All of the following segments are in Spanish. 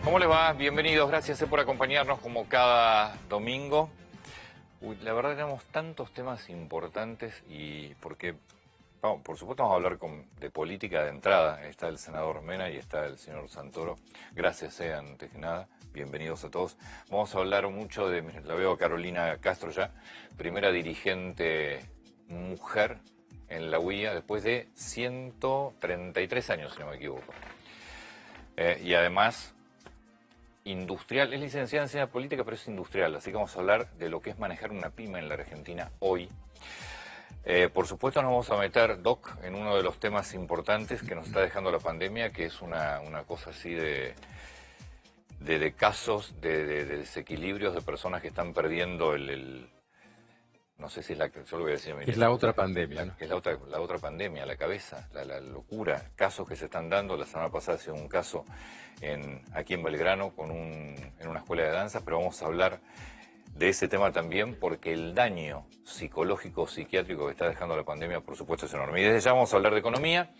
¿Cómo les va? Bienvenidos, gracias por acompañarnos como cada domingo. La verdad tenemos tantos temas importantes y porque, por supuesto vamos a hablar de política de entrada. Está el senador Mena y está el señor Santoro. Gracias, antes que nada. Bienvenidos a todos. Vamos a hablar mucho de, la veo a Carolina Castro ya, primera dirigente mujer en la UIA después de 133 años, si no me equivoco. Y además industrial, es licenciada en ciencia política, pero es industrial, así que vamos a hablar de lo que es manejar una pyme en la Argentina hoy. Por supuesto nos vamos a meter, Doc, en uno de los temas importantes que nos está dejando la pandemia, que es una cosa así de casos, de desequilibrios de personas que están perdiendo no sé si es yo lo voy a decir. Es la otra pandemia, ¿no? Es la otra pandemia, la cabeza, la locura, casos que se están dando. La semana pasada se dio un caso aquí en Belgrano en una escuela de danza, pero vamos a hablar de ese tema también porque el daño psicológico, psiquiátrico que está dejando la pandemia, por supuesto, es enorme. Y desde ya vamos a hablar de economía,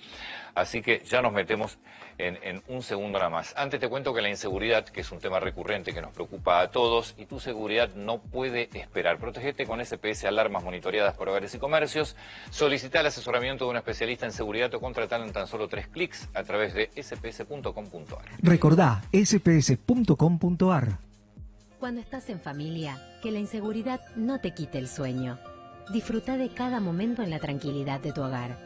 así que ya nos metemos en un segundo nada más. Antes te cuento que la inseguridad, que es un tema recurrente que nos preocupa a todos, y tu seguridad no puede esperar. Protégete con SPS Alarmas Monitoreadas por Hogares y Comercios. Solicita el asesoramiento de un especialista en seguridad o contratalo en tan solo 3 clics a través de sps.com.ar. Recordá, sps.com.ar. Cuando estás en familia, que la inseguridad no te quite el sueño. Disfruta de cada momento en la tranquilidad de tu hogar.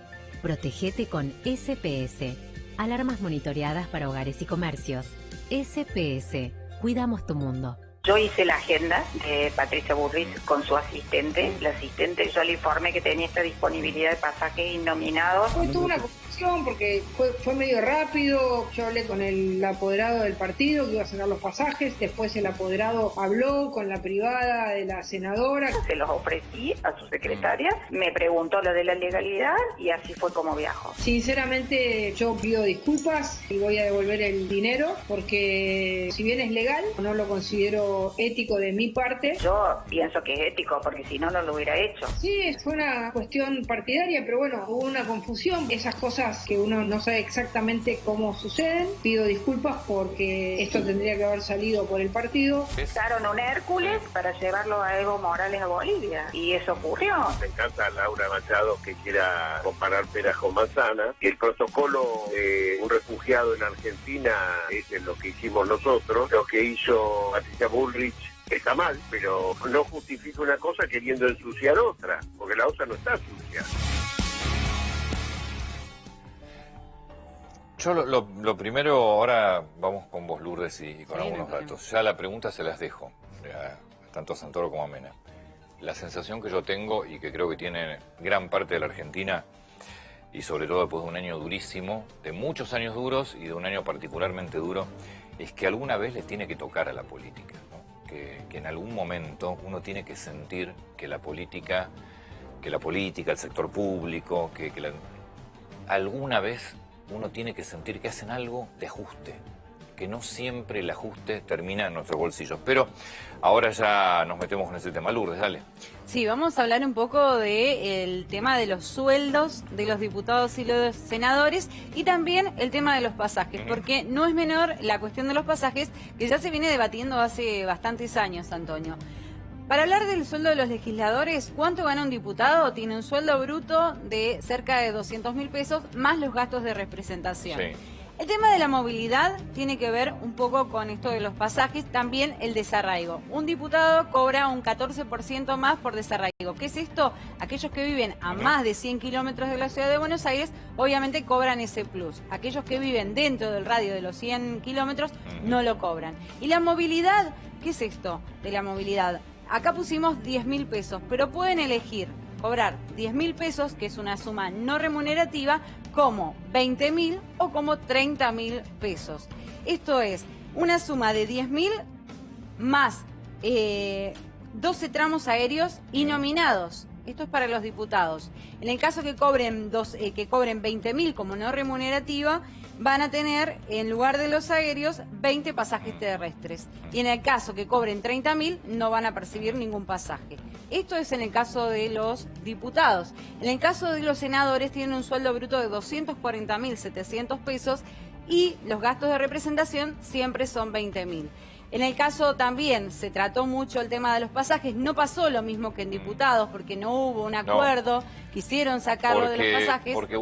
Protégete con SPS, alarmas monitoreadas para hogares y comercios. SPS, cuidamos tu mundo. Yo hice la agenda de Patricia Bullrich con su asistente. La asistente, yo le informé que tenía esta disponibilidad de pasajes innominados. Fue toda una confusión porque fue medio rápido. Yo hablé con el apoderado del partido que iba a sacar los pasajes. Después el apoderado habló con la privada de la senadora. Se los ofrecí a su secretaria. Me preguntó lo de la legalidad y así fue como viajó. Sinceramente, yo pido disculpas y voy a devolver el dinero porque si bien es legal, no lo considero ético de mi parte. Yo pienso que es ético porque si no, no lo hubiera hecho. Sí, fue una cuestión partidaria, pero bueno, hubo una confusión. Esas cosas que uno no sabe exactamente cómo suceden. Pido disculpas porque esto tendría que haber salido por el partido. Usaron un Hércules para llevarlo a Evo Morales a Bolivia y eso ocurrió. Me encanta Laura Machado que quiera comparar peras con manzanas. Que el protocolo de un refugiado en Argentina es lo que hicimos nosotros. Lo que hizo Patricia Bullrich está mal, pero no justifica una cosa queriendo ensuciar otra, porque la otra no está sucia. Yo lo primero, ahora vamos con vos, Lourdes, y con algunos datos. Ya la pregunta se las dejo, tanto a Santoro como a Mena. La sensación que yo tengo, y que creo que tiene gran parte de la Argentina, y sobre todo después de un año durísimo, de muchos años duros y de un año particularmente duro, es que alguna vez le tiene que tocar a la política, ¿no? Que en algún momento uno tiene que sentir que la política, el sector público, alguna vez uno tiene que sentir que hacen algo de ajuste, que no siempre el ajuste termina en nuestros bolsillos. Pero ahora ya nos metemos en ese tema. Lourdes, dale. Sí, vamos a hablar un poco del tema de los sueldos de los diputados y los senadores y también el tema de los pasajes, porque no es menor la cuestión de los pasajes que ya se viene debatiendo hace bastantes años, Antonio. Para hablar del sueldo de los legisladores, ¿cuánto gana un diputado? Tiene un sueldo bruto de cerca de 200.000 pesos más los gastos de representación. Sí. El tema de la movilidad tiene que ver un poco con esto de los pasajes, también el desarraigo. Un diputado cobra un 14% más por desarraigo. ¿Qué es esto? Aquellos que viven a más de 100 kilómetros de la ciudad de Buenos Aires, obviamente cobran ese plus. Aquellos que viven dentro del radio de los 100 kilómetros no lo cobran. ¿Y la movilidad? ¿Qué es esto de la movilidad? Acá pusimos 10.000 pesos, pero pueden elegir cobrar 10.000 pesos, que es una suma no remunerativa, como 20.000 o como 30.000 pesos. Esto es una suma de 10.000 más 12 tramos aéreos y nominados. Esto es para los diputados. En el caso que cobren 20.000 como no remunerativa, van a tener, en lugar de los aéreos, 20 pasajes terrestres. Y en el caso que cobren 30.000, no van a percibir ningún pasaje. Esto es en el caso de los diputados. En el caso de los senadores, tienen un sueldo bruto de 240.700 pesos y los gastos de representación siempre son 20.000. En el caso también se trató mucho el tema de los pasajes, no pasó lo mismo que en diputados, porque no hubo un acuerdo, quisieron sacarlo de los pasajes. Porque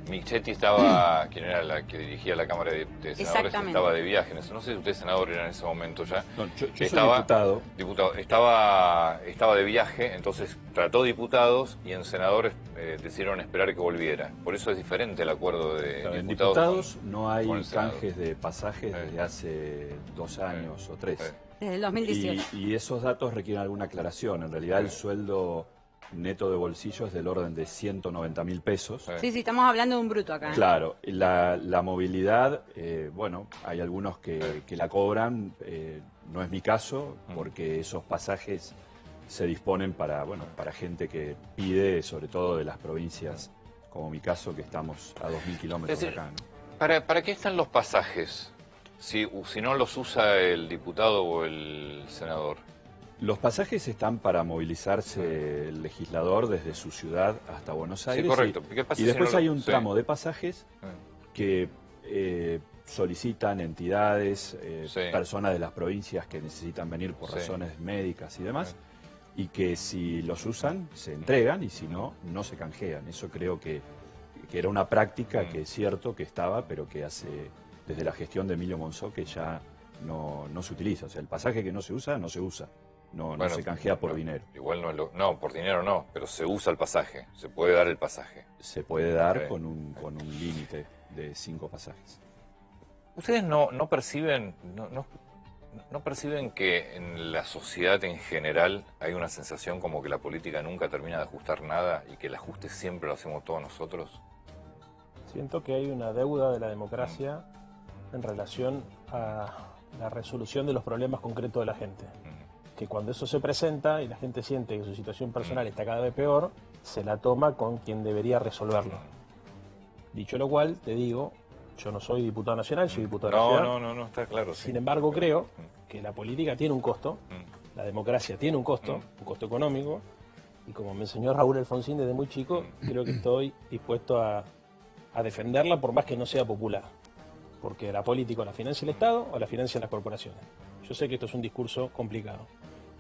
Michetti estaba, quien era la que dirigía la Cámara de Senadores, estaba de viaje. No sé si usted senador era en ese momento ya. No, yo estaba, soy diputado. Estaba de viaje, entonces trató diputados y en senadores decidieron esperar que volviera. Por eso es diferente el acuerdo de diputados. En diputados no hay canjes de pasajes desde hace 2 años o 3. Desde el 2018. Y esos datos requieren alguna aclaración. En realidad el sueldo neto de bolsillo es del orden de 190.000 pesos. Sí, estamos hablando de un bruto acá. Claro, la movilidad, bueno, hay algunos que la cobran, no es mi caso, porque esos pasajes se disponen para gente que pide, sobre todo de las provincias, como mi caso, que estamos a 2.000 kilómetros de acá, ¿no? ¿Para qué están los pasajes? Si no los usa el diputado o el senador. Los pasajes están para movilizarse el legislador desde su ciudad hasta Buenos Aires. Sí, correcto. Y después hay un tramo de pasajes que solicitan entidades, personas de las provincias que necesitan venir por razones médicas y demás, y que si los usan, se entregan, y si no, no se canjean. Eso creo que era una práctica que es cierto que estaba, pero que desde la gestión de Emilio Monzó, que ya no se utiliza. O sea, el pasaje que no se usa, no se usa. No se canjea por dinero. Igual no, por dinero no, pero se usa el pasaje, se puede dar el pasaje. Se puede dar con un límite de 5 pasajes. ¿Ustedes no perciben que en la sociedad en general hay una sensación como que la política nunca termina de ajustar nada y que el ajuste siempre lo hacemos todos nosotros? Siento que hay una deuda de la democracia en relación a la resolución de los problemas concretos de la gente. Que cuando eso se presenta y la gente siente que su situación personal está cada vez peor, se la toma con quien debería resolverlo. Dicho lo cual, te digo, yo no soy diputado nacional, soy diputado de la ciudad. No, está claro. Sin embargo, creo que la política tiene un costo, la democracia tiene un costo económico, y como me enseñó Raúl Alfonsín desde muy chico, creo que estoy dispuesto a defenderla por más que no sea popular. Porque la política la financia el Estado o la financian las corporaciones. Yo sé que esto es un discurso complicado.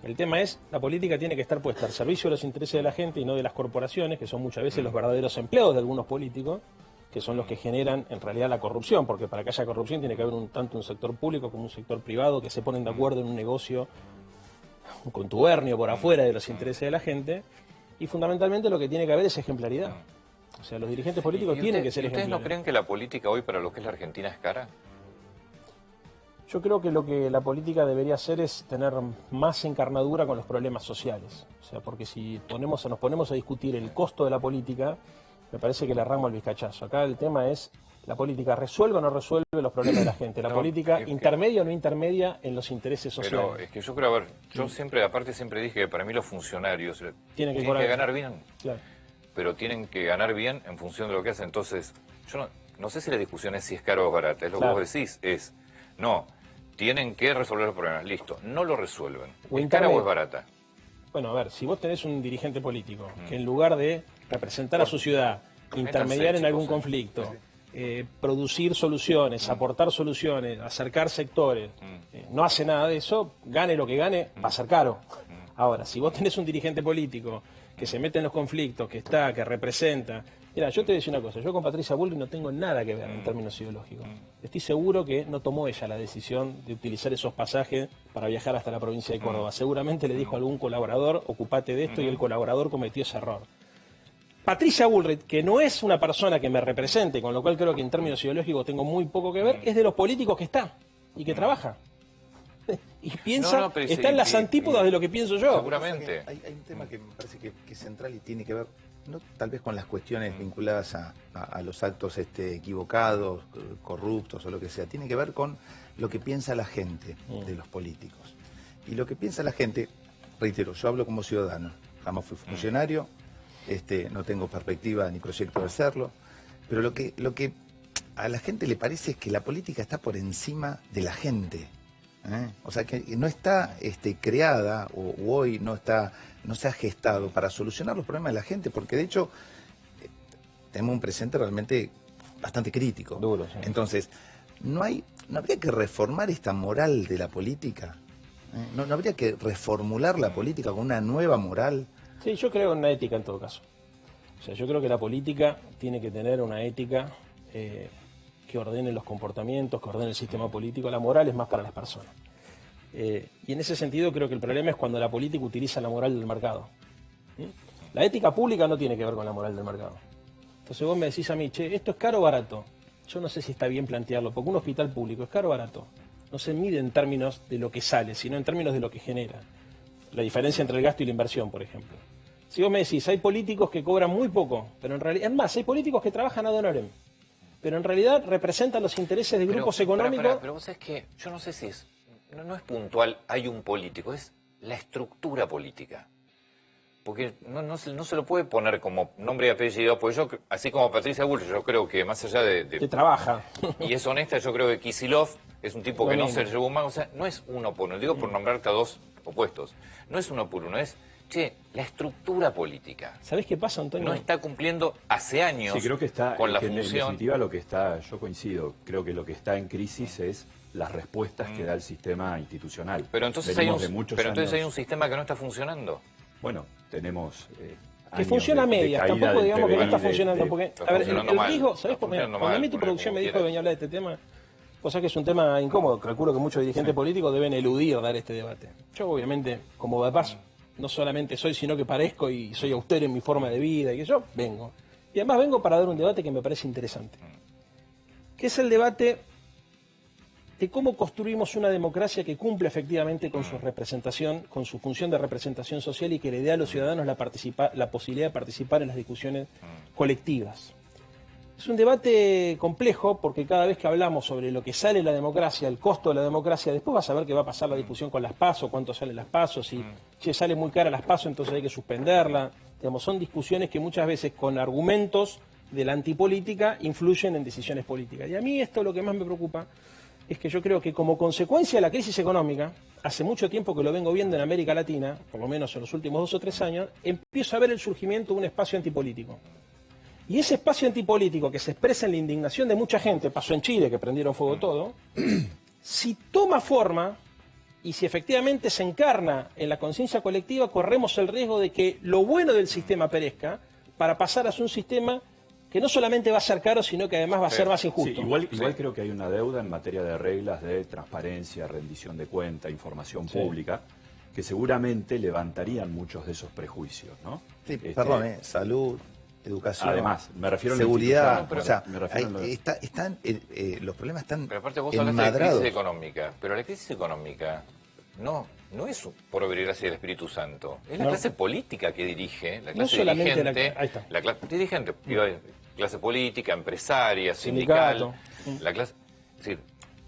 El tema es, la política tiene que estar puesta al servicio de los intereses de la gente y no de las corporaciones, que son muchas veces los verdaderos empleados de algunos políticos, que son los que generan en realidad la corrupción, porque para que haya corrupción tiene que haber tanto un sector público como un sector privado que se ponen de acuerdo en un negocio, un contubernio por afuera de los intereses de la gente, y fundamentalmente lo que tiene que haber es ejemplaridad. O sea, los dirigentes políticos tienen que ser ejemplares. ¿Ustedes no creen que la política hoy para lo que es la Argentina es cara? Yo creo que lo que la política debería hacer es tener más encarnadura con los problemas sociales. O sea, porque si nos ponemos a discutir el costo de la política, me parece que le erramos el vizcachazo. Acá el tema es, ¿la política resuelve o no resuelve los problemas de la gente? ¿La política intermedia o no intermedia en los intereses sociales? Pero es que yo creo, yo siempre dije que para mí los funcionarios tienen que ganar bien. Claro. Pero tienen que ganar bien en función de lo que hacen. Entonces, yo no sé si la discusión es si es caro o barata. Es lo que vos decís, tienen que resolver los problemas. Listo, no lo resuelven. ¿Es cara o es barata? Bueno, a ver, si vos tenés un dirigente político que en lugar de representar a su ciudad, intermediar en algún conflicto, producir soluciones, aportar soluciones, acercar sectores, no hace nada de eso, gane lo que gane, va a ser caro. Ahora, si vos tenés un dirigente político que se mete en los conflictos, que representa... Mira, yo te voy a decir una cosa, yo con Patricia Bullrich no tengo nada que ver en términos ideológicos. Estoy seguro que no tomó ella la decisión de utilizar esos pasajes para viajar hasta la provincia de Córdoba. Seguramente le dijo a algún colaborador, ocupate de esto, y el colaborador cometió ese error. Patricia Bullrich, que no es una persona que me represente, con lo cual creo que en términos ideológicos tengo muy poco que ver, es de los políticos que está y que trabaja. Y piensa, está en las antípodas de lo que pienso yo. Seguramente. Hay un tema que me parece que es central y tiene que ver, no tal vez con las cuestiones vinculadas a los actos equivocados, corruptos o lo que sea, tiene que ver con lo que piensa la gente de los políticos. Y lo que piensa la gente, reitero, yo hablo como ciudadano, jamás fui funcionario, no tengo perspectiva ni proyecto de serlo, pero lo que a la gente le parece es que la política está por encima de la gente. O sea, que no está creada o hoy no se ha gestado para solucionar los problemas de la gente, porque de hecho tenemos un presente realmente bastante crítico. Duro, sí. Entonces, ¿no habría que reformar esta moral de la política? ¿No habría que reformular la política con una nueva moral? Sí, yo creo en una ética en todo caso. O sea, yo creo que la política tiene que tener una ética que ordene los comportamientos, que ordene el sistema político. La moral es más para las personas. Y en ese sentido creo que el problema es cuando la política utiliza la moral del mercado. La ética pública no tiene que ver con la moral del mercado. Entonces vos me decís a mí, che, ¿esto es caro o barato? Yo no sé si está bien plantearlo, porque un hospital público es caro o barato. No se mide en términos de lo que sale, sino en términos de lo que genera. La diferencia entre el gasto y la inversión, por ejemplo. Si vos me decís, hay políticos que cobran muy poco, pero en realidad, es más, hay políticos que trabajan ad honorem, pero en realidad representan los intereses de grupos económicos. Pero vos sabés que yo no sé si es, no es puntual, hay un político, es la estructura política. Porque no se lo puede poner como nombre y apellido, pues yo, así como Patricia Bullrich, yo creo que más allá de trabaja. Y es honesta, yo creo que Kicillof es un tipo que no se llevó mal, o sea, no es uno por uno, digo por nombrarte a dos opuestos, no es uno por uno, es, la estructura política. ¿Sabés qué pasa, Antonio? No está cumpliendo hace años creo que está, con la que función. En definitiva lo que está, yo coincido, creo que lo que está en crisis es las respuestas que da el sistema institucional. Pero entonces, hay un sistema que no está funcionando. Bueno, tenemos que funciona a medias, tampoco digamos que no está funcionando, porque a ver, el riesgo, ¿sabés por qué? Cuando a mí tu producción me dijo que venía a hablar de este tema, cosa que es un tema incómodo, calculo que muchos dirigentes políticos deben eludir dar este debate. Yo obviamente, como de paso, no solamente soy, sino que parezco y soy austero en mi forma de vida y que yo vengo. Y además vengo para dar un debate que me parece interesante, que es el debate de cómo construimos una democracia que cumple efectivamente con su representación, con su función de representación social y que le dé a los ciudadanos la posibilidad de participar en las discusiones colectivas. Es un debate complejo porque cada vez que hablamos sobre lo que sale la democracia, el costo de la democracia, después vas a ver qué va a pasar la discusión con las PASO, cuánto salen las PASO, si sale muy cara las PASO entonces hay que suspenderla. Digamos, son discusiones que muchas veces con argumentos de la antipolítica influyen en decisiones políticas. Y a mí esto lo que más me preocupa es que yo creo que como consecuencia de la crisis económica, hace mucho tiempo que lo vengo viendo en América Latina, por lo menos en los últimos 2 o 3 años, empiezo a ver el surgimiento de un espacio antipolítico. Y ese espacio antipolítico que se expresa en la indignación de mucha gente, pasó en Chile que prendieron fuego todo, si toma forma y si efectivamente se encarna en la conciencia colectiva, corremos el riesgo de que lo bueno del sistema perezca para pasar a un sistema que no solamente va a ser caro, sino que además va a ser más injusto. Sí, igual creo que hay una deuda en materia de reglas de transparencia, rendición de cuenta, información pública, que seguramente levantarían muchos de esos prejuicios, ¿no? Sí, perdón, salud, educación, además, me refiero a seguridad, o sea, los problemas están pero aparte vos hablaste de crisis económica, pero la crisis económica no es por obrar así el Espíritu Santo, es la clase política que dirige, la clase dirigente, la clase dirigente, clase política, empresaria, sindical, la clase, es decir,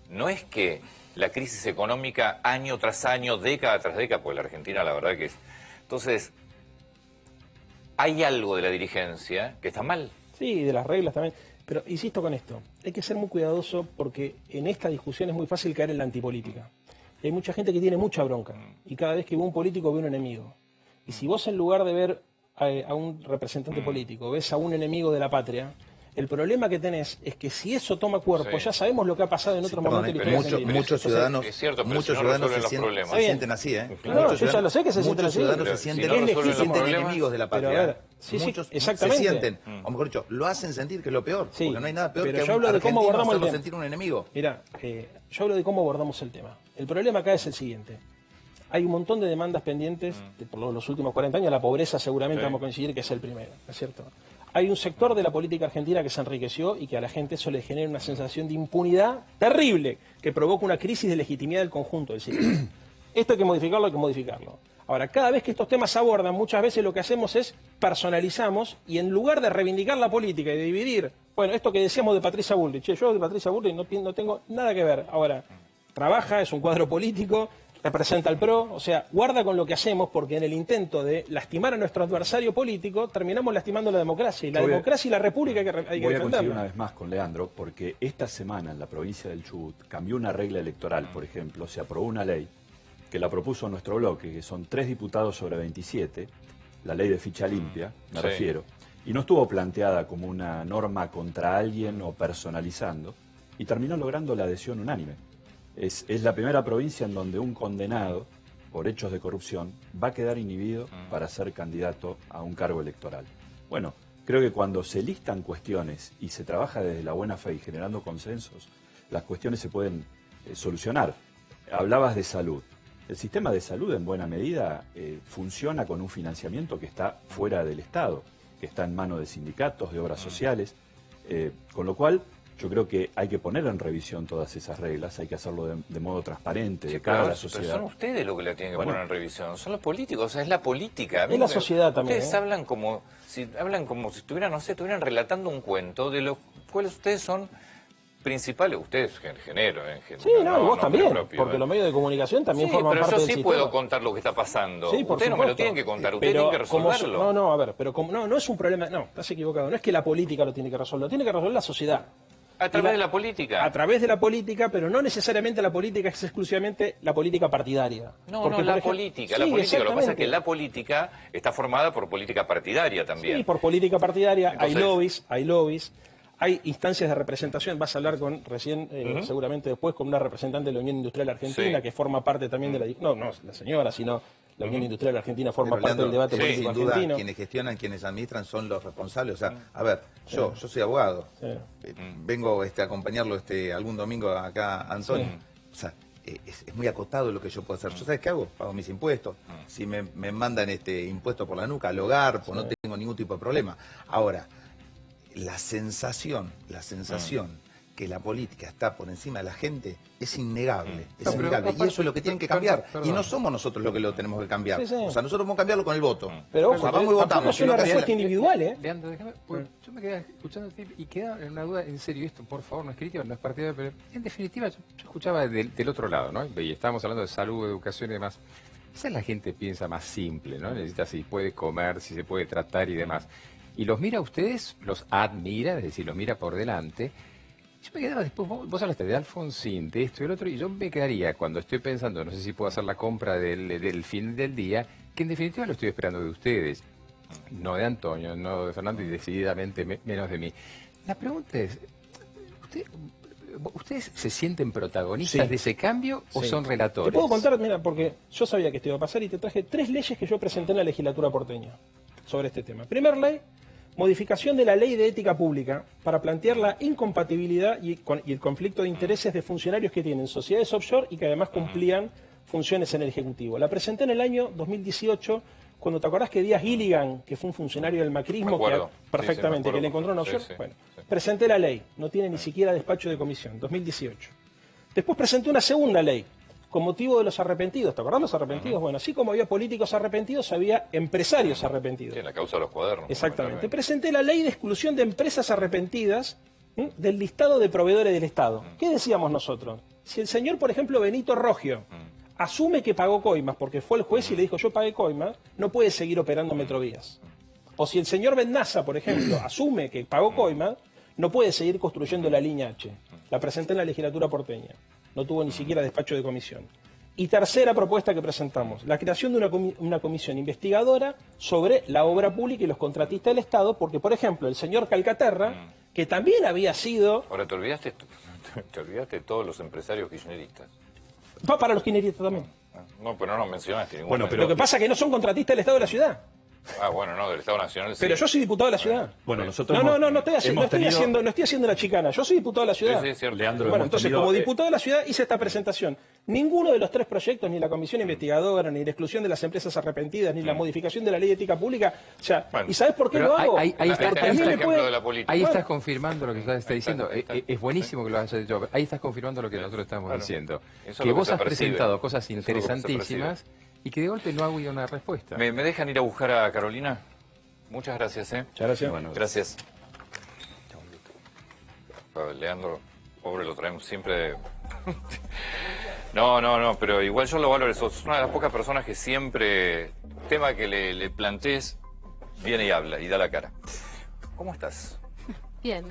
no es que la crisis económica año tras año, década tras década, porque la Argentina la verdad que es, entonces hay algo de la dirigencia que está mal. Sí, de las reglas también. Pero insisto con esto, hay que ser muy cuidadoso porque en esta discusión es muy fácil caer en la antipolítica. Y hay mucha gente que tiene mucha bronca y cada vez que ve un político ve un enemigo. Y si vos en lugar de ver a un representante político ves a un enemigo de la patria, el problema que tenés es que si eso toma cuerpo, ya sabemos lo que ha pasado en otros momentos de la historia. Muchos ciudadanos, se sienten así, ¿eh? No, yo ya lo sé que se sienten así. Muchos ciudadanos se sienten enemigos de la patria. Pero a ver, muchos exactamente. se sienten, o mejor dicho, lo hacen sentir que es lo peor. Porque no hay nada peor que yo hablo de cómo abordamos el tema. Sentir un enemigo. Mirá, yo hablo de cómo abordamos el tema. El problema acá es el siguiente. Hay un montón de demandas pendientes por los últimos 40 años. La pobreza seguramente vamos a coincidir que es el primero, ¿no es cierto? Hay un sector de la política argentina que se enriqueció y que a la gente eso le genera una sensación de impunidad terrible que provoca una crisis de legitimidad del conjunto del sistema. Esto hay que modificarlo, Ahora, cada vez que estos temas se abordan, muchas veces lo que hacemos es personalizamos y en lugar de reivindicar la política y de dividir, bueno, esto que decíamos de Patricia Bullrich, yo de Patricia Bullrich no tengo nada que ver. Ahora, trabaja, es un cuadro político, representa al PRO, o sea, guarda con lo que hacemos porque en el intento de lastimar a nuestro adversario político terminamos lastimando la democracia. Y la democracia y la república hay que defenderla. Voy a coincidir una vez más con Leandro porque esta semana en la provincia del Chubut cambió una regla electoral, por ejemplo, se aprobó una ley que la propuso nuestro bloque, que son 3 diputados sobre 27, la ley de ficha limpia, me refiero, y no estuvo planteada como una norma contra alguien o personalizando, y terminó logrando la adhesión unánime. Es la primera provincia en donde un condenado por hechos de corrupción va a quedar inhibido para ser candidato a un cargo electoral. Bueno, creo que cuando se listan cuestiones y se trabaja desde la buena fe y generando consensos, las cuestiones se pueden solucionar. Hablabas de salud. El sistema de salud en buena medida funciona con un financiamiento que está fuera del Estado, que está en manos de sindicatos, de obras sociales, con lo cual yo creo que hay que poner en revisión todas esas reglas, hay que hacerlo de modo transparente, de cara a la sociedad. Pero son ustedes los que la tienen que poner en revisión, son los políticos, o sea, es la política. Es la sociedad también. Ustedes hablan como si estuvieran, no sé, estuvieran relatando un cuento de los cuales ustedes son principales, ustedes en género. Sí, no, y vos también, propio, porque los medios de comunicación también forman parte del sistema. Pero yo sí puedo contar lo que está pasando. Sí, ustedes no me lo tienen que contar, ustedes tienen que resolverlo. No, a ver, pero no es un problema, no, estás equivocado, no es que la política lo tiene que resolver, lo tiene que resolver la sociedad. A través de la política. A través de la política, pero no necesariamente la política es exclusivamente la política partidaria. No, la política. Lo que pasa es que la política está formada por política partidaria también. Sí, por política partidaria. Entonces, hay lobbies, hay instancias de representación. Vas a hablar seguramente después, con una representante de la Unión Industrial Argentina, que forma parte también de la... No la señora, sino... La Unión Industrial Argentina forma parte del debate político sin duda, argentino. Quienes gestionan, quienes administran son los responsables. O sea, a ver, yo soy abogado. Vengo a acompañarlo algún domingo acá, Antonio. O sea, es muy acotado lo que yo puedo hacer. ¿Yo sabes qué hago? Pago mis impuestos. Si me mandan impuestos por la nuca al hogar, pues no tengo ningún tipo de problema. Ahora, la sensación que la política está por encima de la gente es innegable, y eso es lo que tienen que cambiar, y no somos nosotros los que lo tenemos que cambiar, o sea, nosotros vamos a cambiarlo con el voto, pero ojo, vamos y votamos. Es una respuesta individual, Leandro, déjame, yo me quedé escuchándote y queda en una duda, en serio, esto por favor, no es crítica, no es partidario, pero en definitiva yo escuchaba del otro lado, ¿no? Y estábamos hablando de salud, educación y demás. Quizás la gente piensa más simple, ¿no? Necesita si puede comer, si se puede tratar y demás. Y los mira a ustedes, los admira, es decir, los mira por delante. Yo me quedaba después, vos hablaste de Alfonsín, de esto y el otro, y yo me quedaría cuando estoy pensando, no sé si puedo hacer la compra del fin del día, que en definitiva lo estoy esperando de ustedes, no de Antonio, no de Fernando y decididamente menos de mí. La pregunta es, ¿ustedes se sienten protagonistas de ese cambio o son relatores? Te puedo contar, mira, porque yo sabía que esto iba a pasar y te traje 3 leyes que yo presenté en la legislatura porteña sobre este tema. Primer ley, modificación de la ley de ética pública para plantear la incompatibilidad y el conflicto de intereses de funcionarios que tienen sociedades offshore y que además cumplían funciones en el Ejecutivo. La presenté en el año 2018, cuando te acordás que Díaz Gilligan, que fue un funcionario del macrismo, perfectamente, que le encontró en offshore, presenté la ley, no tiene ni siquiera despacho de comisión, 2018. Después presenté una segunda ley, con motivo de los arrepentidos. ¿Te acordás los arrepentidos? Bueno, así como había políticos arrepentidos, había empresarios arrepentidos. Sí, la causa de los cuadernos. Exactamente. Presenté la ley de exclusión de empresas arrepentidas del listado de proveedores del Estado. ¿Qué decíamos nosotros? Si el señor, por ejemplo, Benito Rogio, asume que pagó coimas porque fue el juez y le dijo yo pagué coimas, no puede seguir operando Metrovías. O si el señor Bennaza, por ejemplo, asume que pagó coimas, no puede seguir construyendo la línea H. La presenté en la legislatura porteña. No tuvo ni siquiera despacho de comisión. Y tercera propuesta que presentamos, la creación de una comisión investigadora sobre la obra pública y los contratistas del Estado, porque, por ejemplo, el señor Calcaterra, que también había sido... Ahora, te olvidaste de todos los empresarios kirchneristas. Va para los kirchneristas también. No, pero no mencionaste ninguno. Bueno, pero lo que pasa es que no son contratistas del Estado de la ciudad. Ah, bueno, no, del Estado Nacional. Pero yo soy diputado de la ciudad. Bueno, nosotros no estoy haciendo la chicana. Yo soy diputado de la ciudad. Sí, cierto. Leandro, bueno, entonces, como diputado de la ciudad hice esta presentación. Ninguno de los 3 proyectos, ni la comisión investigadora, ni la exclusión de las empresas arrepentidas, ni la modificación de la ley de ética pública, o sea, ¿y sabes por qué lo hago? Ahí estás confirmando lo que estás diciendo. Es buenísimo que lo hayas dicho. Ahí estás confirmando lo que nosotros estamos diciendo. Que vos has presentado cosas interesantísimas y que de golpe no ha habido una respuesta. ¿Me dejan ir a buscar a Carolina? Muchas gracias, Muchas gracias. Bueno, gracias. Leandro, pobre, lo traemos siempre... No, pero igual yo lo valoro. Sos una de las pocas personas que siempre, tema que le plantees, viene y habla y da la cara. ¿Cómo estás? Bien.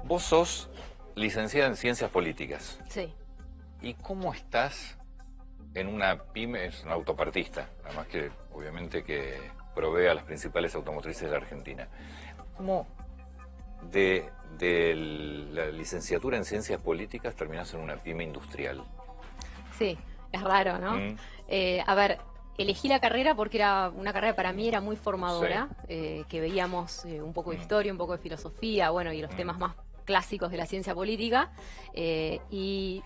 Vos sos licenciada en Ciencias Políticas. Sí. ¿Y cómo estás en una pyme? Es una autopartista, además que obviamente que... provee a las principales automotrices de la Argentina. ¿Cómo de la licenciatura en Ciencias Políticas terminás en una pyme industrial? Sí, es raro, ¿no? A ver, elegí la carrera porque era una carrera para mí era muy formadora, que veíamos un poco de historia, un poco de filosofía, bueno, y los temas más clásicos de la ciencia política, y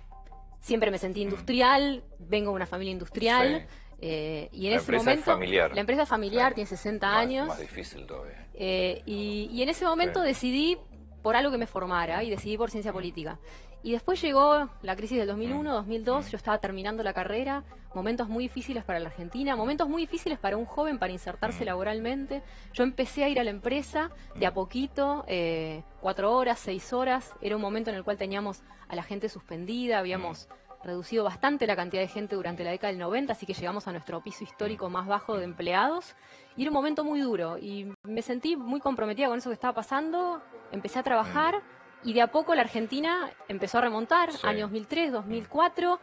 siempre me sentí industrial, vengo de una familia industrial, y en ese momento... Familiar. La empresa es familiar, tiene 60 años. Más difícil todavía. Y en ese momento decidí por algo que me formara, y decidí por ciencia política. Y después llegó la crisis del 2001, 2002, yo estaba terminando la carrera, momentos muy difíciles para la Argentina, momentos muy difíciles para un joven para insertarse laboralmente. Yo empecé a ir a la empresa de a poquito, 4 horas, 6 horas, era un momento en el cual teníamos a la gente suspendida, habíamos reducido bastante la cantidad de gente durante la década del 90, así que llegamos a nuestro piso histórico más bajo de empleados, y era un momento muy duro, y me sentí muy comprometida con eso que estaba pasando, empecé a trabajar, y de a poco la Argentina empezó a remontar, año 2003, 2004,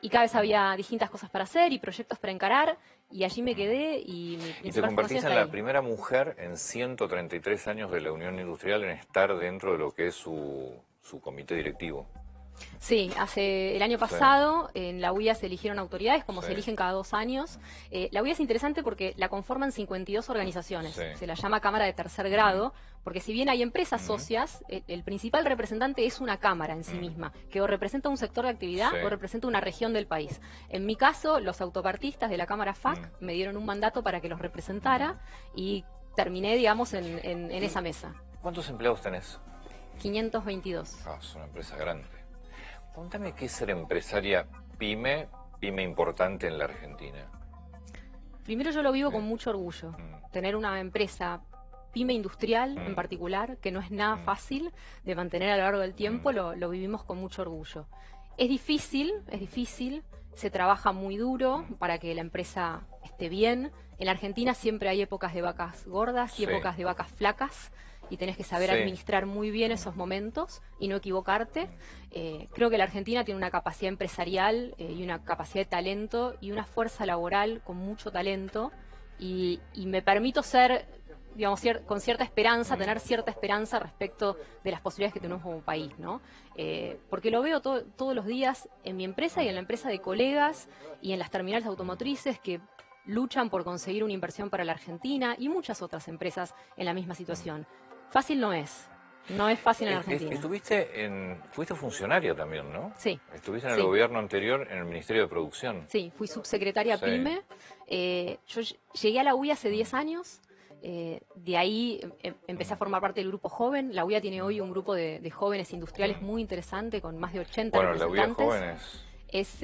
y cada vez había distintas cosas para hacer y proyectos para encarar, y allí me quedé. Y te convertiste en la primera mujer en 133 años de la Unión Industrial en estar dentro de lo que es su comité directivo. Sí, el año pasado en la UIA se eligieron autoridades, como se eligen cada 2 años. La UIA es interesante porque la conforman 52 organizaciones, se la llama Cámara de Tercer Grado, porque si bien hay empresas socias, el principal representante es una cámara en sí misma, que o representa un sector de actividad o representa una región del país. En mi caso, los autopartistas de la Cámara FAC me dieron un mandato para que los representara y terminé, digamos, en esa mesa. ¿Cuántos empleados tenés? 522. Es una empresa grande. Contame qué es ser empresaria pyme importante en la Argentina. Primero yo lo vivo con mucho orgullo. Tener una empresa pyme industrial en particular, que no es nada fácil de mantener a lo largo del tiempo, lo vivimos con mucho orgullo. Es difícil, se trabaja muy duro para que la empresa esté bien. En la Argentina siempre hay épocas de vacas gordas y épocas de vacas flacas, y tenés que saber administrar muy bien esos momentos y no equivocarte. Creo que la Argentina tiene una capacidad empresarial y una capacidad de talento y una fuerza laboral con mucho talento, y me permito ser, digamos, con cierta esperanza, tener cierta esperanza respecto de las posibilidades que tenemos como país, ¿no? Porque lo veo todos los días en mi empresa y en la empresa de colegas y en las terminales automotrices que luchan por conseguir una inversión para la Argentina, y muchas otras empresas en la misma situación. Fácil no es. No es fácil en Argentina. Fuiste funcionaria también, ¿no? Sí. Estuviste en el gobierno anterior en el Ministerio de Producción. Sí, fui subsecretaria PYME. Yo llegué a la UIA hace 10 años. De ahí empecé a formar parte del grupo joven. La UIA tiene hoy un grupo de jóvenes industriales muy interesante, con más de 80 representantes. La UIA Jóvenes es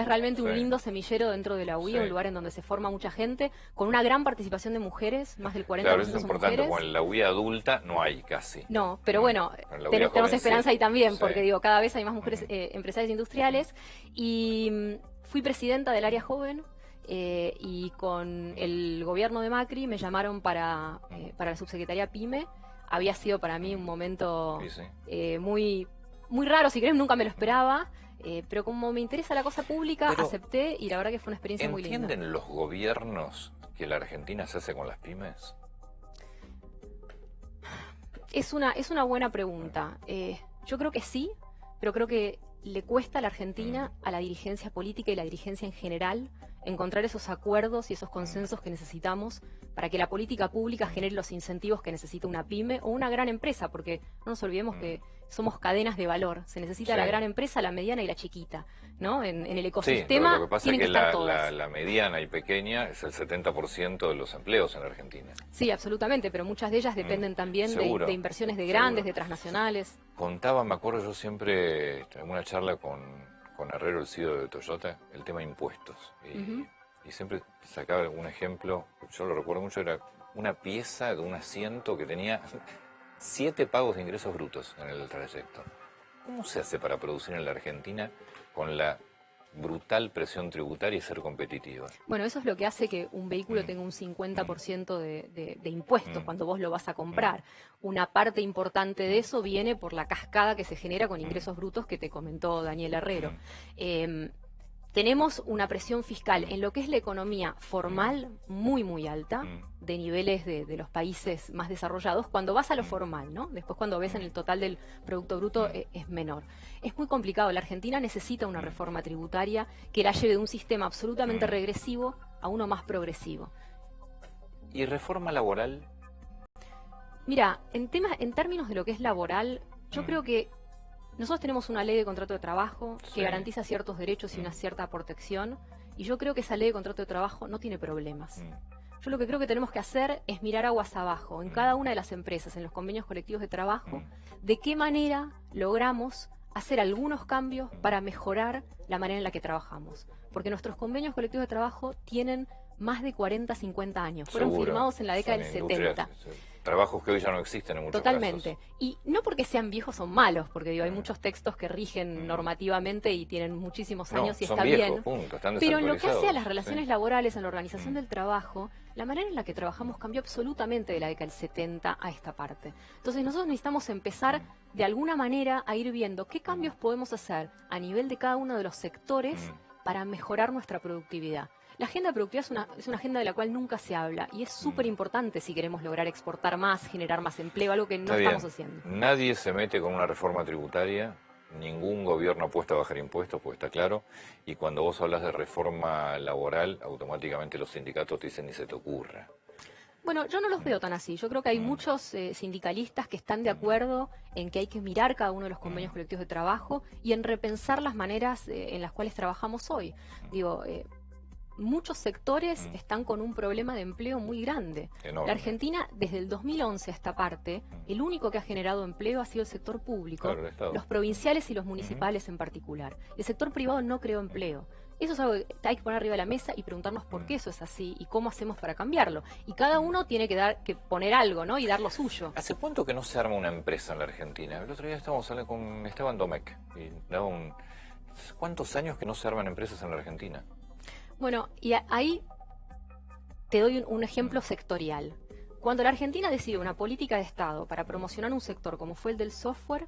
realmente un lindo semillero dentro de la UIA, un lugar en donde se forma mucha gente, con una gran participación de mujeres, más del 40% claro, eso es son importante, mujeres. como en la UIA adulta no hay casi. No, pero bueno, tenemos esperanza ahí también, porque digo, cada vez hay más mujeres empresarias industriales, y fui presidenta del área joven. Y con el gobierno de Macri me llamaron para la subsecretaría PYME. Había sido para mí un momento muy, muy raro, si querés, nunca me lo esperaba, pero como me interesa la cosa pública, acepté, y la verdad que fue una experiencia muy linda. ¿Entienden los gobiernos que la Argentina se hace con las pymes? Es una buena pregunta. Yo creo que sí, pero creo que le cuesta a la Argentina, a la dirigencia política y la dirigencia en general, encontrar esos acuerdos y esos consensos que necesitamos para que la política pública genere los incentivos que necesita una pyme o una gran empresa, porque no nos olvidemos que somos cadenas de valor. Se necesita la gran empresa, la mediana y la chiquita, ¿no? En el ecosistema. Lo que pasa es que la mediana y pequeña es el 70% de los empleos en la Argentina. Sí, absolutamente, pero muchas de ellas dependen también de inversiones de grandes, de transnacionales. Me acuerdo yo siempre, en una charla con Herrero, el CEO de Toyota, el tema de impuestos. Y siempre sacaba un ejemplo, yo lo recuerdo mucho, era una pieza de un asiento que tenía 7 pagos de ingresos brutos en el trayecto. ¿Cómo se hace para producir en la Argentina con la brutal presión tributaria y ser competitiva? Bueno, eso es lo que hace que un vehículo tenga un 50% de impuestos cuando vos lo vas a comprar. Una parte importante de eso viene por la cascada que se genera con ingresos brutos que te comentó Daniel Herrero. tenemos una presión fiscal en lo que es la economía formal muy, muy alta, de niveles de los países más desarrollados, cuando vas a lo formal, ¿no? Después cuando ves en el total del Producto Bruto es menor. Es muy complicado. La Argentina necesita una reforma tributaria que la lleve de un sistema absolutamente regresivo a uno más progresivo. ¿Y reforma laboral? Mira, en términos de lo que es laboral, yo creo que nosotros tenemos una ley de contrato de trabajo que garantiza ciertos derechos y una cierta protección, y yo creo que esa ley de contrato de trabajo no tiene problemas. Yo lo que creo que tenemos que hacer es mirar aguas abajo, en cada una de las empresas, en los convenios colectivos de trabajo, de qué manera logramos hacer algunos cambios para mejorar la manera en la que trabajamos. Porque nuestros convenios colectivos de trabajo tienen más de 40, 50 años. Fueron firmados en la década del 70. Trabajos que hoy ya no existen en muchos Totalmente. casos. Y no porque sean viejos son malos, porque digo, hay muchos textos que rigen normativamente y tienen muchísimos años y está bien. Punto, pero en lo que hace a las relaciones laborales, en la organización del trabajo, la manera en la que trabajamos cambió absolutamente de la década del 70 a esta parte. Entonces nosotros necesitamos empezar de alguna manera a ir viendo qué cambios podemos hacer a nivel de cada uno de los sectores para mejorar nuestra productividad. La agenda de productividad es una agenda de la cual nunca se habla y es súper importante si queremos lograr exportar más, generar más empleo, algo que no estamos haciendo. Nadie se mete con una reforma tributaria, ningún gobierno apuesta a bajar impuestos, pues está claro, y cuando vos hablas de reforma laboral, automáticamente los sindicatos te dicen ni se te ocurra. Bueno, yo no los veo tan así. Yo creo que hay muchos sindicalistas que están de acuerdo en que hay que mirar cada uno de los convenios colectivos de trabajo y en repensar las maneras en las cuales trabajamos hoy. Digo, muchos sectores están con un problema de empleo muy grande. Enorme. La Argentina, desde el 2011 a esta parte, el único que ha generado empleo ha sido el sector público, los provinciales y los municipales en particular. El sector privado no creó empleo. Eso es algo que hay que poner arriba de la mesa y preguntarnos por qué eso es así y cómo hacemos para cambiarlo. Y cada uno tiene que poner algo, ¿no? Y dar lo suyo. ¿Hace cuánto que no se arma una empresa en la Argentina? El otro día estábamos hablando con Esteban Domecq. Y daba ¿cuántos años que no se arman empresas en la Argentina? Bueno, y ahí te doy un ejemplo sectorial. Cuando la Argentina decidió una política de Estado para promocionar un sector como fue el del software,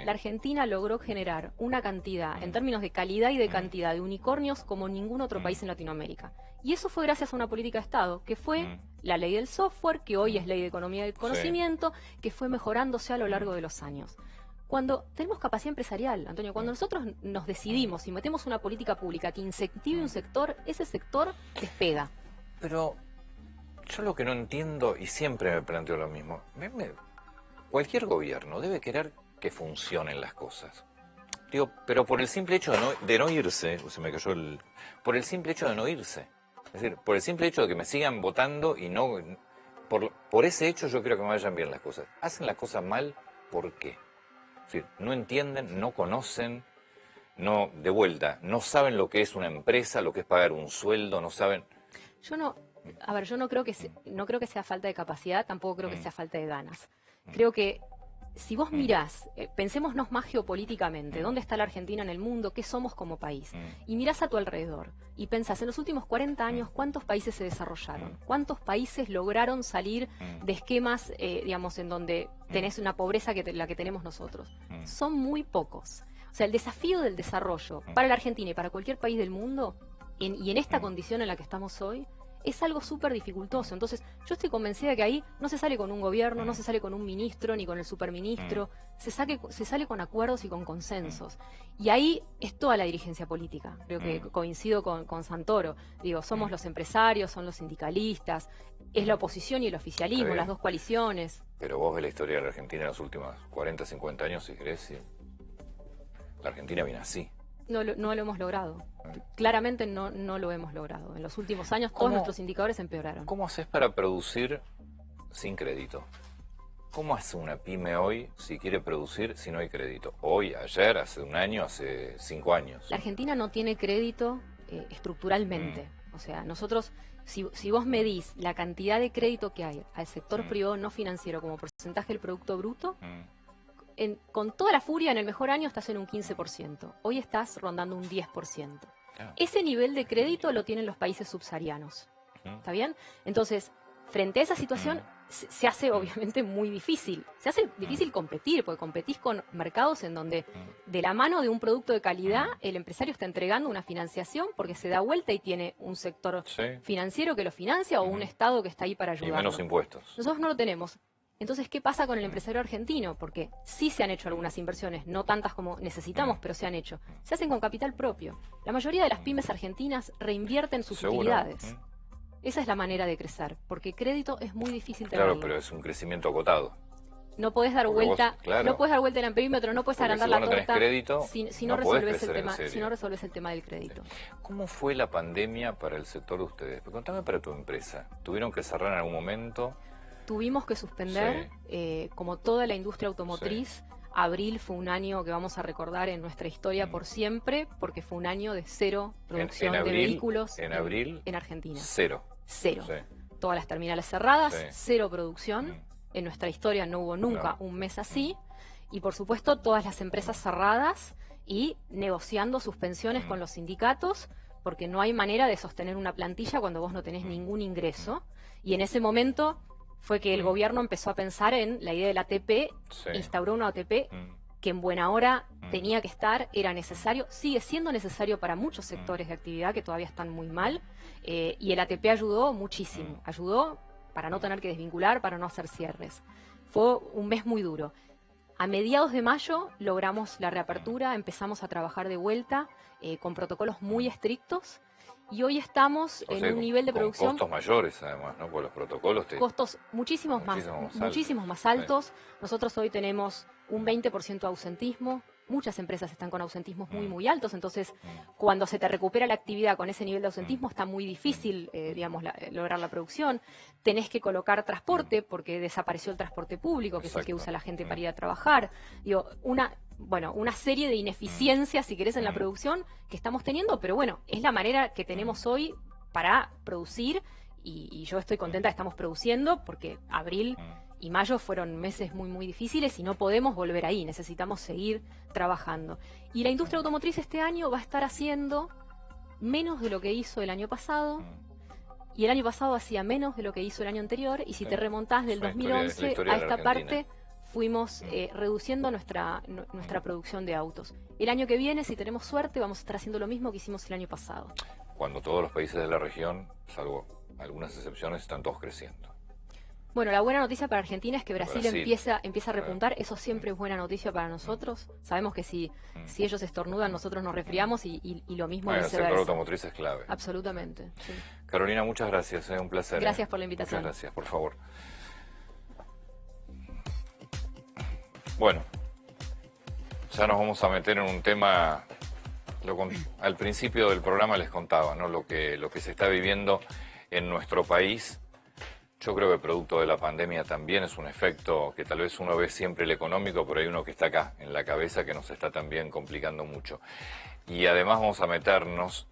la Argentina logró generar una cantidad, en términos de calidad y de cantidad, de unicornios como ningún otro país en Latinoamérica. Y eso fue gracias a una política de Estado, que fue la ley del software, que hoy es ley de economía del conocimiento, que fue mejorándose a lo largo de los años. Cuando tenemos capacidad empresarial, Antonio, cuando nosotros nos decidimos y metemos una política pública que incentive un sector, ese sector despega. Pero yo lo que no entiendo, y siempre me planteo lo mismo, cualquier gobierno debe querer que funcionen las cosas. Digo, pero por el simple hecho de no irse, por el simple hecho de no irse. Es decir, por el simple hecho de que me sigan votando y no... Por ese hecho yo creo que me vayan bien las cosas. Hacen las cosas mal, ¿por qué? Es decir, no entienden, no conocen, de vuelta, no saben lo que es una empresa, lo que es pagar un sueldo, no saben... Yo no creo que sea falta de capacidad, tampoco creo que sea falta de ganas. Creo que si vos mirás, pensémonos más geopolíticamente, ¿dónde está la Argentina en el mundo? ¿Qué somos como país? Y mirás a tu alrededor y pensás, en los últimos 40 años, ¿cuántos países se desarrollaron? ¿Cuántos países lograron salir de esquemas, digamos, en donde tenés una pobreza que la que tenemos nosotros? Son muy pocos. O sea, el desafío del desarrollo para la Argentina y para cualquier país del mundo, y en esta condición en la que estamos hoy, es algo súper dificultoso. Entonces, yo estoy convencida de que ahí no se sale con un gobierno, no se sale con un ministro, ni con el superministro, se sale con acuerdos y con consensos. Y ahí es toda la dirigencia política. Creo que coincido con Santoro. Digo, somos los empresarios, son los sindicalistas, es la oposición y el oficialismo, las dos coaliciones. Pero vos ves la historia de la Argentina en los últimos 40, 50 años, si querés, la Argentina viene así. No lo hemos logrado. Claramente no lo hemos logrado. En los últimos años todos nuestros indicadores empeoraron. ¿Cómo haces para producir sin crédito? ¿Cómo hace una pyme hoy si quiere producir si no hay crédito? Hoy, ayer, hace un año, hace 5 años. La Argentina no tiene crédito estructuralmente. O sea, nosotros, si vos medís la cantidad de crédito que hay al sector privado no financiero como porcentaje del Producto Bruto, con toda la furia, en el mejor año estás en un 15%. Hoy estás rondando un 10%. Ese nivel de crédito lo tienen los países subsaharianos. ¿Está bien? Entonces, frente a esa situación, se hace obviamente muy difícil. Se hace difícil competir, porque competís con mercados en donde de la mano de un producto de calidad el empresario está entregando una financiación porque se da vuelta y tiene un sector financiero que lo financia o un Estado que está ahí para ayudarlo. Y menos impuestos. Nosotros no lo tenemos. Entonces, ¿qué pasa con el empresario argentino? Porque sí se han hecho algunas inversiones, no tantas como necesitamos, pero se han hecho. Se hacen con capital propio. La mayoría de las pymes argentinas reinvierten sus utilidades. Esa es la manera de crecer, porque crédito es muy difícil tenerlo. Claro, pero es un crecimiento acotado. No podés dar vuelta, no podés dar vuelta en el perímetro, no podés agrandar la torta crédito, si no resolvés el tema del crédito. ¿Cómo fue la pandemia para el sector de ustedes? Contame para tu empresa. ¿Tuvieron que cerrar en algún momento? Tuvimos que suspender, como toda la industria automotriz. Abril fue un año que vamos a recordar en nuestra historia por siempre, porque fue un año de cero producción de vehículos en Argentina. Cero. Todas las terminales cerradas, cero producción. En nuestra historia no hubo nunca un mes así. Y por supuesto todas las empresas cerradas y negociando suspensiones con los sindicatos, porque no hay manera de sostener una plantilla cuando vos no tenés ningún ingreso. Y en ese momento fue que el gobierno empezó a pensar en la idea del ATP, instauró una ATP que en buena hora tenía que estar, era necesario, sigue siendo necesario para muchos sectores de actividad que todavía están muy mal, y el ATP ayudó muchísimo, ayudó para no tener que desvincular, para no hacer cierres. Fue un mes muy duro. A mediados de mayo logramos la reapertura, empezamos a trabajar de vuelta con protocolos muy estrictos, y hoy estamos en un nivel de producción... Con costos mayores, además, ¿no? Por los protocolos... Costos muchísimos más altos. Nosotros hoy tenemos un 20% de ausentismo. Muchas empresas están con ausentismos muy altos. Entonces, cuando se te recupera la actividad con ese nivel de ausentismo, está muy difícil, lograr la producción. Tenés que colocar transporte, porque desapareció el transporte público, que es el que usa la gente para ir a trabajar. Una serie de ineficiencias, si querés, en la producción que estamos teniendo, pero bueno, es la manera que tenemos hoy para producir, y yo estoy contenta que estamos produciendo, porque abril y mayo fueron meses muy difíciles y no podemos volver ahí, necesitamos seguir trabajando. Y la industria automotriz este año va a estar haciendo menos de lo que hizo el año pasado, y el año pasado hacía menos de lo que hizo el año anterior, y si te remontás del 2011 a esta parte, fuimos reduciendo nuestra producción de autos. El año que viene, si tenemos suerte, vamos a estar haciendo lo mismo que hicimos el año pasado. Cuando todos los países de la región, salvo algunas excepciones, están todos creciendo. Bueno, la buena noticia para Argentina es que Brasil empieza a repuntar. Eso siempre es buena noticia para nosotros. Sabemos que si ellos estornudan, nosotros nos resfriamos y lo mismo viceversa. El sector automotriz es clave. Absolutamente. Sí. Carolina, muchas gracias. Un placer. Gracias por la invitación. Muchas gracias, por favor. Bueno, ya nos vamos a meter en un tema, al principio del programa les contaba, ¿no? Lo que se está viviendo en nuestro país. Yo creo que producto de la pandemia también es un efecto que tal vez uno ve siempre el económico, pero hay uno que está acá, en la cabeza, que nos está también complicando mucho. Y además vamos a meternos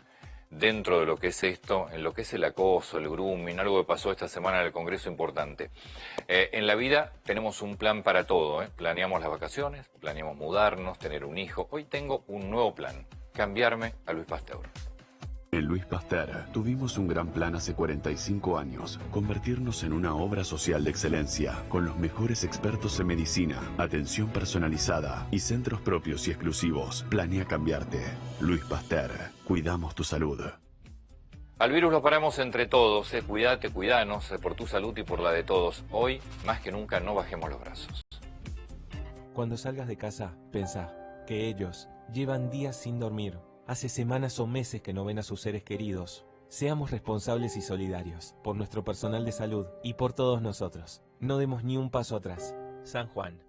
dentro de lo que es esto, en lo que es el acoso, el grooming, algo que pasó esta semana en el Congreso importante. En la vida tenemos un plan para todo, Planeamos las vacaciones, planeamos mudarnos, tener un hijo. Hoy tengo un nuevo plan, cambiarme a Louis Pasteur. En Louis Pasteur tuvimos un gran plan hace 45 años, convertirnos en una obra social de excelencia, con los mejores expertos en medicina, atención personalizada y centros propios y exclusivos. Planea cambiarte. Louis Pasteur, cuidamos tu salud. Al virus lo paramos entre todos, cuídate, cuidanos, por tu salud y por la de todos. Hoy, más que nunca, no bajemos los brazos. Cuando salgas de casa, pensá que ellos llevan días sin dormir. Hace semanas o meses que no ven a sus seres queridos. Seamos responsables y solidarios, por nuestro personal de salud y por todos nosotros. No demos ni un paso atrás. San Juan.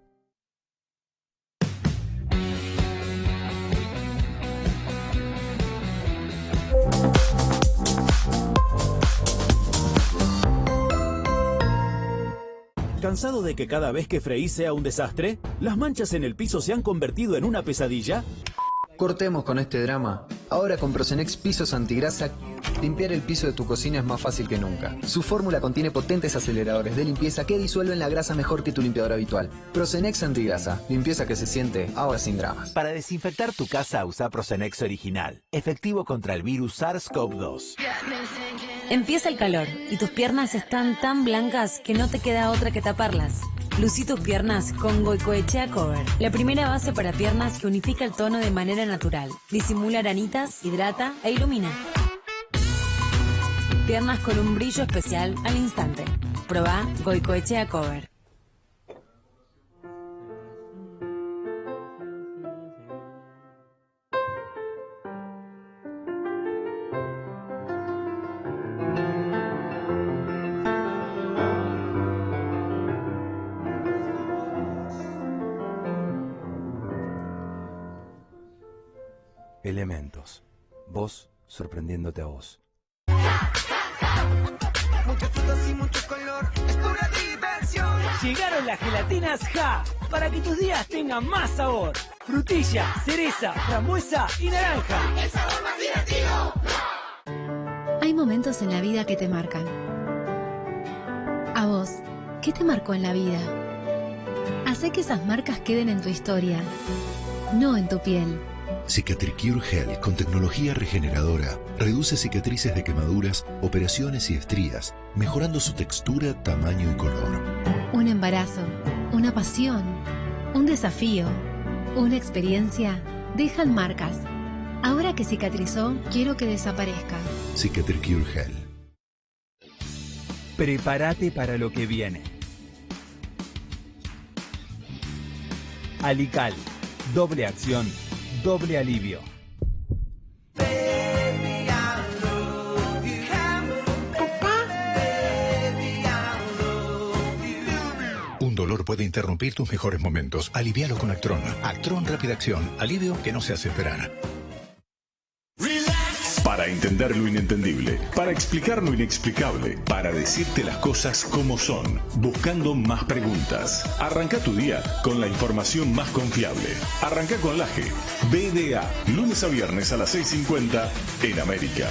¿Cansado de que cada vez que freís sea un desastre? ¿Las manchas en el piso se han convertido en una pesadilla? Cortemos con este drama. Ahora con Procenex Pisos Antigrasa, limpiar el piso de tu cocina es más fácil que nunca. Su fórmula contiene potentes aceleradores de limpieza que disuelven la grasa mejor que tu limpiador habitual. Procenex Antigrasa, limpieza que se siente, ahora sin dramas. Para desinfectar tu casa, usa Procenex Original, efectivo contra el virus SARS-CoV-2. Empieza el calor y tus piernas están tan blancas que no te queda otra que taparlas. Lucí tus piernas con Goicoechea Cover, la primera base para piernas que unifica el tono de manera natural. Disimula aranitas, hidrata e ilumina. Piernas con un brillo especial al instante. Probá Goicoechea Cover. Elementos. Vos sorprendiéndote a vos. Muchas frutas y mucho color, es pura diversión. Llegaron las gelatinas Ja, para que tus días tengan más sabor. Frutilla, cereza, frambuesa y naranja. El sabor más divertido. Hay momentos en la vida que te marcan. A vos, ¿qué te marcó en la vida? Hacé que esas marcas queden en tu historia, no en tu piel. Cicatricure Gel con tecnología regeneradora reduce cicatrices de quemaduras, operaciones y estrías, mejorando su textura, tamaño y color. Un embarazo, una pasión, un desafío, una experiencia, dejan marcas. Ahora que cicatrizó, quiero que desaparezca. Cicatricure Gel. Prepárate para lo que viene. Alical, doble acción, doble alivio. Un dolor puede interrumpir tus mejores momentos. Alivialo con Actron. Actron Rápida Acción. Alivio que no se hace esperar. Para entender lo inentendible, para explicar lo inexplicable, para decirte las cosas como son, buscando más preguntas. Arranca tu día con la información más confiable. Arranca con LAGE, BDA, lunes a viernes a las 6:50 en América.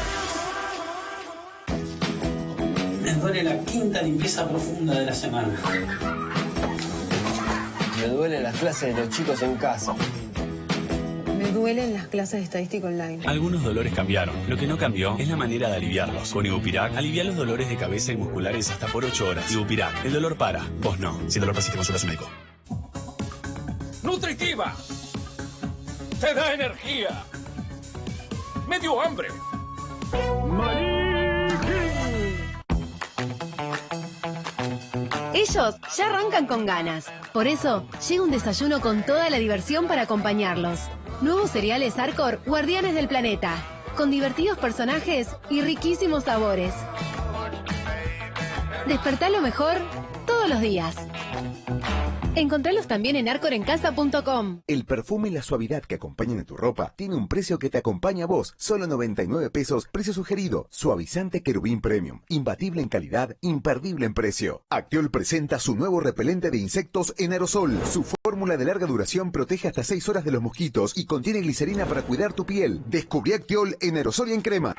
Me duele la quinta limpieza profunda de la semana. Me duelen las clases de los chicos en casa. Me duelen las clases de estadística online. Algunos dolores cambiaron. Lo que no cambió es la manera de aliviarlos. Con Ibupirac, alivia los dolores de cabeza y musculares hasta por 8 horas. Ibupirac, el dolor para. Vos no. Si el dolor persiste, consulta a su médico. ¡Nutritiva! ¡Te da energía! ¡Me dio hambre! Ellos ya arrancan con ganas. Por eso, llega un desayuno con toda la diversión para acompañarlos. Nuevos cereales Arcor, guardianes del planeta. Con divertidos personajes y riquísimos sabores. Despertá lo mejor todos los días. Encontralos también en arcorencasa.com. El perfume y la suavidad que acompañan a tu ropa tiene un precio que te acompaña a vos. Solo 99 pesos, precio sugerido. Suavizante Querubín Premium. Imbatible en calidad, imperdible en precio. Acteol presenta su nuevo repelente de insectos en aerosol. Su fórmula de larga duración protege hasta 6 horas de los mosquitos y contiene glicerina para cuidar tu piel. Descubrí Acteol en aerosol y en crema.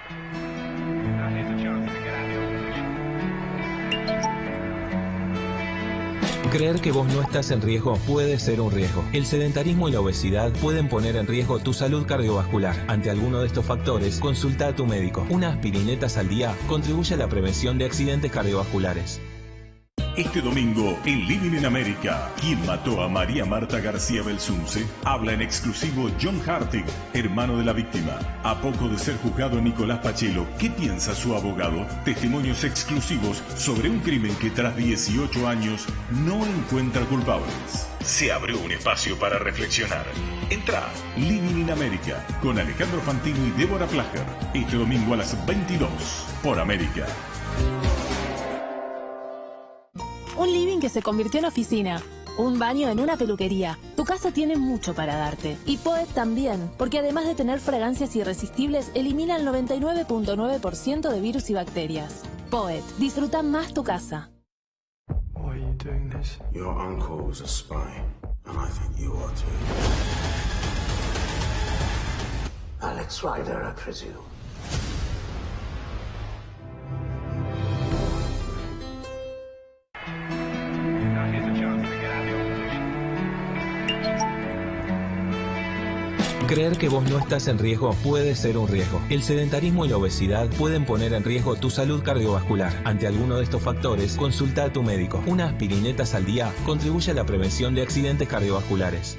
Creer que vos no estás en riesgo puede ser un riesgo. El sedentarismo y la obesidad pueden poner en riesgo tu salud cardiovascular. Ante alguno de estos factores, consulta a tu médico. Unas aspirinetas al día contribuye a la prevención de accidentes cardiovasculares. Este domingo, en Living in America, ¿quién mató a María Marta García Belsunce? Habla en exclusivo John Hartig, hermano de la víctima. A poco de ser juzgado Nicolás Pachelo, ¿qué piensa su abogado? Testimonios exclusivos sobre un crimen que tras 18 años no encuentra culpables. Se abrió un espacio para reflexionar. Entra Living in America con Alejandro Fantino y Débora Plager. Este domingo a las 22 por América. Un living que se convirtió en oficina. Un baño en una peluquería. Tu casa tiene mucho para darte. Y Poet también, porque además de tener fragancias irresistibles, elimina el 99.9% de virus y bacterias. Poet, disfruta más tu casa. Why are you doing this? Your uncle was a spy, and I think you are too. Alex Rider, I presume. Creer que vos no estás en riesgo puede ser un riesgo. El sedentarismo y la obesidad pueden poner en riesgo tu salud cardiovascular. Ante alguno de estos factores, consulta a tu médico. Unas aspirinetas al día contribuye a la prevención de accidentes cardiovasculares.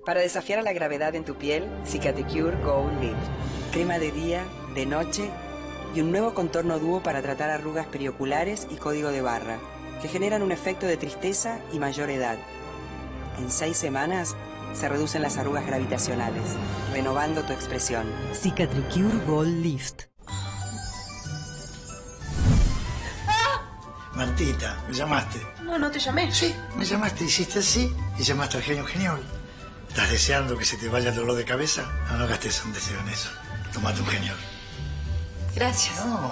Para desafiar a la gravedad en tu piel, Cicatricure Gold Lift. Crema de día, de noche y un nuevo contorno dúo para tratar arrugas perioculares y código de barra, que generan un efecto de tristeza y mayor edad. En 6 semanas se reducen las arrugas gravitacionales, renovando tu expresión. Cicatricure Gold Lift. Martita, ¿me llamaste? No te llamé. Sí, me llamaste, hiciste así y llamaste al genio genial. ¿Estás deseando que se te vaya el dolor de cabeza? No gastes un deseo en eso. Tómate un genial. Gracias. No.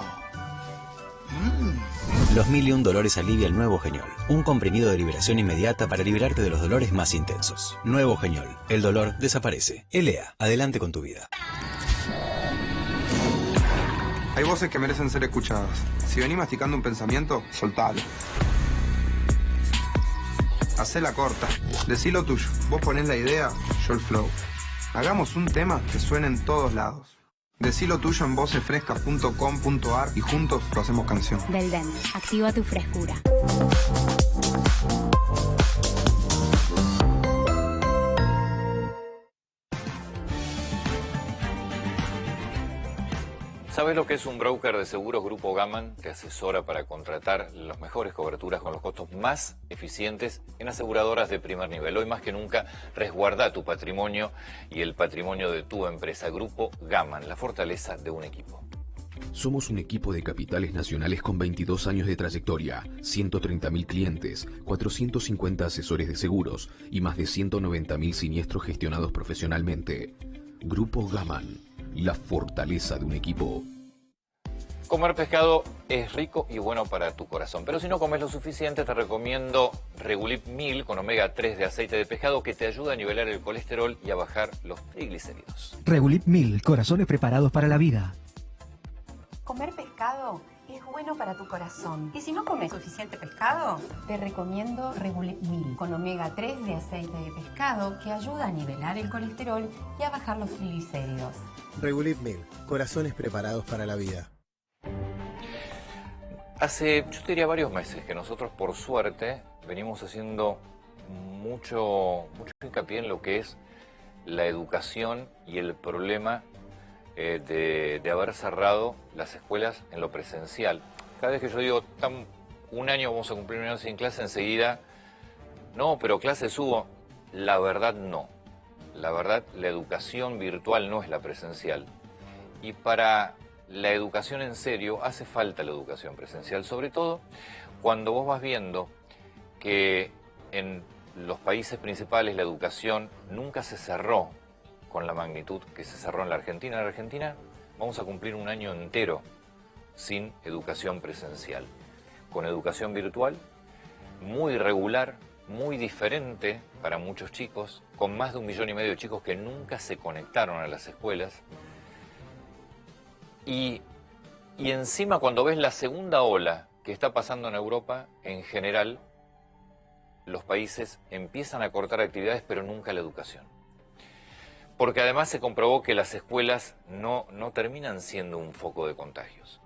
Los 1001 dolores alivia el nuevo Geniol. Un comprimido de liberación inmediata para liberarte de los dolores más intensos. Nuevo Geniol. El dolor desaparece. Elea, adelante con tu vida. Hay voces que merecen ser escuchadas. Si venís masticando un pensamiento, soltalo. Hacela corta. Decí lo tuyo. Vos ponés la idea, yo el flow. Hagamos un tema que suene en todos lados. Decí lo tuyo en vocesfrescas.com.ar y juntos lo hacemos canción. Belden, activa tu frescura. ¿Sabes lo que es un broker de seguros? Grupo Gaman te asesora para contratar las mejores coberturas con los costos más eficientes en aseguradoras de primer nivel. Hoy más que nunca, resguarda tu patrimonio y el patrimonio de tu empresa. Grupo Gaman, la fortaleza de un equipo. Somos un equipo de capitales nacionales con 22 años de trayectoria, 130.000 clientes, 450 asesores de seguros y más de 190.000 siniestros gestionados profesionalmente. Grupo Gaman, la fortaleza de un equipo. Comer pescado es rico y bueno para tu corazón, pero si no comes lo suficiente te recomiendo Regulip 1000 con omega 3 de aceite de pescado que te ayuda a nivelar el colesterol y a bajar los triglicéridos. Regulip 1000, corazones preparados para la vida. Comer pescado es bueno para tu corazón. Y si no comes suficiente pescado, te recomiendo Regulip 1000 con omega 3 de aceite de pescado que ayuda a nivelar el colesterol y a bajar los triglicéridos. Regulip 1000, corazones preparados para la vida. Hace, yo te diría, varios meses que nosotros, por suerte, venimos haciendo mucho hincapié en lo que es la educación y el problema de haber cerrado las escuelas en lo presencial. Cada vez que yo digo, un año vamos a cumplir un año sin clase, enseguida, no, pero clases hubo. La verdad no. La verdad, la educación virtual no es la presencial. Y para la educación en serio hace falta la educación presencial, sobre todo cuando vos vas viendo que en los países principales la educación nunca se cerró con la magnitud que se cerró en la Argentina. En la Argentina vamos a cumplir un año entero sin educación presencial, con educación virtual, muy irregular, muy diferente para muchos chicos, con más de 1,5 millones de chicos que nunca se conectaron a las escuelas. Y encima cuando ves la segunda ola que está pasando en Europa, en general, los países empiezan a cortar actividades, pero nunca la educación. Porque además se comprobó que las escuelas no terminan siendo un foco de contagios.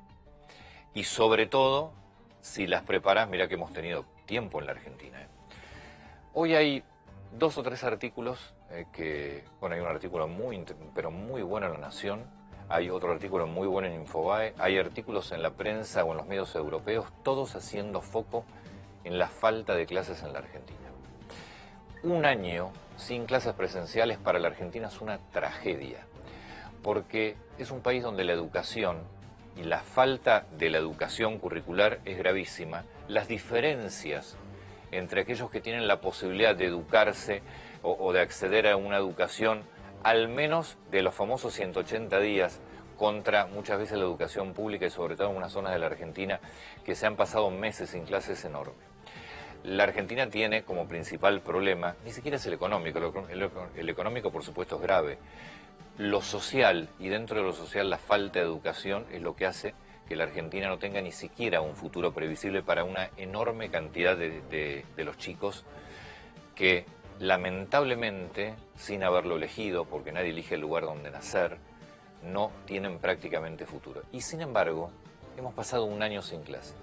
Y sobre todo, si las preparas, mira que hemos tenido tiempo en la Argentina. Hoy hay 2 o 3 artículos hay un artículo pero muy bueno en La Nación, hay otro artículo muy bueno en Infobae, hay artículos en la prensa o en los medios europeos, todos haciendo foco en la falta de clases en la Argentina. Un año sin clases presenciales para la Argentina es una tragedia, porque es un país donde la educación y la falta de la educación curricular es gravísima. Las diferencias entre aquellos que tienen la posibilidad de educarse o de acceder a una educación, al menos de los famosos 180 días, contra muchas veces la educación pública y sobre todo en unas zonas de la Argentina que se han pasado meses sin clases enormes. La Argentina tiene como principal problema, ni siquiera es el económico, el económico por supuesto es grave. Lo social, y dentro de lo social la falta de educación es lo que hace que la Argentina no tenga ni siquiera un futuro previsible para una enorme cantidad de los chicos que lamentablemente, sin haberlo elegido, porque nadie elige el lugar donde nacer, no tienen prácticamente futuro. Y sin embargo, hemos pasado un año sin clases.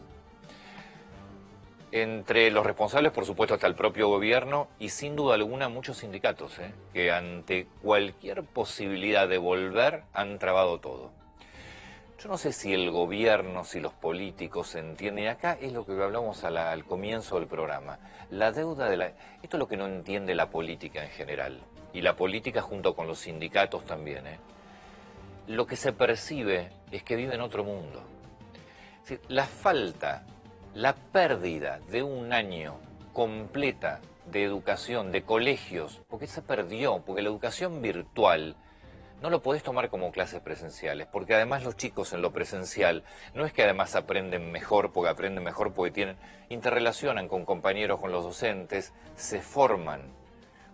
Entre los responsables, por supuesto, está el propio gobierno y sin duda alguna muchos sindicatos, que ante cualquier posibilidad de volver han trabado todo. Yo no sé si el gobierno, si los políticos entienden, y acá es lo que hablamos al comienzo del programa, la deuda de esto es lo que no entiende la política en general, y la política junto con los sindicatos también, Lo que se percibe es que vive en otro mundo. Es decir, la pérdida de un año completa de educación, de colegios, porque se perdió, porque la educación virtual no lo podés tomar como clases presenciales, porque además los chicos en lo presencial no es que además aprenden mejor porque interrelacionan con compañeros, con los docentes, se forman.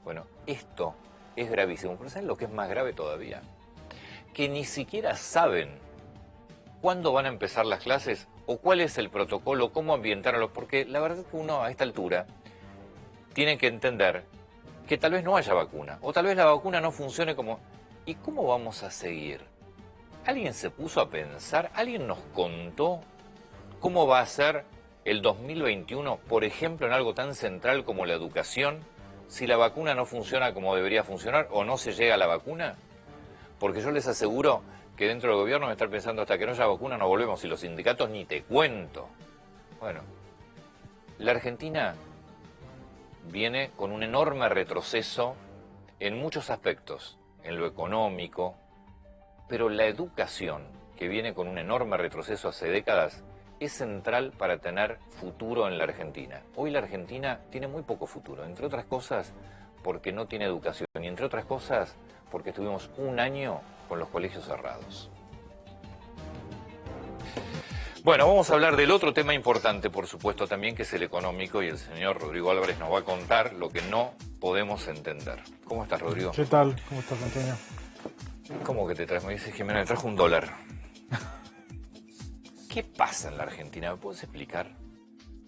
Bueno, esto es gravísimo, pero ¿saben lo que es más grave todavía? Que ni siquiera saben cuándo van a empezar las clases o cuál es el protocolo, cómo ambientarlos, porque la verdad es que uno a esta altura tiene que entender que tal vez no haya vacuna, o tal vez la vacuna no funcione como... ¿Y cómo vamos a seguir? ¿Alguien se puso a pensar? ¿Alguien nos contó cómo va a ser el 2021, por ejemplo, en algo tan central como la educación, si la vacuna no funciona como debería funcionar o no se llega a la vacuna? Porque yo les aseguro que dentro del gobierno me están pensando hasta que no haya vacuna no volvemos, y los sindicatos ni te cuento. Bueno, la Argentina viene con un enorme retroceso en muchos aspectos, en lo económico, pero la educación, que viene con un enorme retroceso hace décadas, es central para tener futuro en la Argentina. Hoy la Argentina tiene muy poco futuro, entre otras cosas porque no tiene educación, y entre otras cosas porque estuvimos un año con los colegios cerrados. Bueno, vamos a hablar del otro tema importante, por supuesto, también, que es el económico, y el señor Rodrigo Álvarez nos va a contar lo que no podemos entender. ¿Cómo estás, Rodrigo? ¿Qué tal? ¿Cómo estás, Antonio? ¿Cómo que te traes? Me dices que me trajo $1. ¿Qué pasa en la Argentina? ¿Me puedes explicar?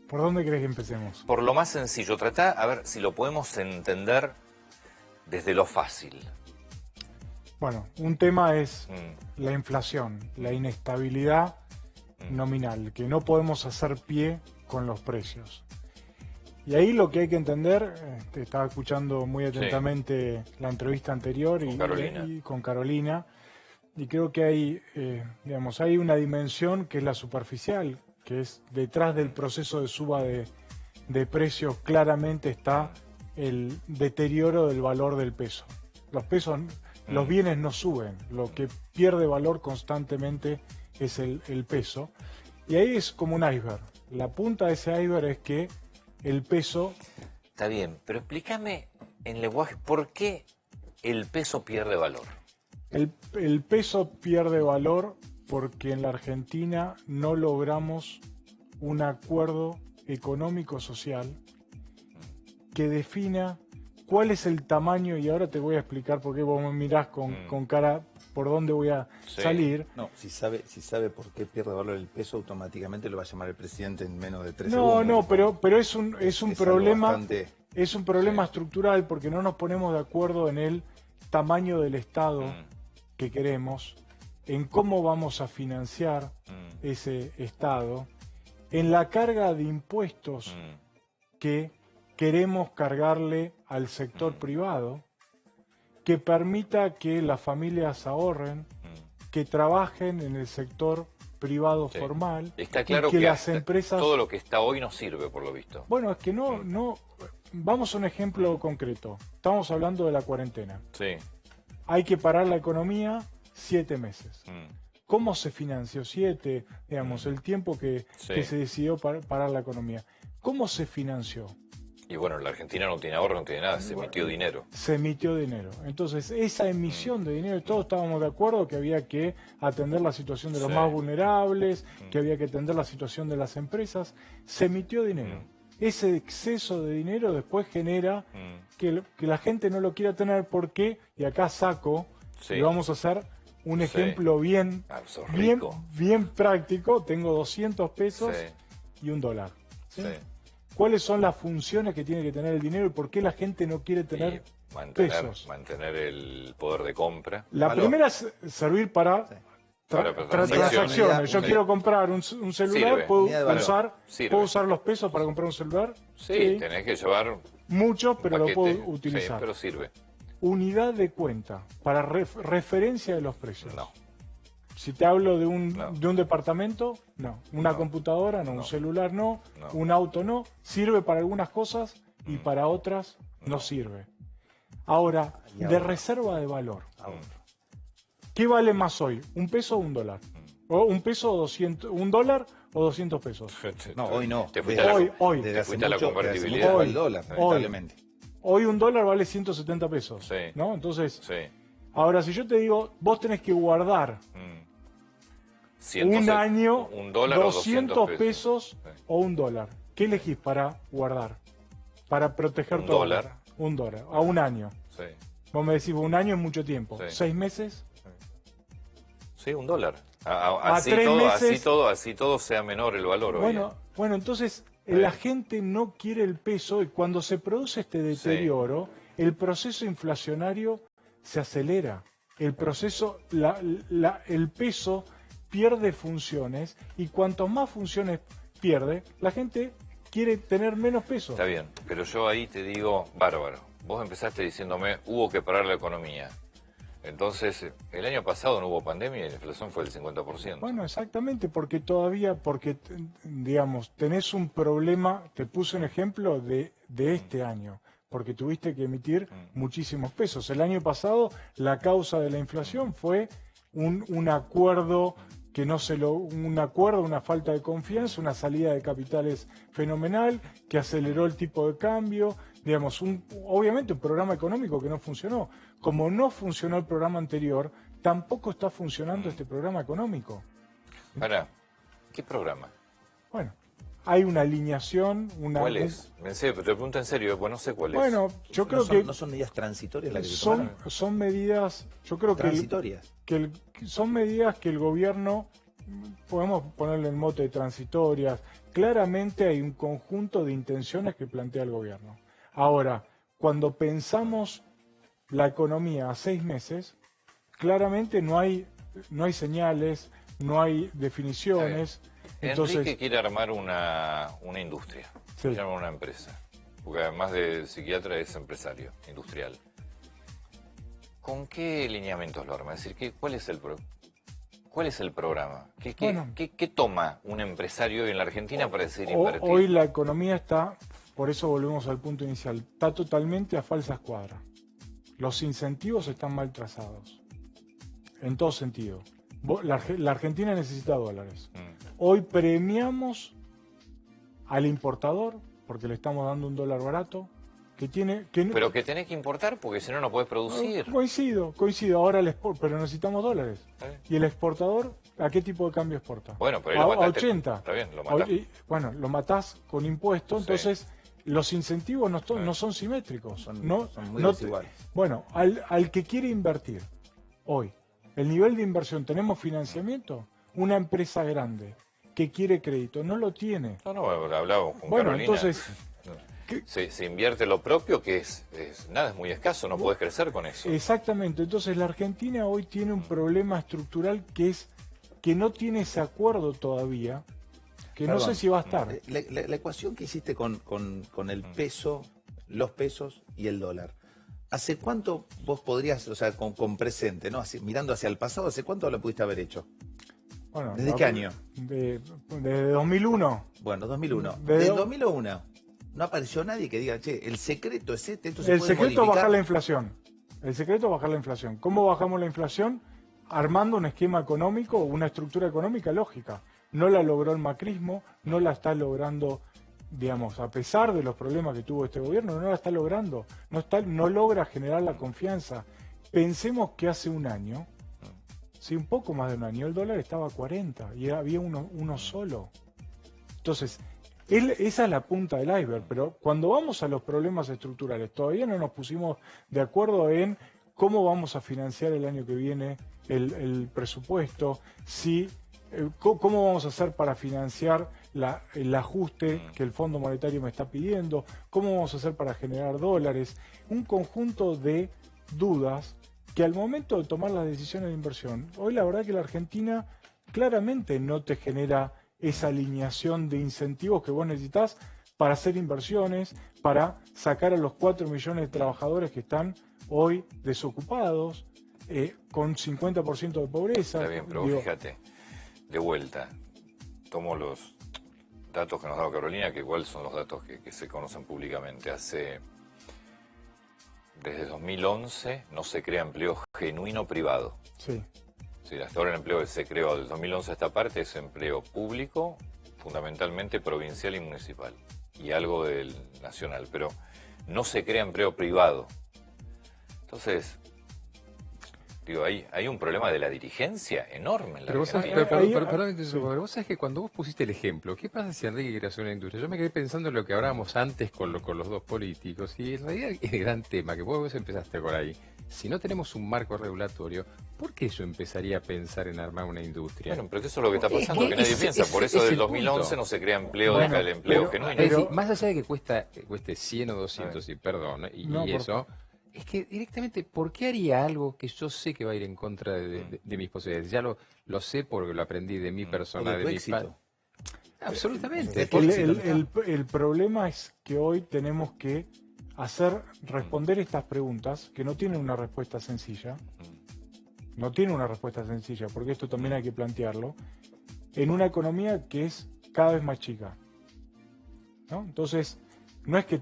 ¿Por dónde crees que empecemos? Por lo más sencillo. Trata, a ver si lo podemos entender desde lo fácil. Bueno, un tema es la inflación, la inestabilidad nominal, que no podemos hacer pie con los precios. Y ahí lo que hay que entender, estaba escuchando muy atentamente la entrevista anterior con Carolina, y creo que hay, hay una dimensión que es la superficial, que es detrás del proceso de suba de precios, claramente está el deterioro del valor del peso. Los bienes no suben, lo que pierde valor constantemente es el peso. Y ahí es como un iceberg. La punta de ese iceberg es que el peso... Está bien, pero explícame en lenguaje, ¿por qué el peso pierde valor? El peso pierde valor porque en la Argentina no logramos un acuerdo económico-social que defina cuál es el tamaño, y ahora te voy a explicar por qué vos me mirás con cara por dónde voy a salir. No, si sabe por qué pierde valor el peso, automáticamente lo va a llamar el presidente en menos de 3 segundos. No, pero es un problema, es un problema estructural, porque no nos ponemos de acuerdo en el tamaño del Estado que queremos, en cómo vamos a financiar ese Estado, en la carga de impuestos que queremos cargarle al sector privado, que permita que las familias ahorren, que trabajen en el sector privado formal. Está claro que las empresas... todo lo que está hoy no sirve, por lo visto. Bueno, es que no. Vamos a un ejemplo concreto. Estamos hablando de la cuarentena. Sí. Hay que parar la economía 7 meses. ¿Cómo se financió? 7, el tiempo que se decidió parar la economía. ¿Cómo se financió? Y bueno, la Argentina no tiene ahorro, no tiene nada, se emitió dinero. Se emitió dinero. Entonces, esa emisión de dinero, todos estábamos de acuerdo que había que atender la situación de los más vulnerables, que había que atender la situación de las empresas. Se emitió dinero. Ese exceso de dinero después genera que la gente no lo quiera tener porque, y acá saco, y vamos a hacer un ejemplo bien práctico. Tengo 200 pesos y $1. ¿Sí? cuáles son las funciones que tiene que tener el dinero y por qué la gente no quiere tener pesos. Mantener el poder de compra. La primera es servir para transacciones. Yo quiero comprar un celular, ¿puedo usar los pesos para comprar un celular? Sí, tenés que llevar muchos, pero paquete, lo puedo utilizar. Sí, pero sirve. Unidad de cuenta para referencia de los precios. No. Si te hablo de un departamento, no. Una computadora, no. Un celular, no. Un auto, no. Sirve para algunas cosas y para otras no sirve. Ahora, de reserva de valor. ¿Qué vale más hoy? ¿Un peso o un dólar? ¿O un peso o 200? ¿Un dólar o 200 pesos? No, hoy no. Te fuiste a la convertibilidad. Hoy, el dólar, lamentablemente. Hoy un dólar vale 170 pesos. Sí. ¿No? Entonces, ahora si yo te digo, vos tenés que guardar un año, un dólar 200 pesos o un dólar. ¿Qué elegís para guardar? Para proteger todo. Un dólar. A un año. Sí. Vos me decís, un año es mucho tiempo. 6 meses. Sí, un dólar. Así todo sea menor el valor. Bueno, entonces la gente no quiere el peso y cuando se produce este deterioro, el proceso inflacionario se acelera. El proceso, el peso pierde funciones y cuanto más funciones pierde, la gente quiere tener menos peso. Está bien, pero yo ahí te digo, bárbaro. Vos empezaste diciéndome, hubo que parar la economía. Entonces, el año pasado no hubo pandemia y la inflación fue del 50%. Bueno, exactamente, porque digamos, tenés un problema, te puse un ejemplo de este año, porque tuviste que emitir muchísimos pesos. El año pasado, la causa de la inflación fue un acuerdo que no se una falta de confianza, una salida de capitales fenomenal, que aceleró el tipo de cambio, digamos, obviamente un programa económico que no funcionó. Como no funcionó el programa anterior, tampoco está funcionando este programa económico. ¿Qué programa? Bueno, hay una alineación, ¿Cuál es? Te pregunto en serio, pues no sé cuál es. Bueno, yo creo que... ¿No son medidas transitorias las que se tomaron? Son medidas, yo creo transitorias. Son medidas que el gobierno, podemos ponerle el mote de transitorias, claramente hay un conjunto de intenciones que plantea el gobierno. Ahora, cuando pensamos la economía a 6 meses, claramente no hay señales, no hay definiciones. Entonces, Enrique quiere armar una industria, quiere armar una empresa, porque además de psiquiatra es empresario industrial. ¿Con qué lineamientos lo arma? Es decir, ¿cuál es el programa? ¿Qué toma un empresario en la Argentina para decidir invertir? Hoy la economía está, por eso volvemos al punto inicial, está totalmente a falsa escuadra. Los incentivos están mal trazados, en todo sentido. La Argentina necesita dólares. Hoy premiamos al importador porque le estamos dando un dólar barato. Pero que tenés que importar porque si no, no podés producir. Coincido. Ahora pero necesitamos dólares. ¿Y el exportador a qué tipo de cambio exporta? Bueno, pero a 80. Está bien, lo matás. Bueno, lo matás con impuestos, entonces los incentivos no son simétricos. Son muy desiguales. Bueno, al que quiere invertir hoy, el nivel de inversión, ¿tenemos financiamiento? Una empresa grande que quiere crédito, no lo tiene. No, hablábamos con Carolina. Entonces... Se invierte lo propio, que es muy escaso, no podés crecer con eso. Exactamente, entonces la Argentina hoy tiene un problema estructural que es que no tiene ese acuerdo todavía, no sé si va a estar. La ecuación que hiciste con el peso, los pesos y el dólar, ¿hace cuánto vos podrías, o sea, con presente, ¿no? Mirando hacia el pasado, ¿hace cuánto lo pudiste haber hecho? Bueno, ¿Desde qué año? De 2001. Bueno, 2001. Desde 2001. No apareció nadie que diga, che, el secreto es este, esto se puede secreto modificar. Es bajar la inflación. El secreto es bajar la inflación. ¿Cómo bajamos la inflación? Armando un esquema económico, una estructura económica lógica. No la logró el macrismo, no la está logrando, digamos, a pesar de los problemas que tuvo este gobierno, no la está logrando. No logra generar la confianza. Pensemos que hace un año, un poco más de un año, el dólar estaba a 40 y había uno solo. Entonces, esa es la punta del iceberg, pero cuando vamos a los problemas estructurales, todavía no nos pusimos de acuerdo en cómo vamos a financiar el año que viene el presupuesto, cómo vamos a hacer para financiar el ajuste que el Fondo Monetario me está pidiendo, cómo vamos a hacer para generar dólares, un conjunto de dudas que al momento de tomar las decisiones de inversión, hoy la verdad que la Argentina claramente no te genera esa alineación de incentivos que vos necesitas para hacer inversiones, para sacar a los 4 millones de trabajadores que están hoy desocupados, con 50% de pobreza. Está bien, pero fíjate, de vuelta, tomo los datos que nos ha dado Carolina, que igual son los datos que se conocen públicamente. Desde 2011 no se crea empleo genuino privado. Sí. Sí, hasta ahora el empleo que se creó desde 2011 a esta parte es empleo público, fundamentalmente provincial y municipal, y algo del nacional, pero no se crea empleo privado. Entonces, digo, hay un problema de la dirigencia enorme en la Argentina. Pero vos sabés que cuando vos pusiste el ejemplo, ¿qué pasa si Enrique quiere hacer una industria? Yo me quedé pensando en lo que hablábamos antes con los dos políticos, y en realidad el gran tema, que vos empezaste por ahí, si no tenemos un marco regulatorio, ¿por qué yo empezaría a pensar en armar una industria? Bueno, pero eso es lo que está pasando, que nadie piensa. Por eso del 2011 no se crea empleo, Bueno, deja el empleo genuino. Es decir, más allá de que cueste 100 o 200, y perdón, y eso, es que directamente, ¿por qué haría algo que yo sé que va a ir en contra de mis posibilidades? Ya lo sé porque lo aprendí de mi persona, de mi padre. Absolutamente. El problema es que hoy tenemos que responder estas preguntas que no tienen una respuesta sencilla. No tiene una respuesta sencilla, porque esto también hay que plantearlo, en una economía que es cada vez más chica, ¿no? Entonces, no es que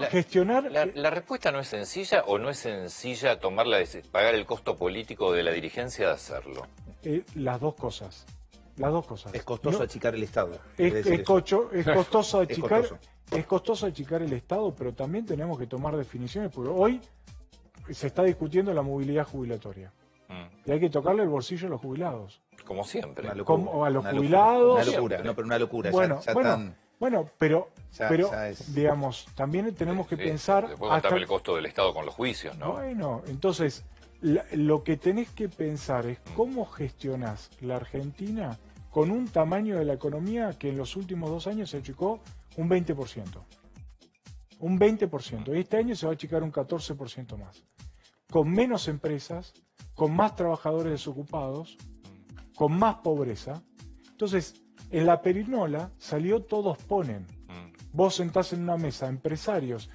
gestionar... La respuesta no es sencilla, o no es sencilla pagar el costo político de la dirigencia de hacerlo. Las dos cosas. Es costoso achicar el Estado. Es costoso achicar el Estado, pero también tenemos que tomar definiciones, porque hoy se está discutiendo la movilidad jubilatoria. Y hay que tocarle el bolsillo a los jubilados. Como siempre. A los jubilados. Una locura, no, pero una locura. Pero digamos, también tenemos que pensar... Después contar el costo del Estado con los juicios, ¿no? Bueno, entonces, lo que tenés que pensar es cómo gestionás la Argentina con un tamaño de la economía que en los últimos 2 años se achicó un 20%. Un 20%. Y este año se va a achicar un 14% más. Con menos empresas, con más trabajadores desocupados, con más pobreza. Entonces, en la perinola salió todos ponen. Vos sentás en una mesa empresarios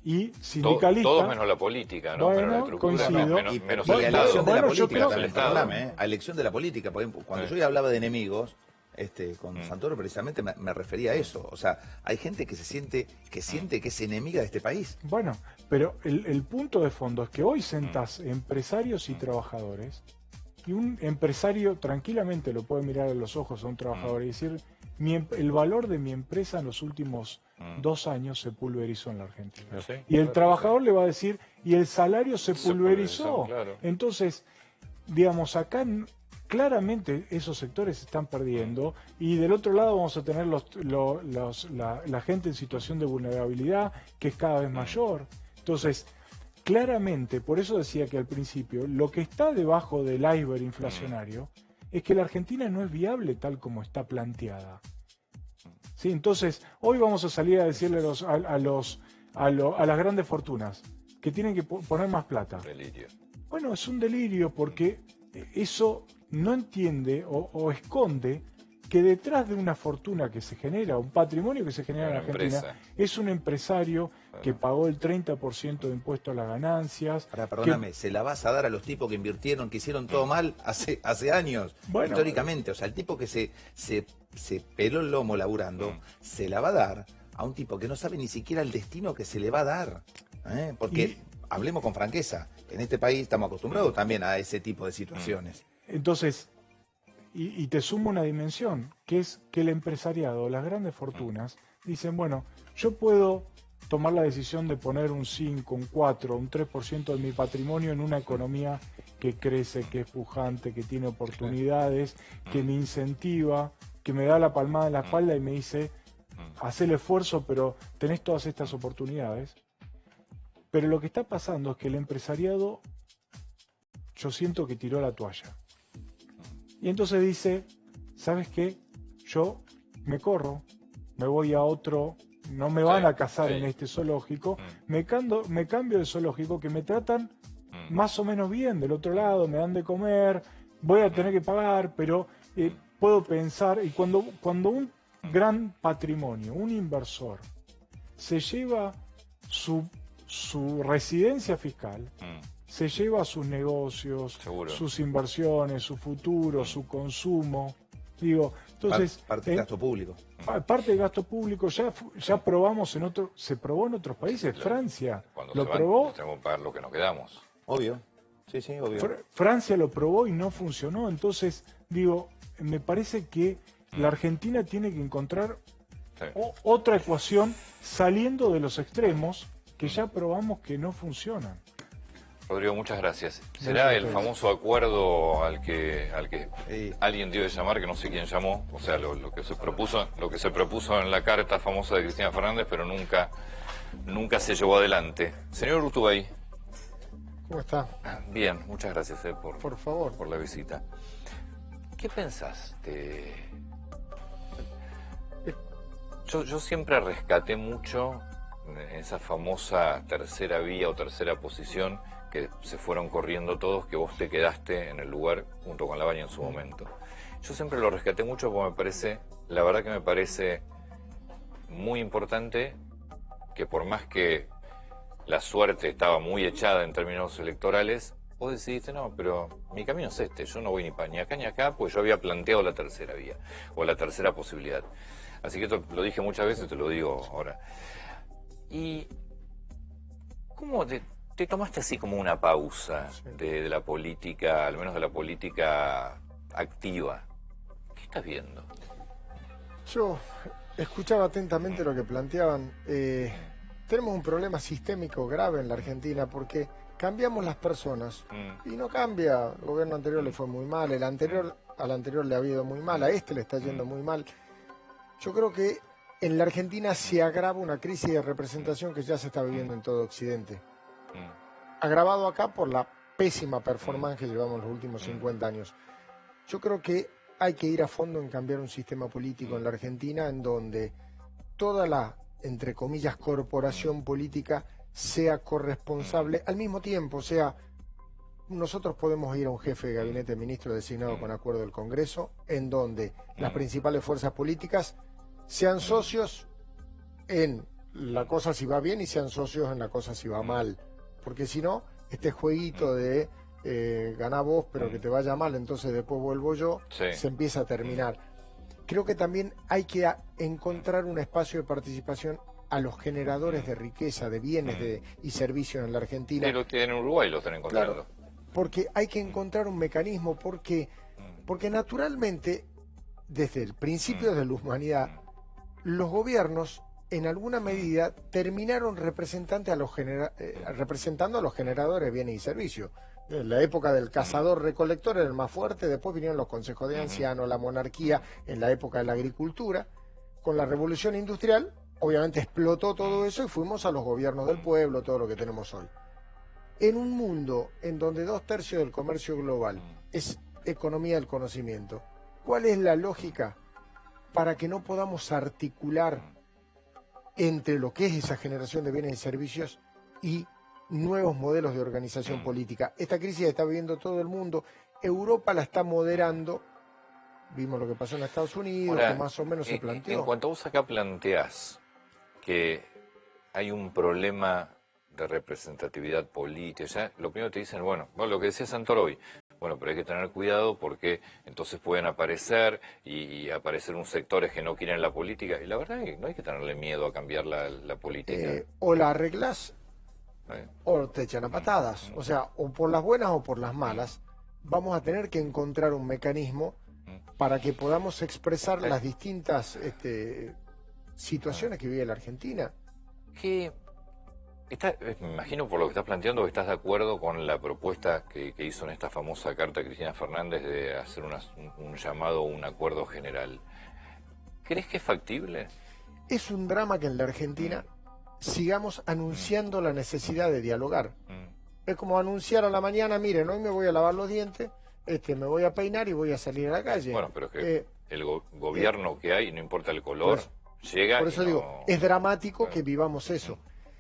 y sindicalistas... Todos menos la política, ¿no? Bueno, menos la estructura, menos el la elección de la Estado. política también, perdóname, a elección de la política. Cuando yo ya hablaba de enemigos, con Santoro precisamente me refería a eso. O sea, hay gente que siente que es enemiga de este país. Bueno, pero el punto de fondo es que hoy sentás empresarios y trabajadores, y un empresario tranquilamente lo puede mirar a los ojos a un trabajador y decir, el valor de mi empresa en los últimos 2 años se pulverizó en la Argentina. Sí, y el trabajador le va a decir, y el salario se pulverizó. Claro. Entonces, digamos, acá claramente esos sectores se están perdiendo, y del otro lado vamos a tener la gente en situación de vulnerabilidad, que es cada vez mayor. Entonces, claramente, por eso decía que al principio, lo que está debajo del iceberg inflacionario es que la Argentina no es viable tal como está planteada. ¿Sí? Entonces, hoy vamos a salir a decirle a las grandes fortunas que tienen que poner más plata. Delirio. Bueno, es un delirio, porque eso no entiende o esconde que detrás de una fortuna que se genera, un patrimonio que se genera en Argentina, es un empresario que pagó el 30% de impuesto a las ganancias. Perdóname, se la vas a dar a los tipos que invirtieron, que hicieron todo mal hace años, históricamente. O sea, el tipo que se peló el lomo laburando, se la va a dar a un tipo que no sabe ni siquiera el destino que se le va a dar. Porque, hablemos con franqueza, en este país estamos acostumbrados también a ese tipo de situaciones. Entonces, y te sumo una dimensión, que es que el empresariado, las grandes fortunas, dicen, bueno, yo puedo tomar la decisión de poner un 5, un 4, un 3% de mi patrimonio en una economía que crece, que es pujante, que tiene oportunidades, que me incentiva, que me da la palmada en la espalda y me dice, haz el esfuerzo, pero tenés todas estas oportunidades. Pero lo que está pasando es que el empresariado, yo siento que tiró la toalla. Y entonces dice, ¿sabes qué? Yo me corro, me voy a otro, no me van a cazar en este zoológico, me cambio de zoológico que me tratan más o menos bien, del otro lado me dan de comer, voy a tener que pagar, pero puedo pensar, y cuando un gran patrimonio, un inversor, se lleva su residencia fiscal, se lleva sus negocios, sus inversiones, su futuro, su consumo, digo, entonces... Parte del gasto público. Parte del gasto público ya probamos se probó en otros países, Francia lo probó. Tenemos que pagar lo que nos quedamos. Obvio. Sí, obvio. Francia lo probó y no funcionó, entonces, digo, me parece que la Argentina tiene que encontrar otra ecuación saliendo de los extremos que ya probamos que no funcionan. Rodrigo, muchas gracias. ¿Será el famoso acuerdo al que alguien dio de llamar, que no sé quién llamó? O sea, lo que se propuso en la carta famosa de Cristina Fernández, pero nunca se llevó adelante. Señor Urtubey. ¿Cómo está? Bien, muchas gracias por favor, por la visita. ¿Qué pensás de...? Yo siempre rescaté mucho esa famosa tercera vía o tercera posición que se fueron corriendo todos, que vos te quedaste en el lugar junto con Lavagna en su momento. Yo siempre lo rescaté mucho porque la verdad que me parece muy importante que por más que la suerte estaba muy echada en términos electorales, vos decidiste, no, pero mi camino es este, yo no voy ni acá ni acá, porque yo había planteado la tercera vía, o la tercera posibilidad. Así que esto lo dije muchas veces, te lo digo ahora. ¿Y cómo te tomaste así como una pausa de la política, al menos de la política activa? ¿Qué estás viendo? Yo escuchaba atentamente lo que planteaban. Tenemos un problema sistémico grave en la Argentina porque cambiamos las personas y no cambia. El gobierno anterior le fue muy mal, al anterior le ha ido muy mal, a este le está yendo muy mal. Yo creo que en la Argentina se agrava una crisis de representación que ya se está viviendo en todo Occidente. Agravado acá por la pésima performance que llevamos los últimos 50 años. Yo creo que hay que ir a fondo en cambiar un sistema político en la Argentina en donde toda la, entre comillas, corporación política sea corresponsable al mismo tiempo. O sea, nosotros podemos ir a un jefe de gabinete de ministros designado con acuerdo del Congreso, en donde las principales fuerzas políticas sean socios en la cosa si va bien y sean socios en la cosa si va mal. Porque si no, este jueguito de ganá vos pero que te vaya mal, entonces después vuelvo yo, se empieza a terminar. Creo que también hay que encontrar un espacio de participación a los generadores de riqueza, de bienes y servicios en la Argentina. Sí, lo tienen en Uruguay, lo están encontrando. Claro, porque hay que encontrar un mecanismo, porque naturalmente, desde el principio de la humanidad, los gobiernos, en alguna medida, terminaron representando a los generadores de bienes y servicios. En la época del cazador-recolector era el más fuerte, después vinieron los consejos de ancianos, la monarquía, en la época de la agricultura. Con la revolución industrial, obviamente explotó todo eso y fuimos a los gobiernos del pueblo, todo lo que tenemos hoy. En un mundo en donde 2/3 del comercio global es economía del conocimiento, ¿cuál es la lógica para que no podamos articular entre lo que es esa generación de bienes y servicios y nuevos modelos de organización política? Esta crisis la está viviendo todo el mundo. Europa la está moderando. Vimos lo que pasó en Estados Unidos, que más o menos se planteó. En cuanto a vos acá planteás que hay un problema de representatividad política, ya lo primero te dicen, bueno, lo que decía Santoro hoy, bueno, pero hay que tener cuidado porque entonces pueden aparecer y aparecer unos sectores que no quieren la política. Y la verdad es que no hay que tenerle miedo a cambiar la política. O la arreglás o te echan a patadas. O sea, o por las buenas o por las malas, vamos a tener que encontrar un mecanismo para que podamos expresar las distintas situaciones que vive la Argentina. Me imagino por lo que estás planteando que estás de acuerdo con la propuesta que hizo en esta famosa carta Cristina Fernández de hacer un llamado o un acuerdo general. ¿Crees que es factible? Es un drama que en la Argentina sigamos anunciando la necesidad de dialogar. Es como anunciar a la mañana, miren, hoy me voy a lavar los dientes, me voy a peinar y voy a salir a la calle. Bueno, pero es que el gobierno que hay, no importa el color, llega. Por eso digo, es dramático que vivamos eso.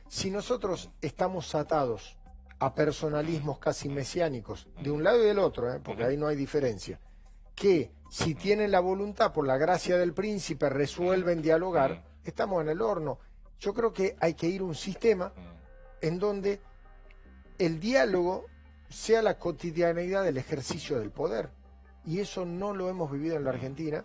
Si nosotros estamos atados a personalismos casi mesiánicos, de un lado y del otro, porque ahí no hay diferencia, que si tienen la voluntad, por la gracia del príncipe, resuelven dialogar, estamos en el horno. Yo creo que hay que ir a un sistema en donde el diálogo sea la cotidianeidad del ejercicio del poder. Y eso no lo hemos vivido en la Argentina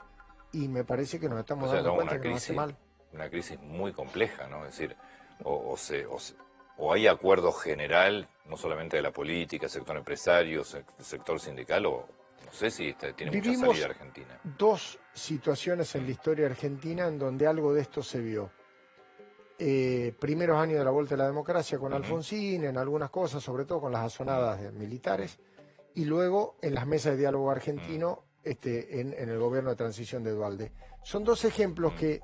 y me parece que nos estamos dando cuenta que nos hace mal. Una crisis muy compleja, ¿no? Es decir, o hay acuerdo general, no solamente de la política, sector empresario, sector sindical, o no sé si tiene mucha salida Argentina. Dos situaciones en la historia argentina en donde algo de esto se vio. Primeros años de la vuelta de la democracia con Alfonsín, en algunas cosas, sobre todo con las azonadas militares, y luego en las mesas de diálogo argentino en el gobierno de transición de Duhalde. Son dos ejemplos que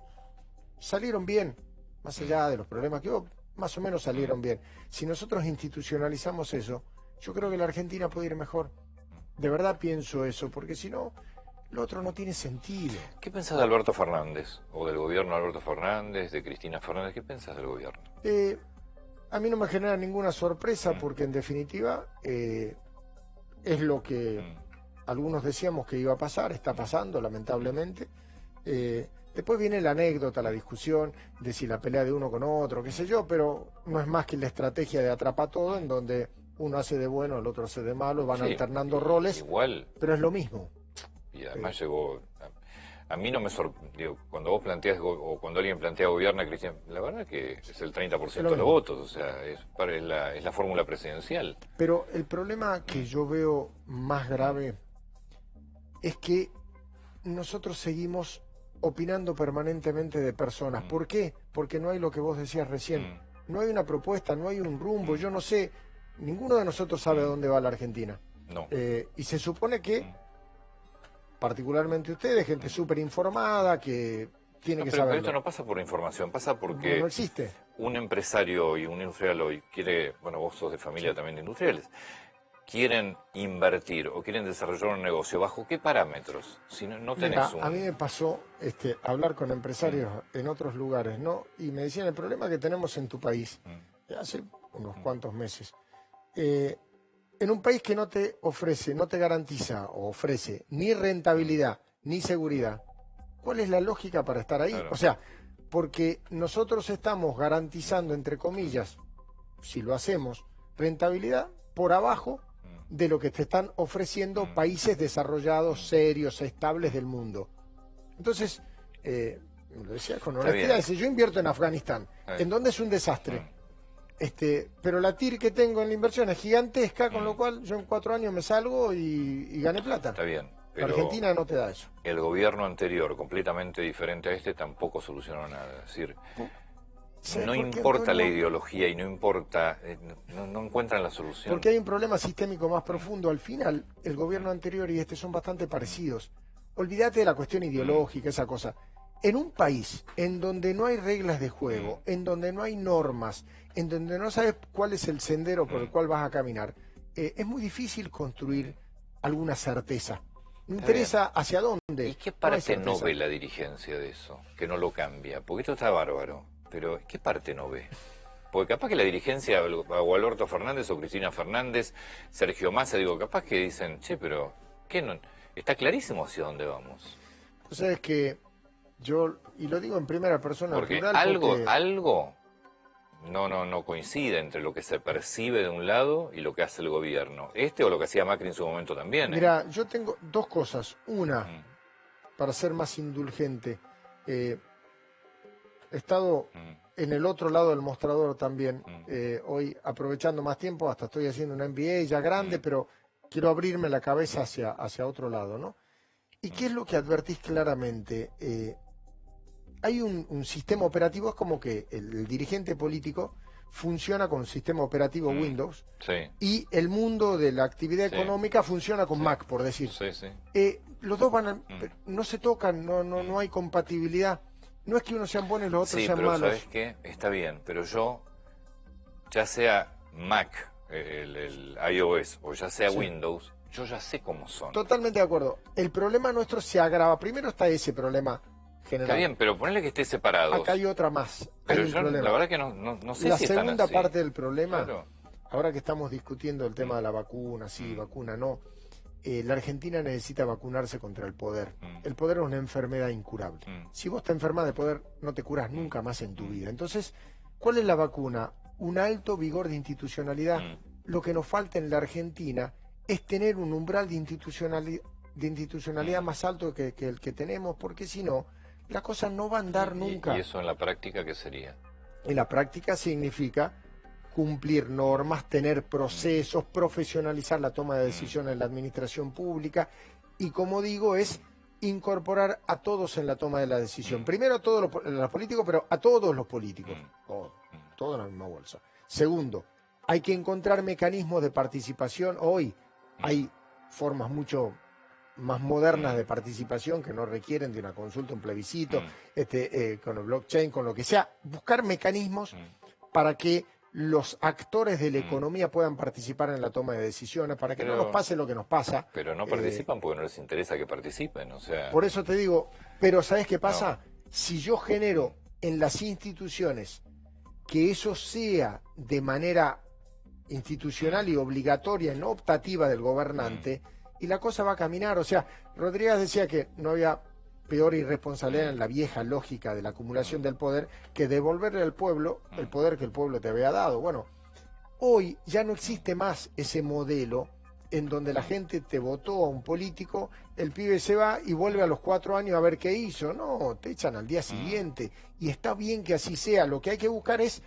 salieron bien, más allá de los problemas que hubo, más o menos salieron bien. Si nosotros institucionalizamos eso, yo creo que la Argentina puede ir mejor. De verdad pienso eso, porque si no, lo otro no tiene sentido. ¿Qué pensás de Alberto Fernández? ¿O del gobierno de Alberto Fernández, de Cristina Fernández? ¿Qué pensás del gobierno? A mí no me genera ninguna sorpresa, porque en definitiva es lo que algunos decíamos que iba a pasar, está pasando lamentablemente. Después viene la anécdota, la discusión de si la pelea de uno con otro, qué sé yo, pero no es más que la estrategia de atrapa todo, en donde uno hace de bueno, el otro hace de malo, van alternando roles, igual, pero es lo mismo. Y además llegó... A mí no me sorprendió, cuando vos planteás, o cuando alguien plantea gobierna, Cristian, la verdad que es el 30% de los votos, o sea, es la fórmula presidencial. Pero el problema que yo veo más grave es que nosotros seguimos opinando permanentemente de personas. ¿Por qué? Porque no hay lo que vos decías recién. No hay una propuesta, no hay un rumbo, yo no sé, ninguno de nosotros sabe a dónde va la Argentina. No. Y se supone que particularmente ustedes, gente súper informada, que tiene que saber. Pero esto no pasa por información, pasa porque no existe. Un empresario y un industrial hoy quiere, bueno, vos sos de familia también de industriales, quieren invertir o quieren desarrollar un negocio, ¿bajo qué parámetros? Si no tenés A mí me pasó hablar con empresarios en otros lugares, ¿no? Y me decían el problema que tenemos en tu país, hace unos cuantos meses. En un país que no te ofrece, no te garantiza o ofrece ni rentabilidad ni seguridad, ¿cuál es la lógica para estar ahí? Claro. O sea, porque nosotros estamos garantizando, entre comillas, si lo hacemos, rentabilidad por abajo de lo que te están ofreciendo países desarrollados, serios, estables del mundo. Entonces, lo decía con honestidad, si yo invierto en Afganistán, en donde es un desastre, pero la TIR que tengo en la inversión es gigantesca, con lo cual yo en 4 años me salgo y gané plata. Está bien. Pero la Argentina no te da eso. El gobierno anterior, completamente diferente a este, tampoco solucionó nada. Es decir, no importa la ideología y no importa, no encuentran la solución. Porque hay un problema sistémico más profundo. Al final, el gobierno anterior y este son bastante parecidos. Olvídate de la cuestión ideológica, esa cosa. En un país en donde no hay reglas de juego, en donde no hay normas, en donde no sabes cuál es el sendero por el cual vas a caminar, es muy difícil construir alguna certeza. No interesa hacia dónde. ¿Y qué parte no ve la dirigencia de eso? Que no lo cambia. Porque esto está bárbaro. Pero ¿qué parte no ve? Porque capaz que la dirigencia, o Alberto Fernández o Cristina Fernández, Sergio Massa, capaz que dicen, pero ¿qué no? Está clarísimo hacia dónde vamos. Tú sabes que yo, y lo digo en primera persona, porque plural, algo no coincide entre lo que se percibe de un lado y lo que hace el gobierno. O lo que hacía Macri en su momento también. Mira, yo tengo dos cosas. Una, para ser más indulgente, he estado en el otro lado del mostrador también. Hoy, aprovechando más tiempo, hasta estoy haciendo una MBA ya grande, pero quiero abrirme la cabeza hacia otro lado, ¿no? ¿Y qué es lo que advertís claramente? Hay un sistema operativo, es como que el dirigente político funciona con un sistema operativo Windows y el mundo de la actividad económica funciona con Mac, por decir. Los dos no se tocan, no hay compatibilidad. No es que unos sean buenos y los otros sean malos. ¿Sabes qué? Está bien, pero yo, ya sea Mac, el iOS, o ya sea Windows, yo ya sé cómo son. Totalmente de acuerdo. El problema nuestro se agrava. Primero está ese problema general. Está bien, pero ponele que esté separados. Acá hay otra más. Pero yo la verdad que no sé la si están segunda así. parte del problema, Claro. ahora que estamos discutiendo el tema de la vacuna, sí, vacuna no, la Argentina necesita vacunarse contra el poder. El poder es una enfermedad incurable. Si vos te enfermas de poder, no te curas nunca más en tu vida. Entonces, ¿cuál es la vacuna? Un alto vigor de institucionalidad. Lo que nos falta en la Argentina es tener un umbral de institucionalidad más alto que el que tenemos, porque si no, la cosa no va a andar nunca. ¿Y eso en la práctica qué sería? En la práctica significa cumplir normas, tener procesos, profesionalizar la toma de decisiones en la administración pública y, como digo, es incorporar a todos en la toma de la decisión. Primero a todos los políticos, pero a todos los políticos. Todo en la misma bolsa. Segundo, hay que encontrar mecanismos de participación. Hoy hay formas mucho más modernas de participación que no requieren de una consulta, un plebiscito, con el blockchain, con lo que sea. Buscar mecanismos para que los actores de la economía puedan participar en la toma de decisiones, para que no nos pase lo que nos pasa. Pero no participan porque no les interesa que participen, o sea... Por eso te digo, pero ¿sabes qué pasa? Si yo genero en las instituciones que eso sea de manera institucional y obligatoria, no optativa del gobernante, y la cosa va a caminar. O sea, Rodríguez decía que no había peor irresponsabilidad en la vieja lógica de la acumulación del poder que devolverle al pueblo el poder que el pueblo te había dado. Bueno, hoy ya no existe más ese modelo en donde la gente te votó a un político, el pibe se va y vuelve a los 4 años a ver qué hizo. No, te echan al día siguiente. Y está bien que así sea. Lo que hay que buscar es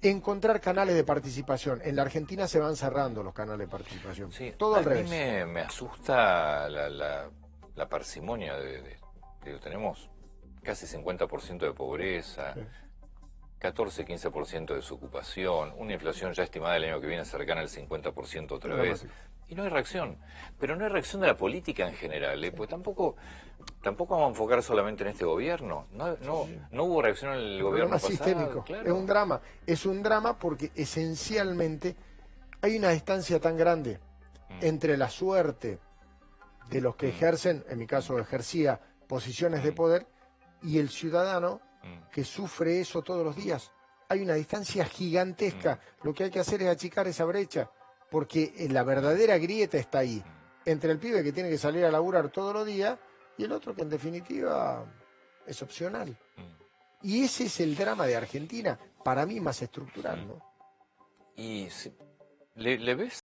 encontrar canales de participación. En la Argentina se van cerrando los canales de participación. Sí, todo al revés. A mí me asusta la parsimonia digo, tenemos casi 50% de pobreza, 14-15% de desocupación, una inflación ya estimada el año que viene cercana al 50% otra vez. Y no hay reacción. Pero no hay reacción de la política en general, pues tampoco vamos a enfocar solamente en este gobierno. No hubo reacción en el gobierno pasado. Sistémico. Claro. Es un drama. Es un drama porque esencialmente hay una distancia tan grande entre la suerte de los que ejercen, en mi caso ejercía, posiciones de poder, y el ciudadano que sufre eso todos los días. Hay una distancia gigantesca. Lo que hay que hacer es achicar esa brecha, porque la verdadera grieta está ahí, entre el pibe que tiene que salir a laburar todos los días y el otro que en definitiva es opcional. Y ese es el drama de Argentina, para mí más estructural, ¿no? ¿Y le ves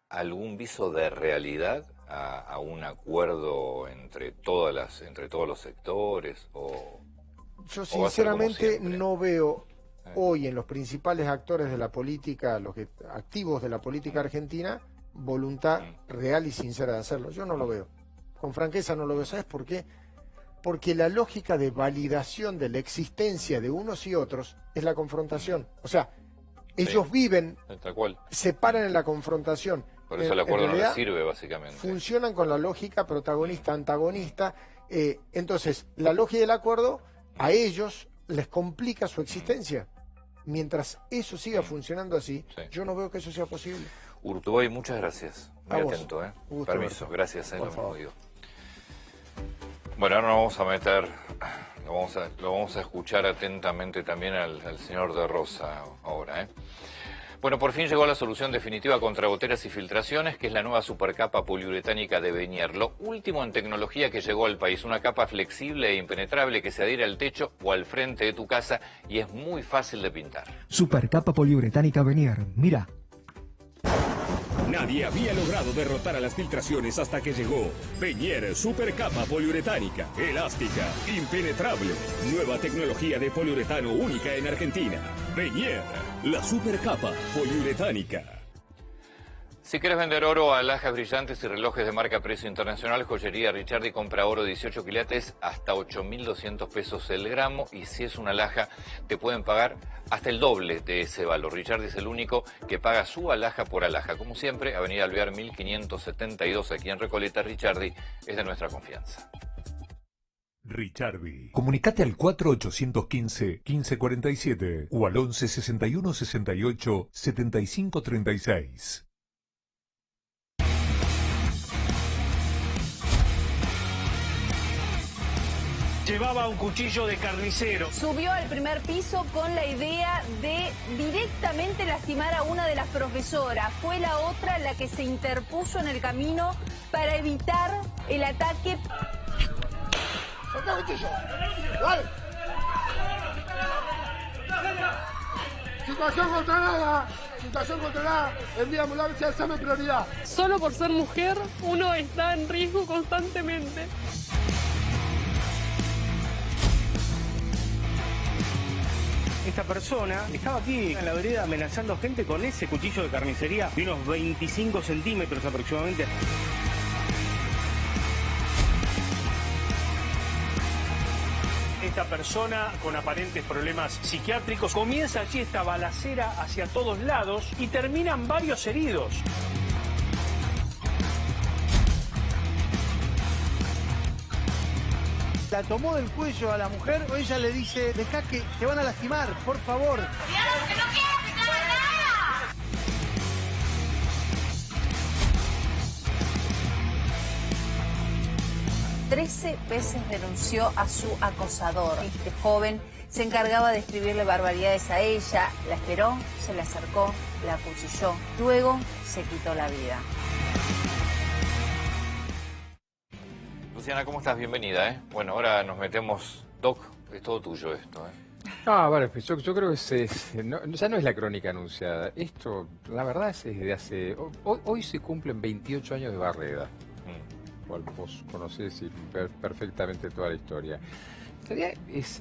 algún viso de realidad a un acuerdo entre todos los sectores? Yo sinceramente no veo hoy en los principales actores de la política, activos de la política argentina, voluntad real y sincera de hacerlo. Yo no lo veo. Con franqueza no lo veo. ¿Sabes por qué? Porque la lógica de validación de la existencia de unos y otros es la confrontación. O sea, ellos viven, se paran en la confrontación. Por eso el acuerdo no les sirve, básicamente. Funcionan con la lógica protagonista-antagonista. Entonces, la lógica del acuerdo a ellos les complica su existencia. Mientras eso siga funcionando así, yo no veo que eso sea posible. Urtubey, muchas gracias. Muy atento, Gusto, permiso, Berto. gracias, Por lo mismo favor. digo. Bueno, ahora nos vamos a meter, lo vamos a escuchar atentamente también al señor De Rosa ahora, Bueno, por fin llegó la solución definitiva contra goteras y filtraciones, que es la nueva supercapa poliuretánica de Venier. Lo último en tecnología que llegó al país, una capa flexible e impenetrable que se adhiere al techo o al frente de tu casa y es muy fácil de pintar. Supercapa poliuretánica Venier. Mira. Nadie había logrado derrotar a las filtraciones hasta que llegó Venier Supercapa poliuretánica, elástica, impenetrable. Nueva tecnología de poliuretano única en Argentina. Venier, la supercapa poliuretánica. Si quieres vender oro, alhajas brillantes y relojes de marca precio internacional, Joyería Richardi compra oro 18 quilates hasta 8.200 pesos el gramo, y si es una alhaja te pueden pagar hasta el doble de ese valor. Richardi es el único que paga su alhaja por alhaja. Como siempre, Avenida Alvear 1572 aquí en Recoleta. Richardi es de nuestra confianza. Richardi. Comunicate al 4815-1547 o al 11 61 68 75 36. Llevaba un cuchillo de carnicero. Subió al primer piso con la idea de directamente lastimar a una de las profesoras. Fue la otra la que se interpuso en el camino para evitar el ataque. Situación controlada. Situación controlada. Envía ambulancia, examen prioridad. Solo por ser mujer, uno está en riesgo constantemente. Esta persona estaba aquí en la vereda amenazando gente con ese cuchillo de carnicería de unos 25 centímetros aproximadamente. Esta persona con aparentes problemas psiquiátricos comienza allí esta balacera hacia todos lados y terminan varios heridos. La tomó del cuello a la mujer, o ella le dice, deja que te van a lastimar, por favor. ¡Que no quiero que te haga nada! 13 veces denunció a su acosador. Este joven se encargaba de escribirle barbaridades a ella, la esperó, se le acercó, la acuchilló, luego se quitó la vida. Luciana, ¿cómo estás? Bienvenida, Bueno, ahora nos metemos... Doc, es todo tuyo esto, Bueno, pues yo creo que ya no es la crónica anunciada. Esto, la verdad, es desde hace... Hoy se cumplen 28 años de Barreda. Cual vos conocés perfectamente toda la historia. En realidad,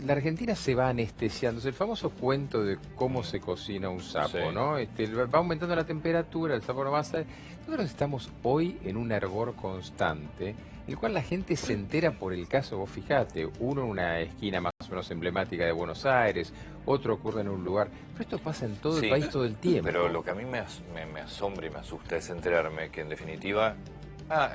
la Argentina se va anestesiando. Es el famoso cuento de cómo se cocina un sapo, sí. ¿No? Va aumentando la temperatura, el sapo no va a salir. Nosotros estamos hoy en un hervor constante, el cual la gente se entera por el caso. Vos fijate, uno en una esquina más o menos emblemática de Buenos Aires, otro ocurre en un lugar. Pero esto pasa en todo el país todo el tiempo. Pero lo que a mí me asombra y me asusta es enterarme que en definitiva...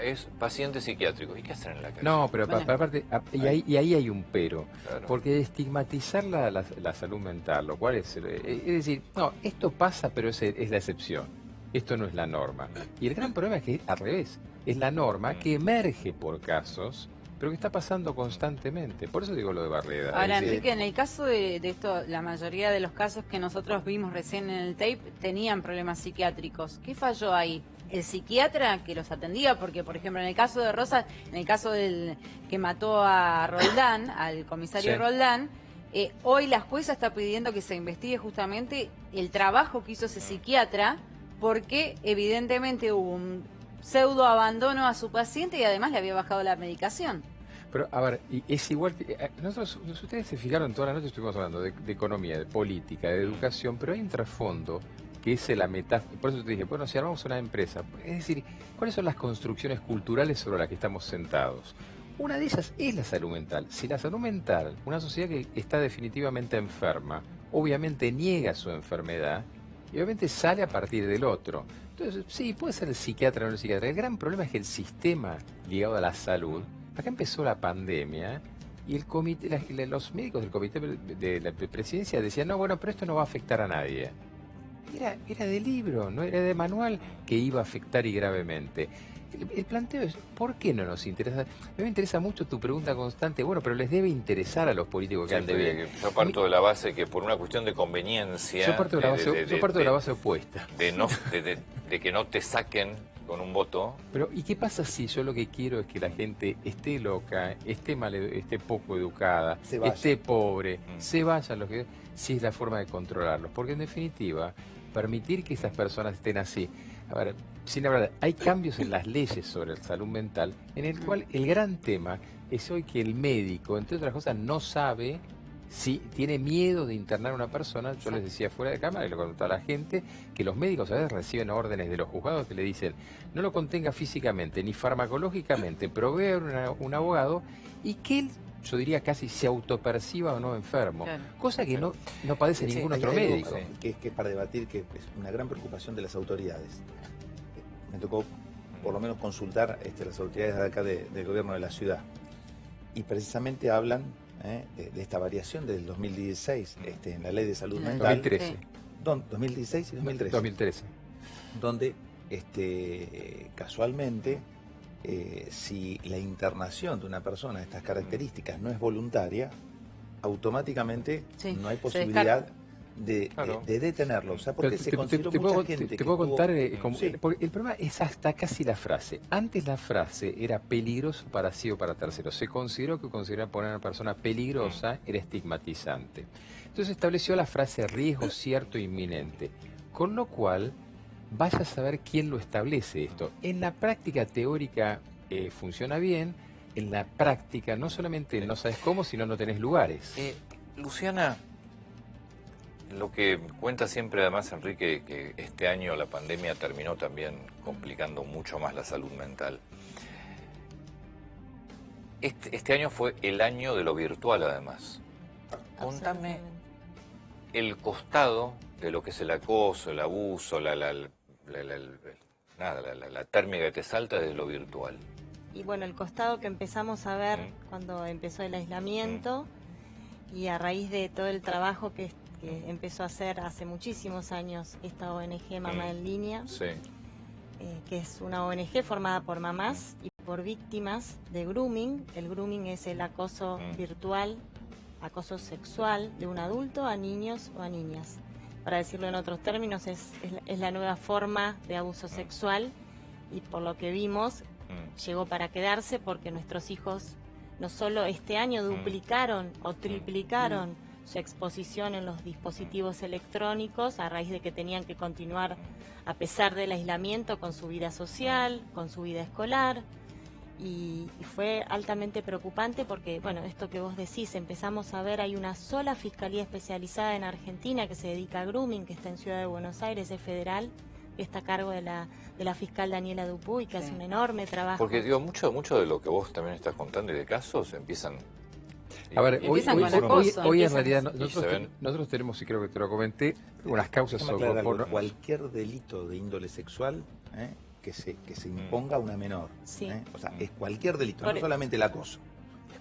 es paciente psiquiátrico. ¿Y qué hacen en la calle? No, pero aparte, y ahí hay un pero. Claro. Porque estigmatizar la salud mental, lo cual es decir, no, esto pasa, pero es la excepción. Esto no es la norma. Y el gran problema es que al revés, es la norma que emerge por casos, pero que está pasando constantemente. Por eso digo lo de Barreda. Ahora, Enrique, en el caso de esto, la mayoría de los casos que nosotros vimos recién en el tape tenían problemas psiquiátricos. ¿Qué falló ahí? El psiquiatra que los atendía, porque por ejemplo en el caso de Rosa, en el caso del que mató a Roldán, al comisario Roldán, hoy la jueza está pidiendo que se investigue justamente el trabajo que hizo ese psiquiatra, porque evidentemente hubo un pseudo abandono a su paciente y además le había bajado la medicación. Pero, a ver, es igual que... ustedes se fijaron, toda la noche estuvimos hablando de economía, de política, de educación, pero hay un trasfondo que es la metáfora. Por eso te dije, bueno, si armamos una empresa, es decir, ¿cuáles son las construcciones culturales sobre las que estamos sentados? Una de ellas es la salud mental. Si la salud mental, una sociedad que está definitivamente enferma, obviamente niega su enfermedad y obviamente sale a partir del otro. Entonces, sí, puede ser el psiquiatra o no el psiquiatra. El gran problema es que el sistema ligado a la salud, acá empezó la pandemia y el comité, los médicos del comité de la presidencia decían, no, bueno, pero esto no va a afectar a nadie. Era de libro, no era de manual que iba a afectar y gravemente. El planteo es, ¿por qué no nos interesa? A mí me interesa mucho tu pregunta constante, bueno, pero les debe interesar a los políticos que anden bien. Yo parto de la base que por una cuestión de conveniencia... Yo parto de la base opuesta. De que no te saquen con un voto. Pero, ¿y qué pasa si yo lo que quiero es que la gente esté loca, esté poco educada, esté pobre, se vayan los que... Si es la forma de controlarlos, porque en definitiva, permitir que esas personas estén así... A ver, sin hablar, hay cambios en las leyes sobre la salud mental, en el cual el gran tema es hoy que el médico, entre otras cosas, no sabe si tiene miedo de internar a una persona. Yo les decía fuera de cámara, y lo contaba a la gente, que los médicos a veces reciben órdenes de los juzgados que le dicen, no lo contenga físicamente ni farmacológicamente, provee un abogado, y que él, yo diría casi, se autoperciba o no enfermo, claro. Cosa que no padece ningún otro médico. Que es para debatir, que es una gran preocupación de las autoridades. Me tocó por lo menos consultar las autoridades de acá del gobierno de la ciudad, y precisamente hablan de esta variación del 2016 en la ley de salud mental. 2013. 2016 y 2013. 2013. Donde casualmente si la internación de una persona de estas características no es voluntaria, automáticamente no hay posibilidad de detenerlo. O sea, porque se consideró mucha gente te puedo contar, Sí. porque el problema es hasta casi la frase. Antes la frase era peligroso para sí o para terceros. Se consideró que considerar poner a una persona peligrosa era estigmatizante. Entonces estableció la frase riesgo cierto e inminente. Con lo cual, vaya a saber quién lo establece esto. En la práctica teórica funciona bien. En la práctica no solamente no sabes cómo, sino no tenés lugares. Luciana, lo que cuenta siempre además Enrique, que este año la pandemia terminó también complicando mucho más la salud mental. Este año fue el año de lo virtual además. Contame el costado de lo que es el acoso, el abuso, la térmica que te salta desde lo virtual. Y bueno, el costado que empezamos a ver cuando empezó el aislamiento y a raíz de todo el trabajo que empezó a hacer hace muchísimos años esta ONG Mamá en Línea, que es una ONG formada por mamás y por víctimas de grooming. El grooming es el acoso virtual, acoso sexual de un adulto a niños o a niñas. Para decirlo en otros términos, es la nueva forma de abuso sexual y por lo que vimos llegó para quedarse porque nuestros hijos no solo este año duplicaron o triplicaron su exposición en los dispositivos electrónicos a raíz de que tenían que continuar a pesar del aislamiento con su vida social, con su vida escolar. Y fue altamente preocupante porque, bueno, esto que vos decís, empezamos a ver, hay una sola fiscalía especializada en Argentina que se dedica a grooming, que está en Ciudad de Buenos Aires, es federal, que está a cargo de la fiscal Daniela Dupuy, que hace un enorme trabajo. Porque digo, mucho de lo que vos también estás contando y de casos empiezan... A ver, hoy en realidad nosotros tenemos, y creo que te lo comenté, unas causas sobre cualquier delito de índole sexual que se imponga a una menor. O sea, es cualquier delito, no solamente el acoso.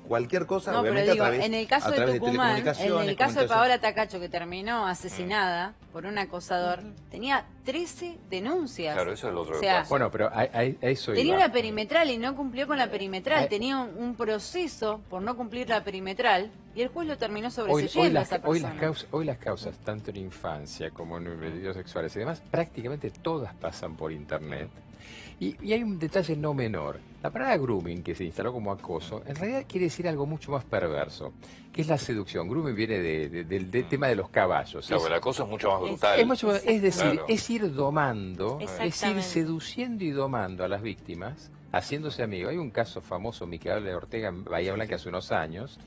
Cualquier cosa, no, obviamente, pero digo, en el caso de Tucumán, en el caso de Paola Tacacho, que terminó asesinada por un acosador, tenía 13 denuncias. Claro, eso es lo otro. O sea, bueno, pero a eso tenía iba. una perimetral y no cumplió con la perimetral. Tenía un proceso por no cumplir la perimetral y el juez lo terminó sobreseyendo a esa persona. Hoy las causas, tanto en infancia como en delitos sexuales y demás, prácticamente todas pasan por internet. Y hay un detalle no menor. La palabra grooming, que se instaló como acoso, en realidad quiere decir algo mucho más perverso, que es la seducción. Grooming viene del tema de los caballos. Claro, el acoso es mucho más brutal. Es decir, es ir domando, es ir seduciendo y domando a las víctimas, haciéndose amigo. Hay un caso famoso, Micaela de Ortega, en Bahía Blanca, hace unos años,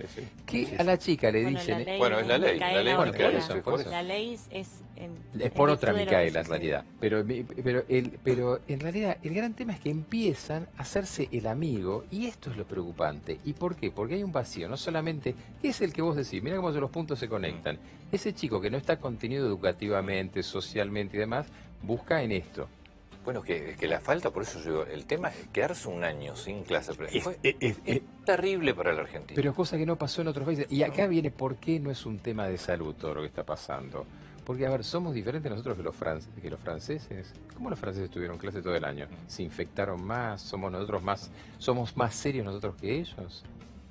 que a la chica le dicen... es la ley. La ley es por otra Micaela, en realidad. Pero en realidad, el gran tema es que empiezan a hacerse el amigo, y esto es lo preocupante. ¿Y por qué? Porque hay un vacío, no solamente... ¿Qué es el que vos decís? Mira cómo los puntos se conectan. Ese chico que no está contenido educativamente, socialmente y demás, busca en esto. Bueno, que la falta, por eso yo digo, el tema es quedarse un año sin clase. Es terrible para la Argentina. Pero cosa que no pasó en otros países. Y acá viene por qué no es un tema de salud todo lo que está pasando. Porque, a ver, somos diferentes nosotros que los franceses. ¿Cómo los franceses tuvieron clase todo el año? ¿Se infectaron más? ¿Somos más serios nosotros que ellos?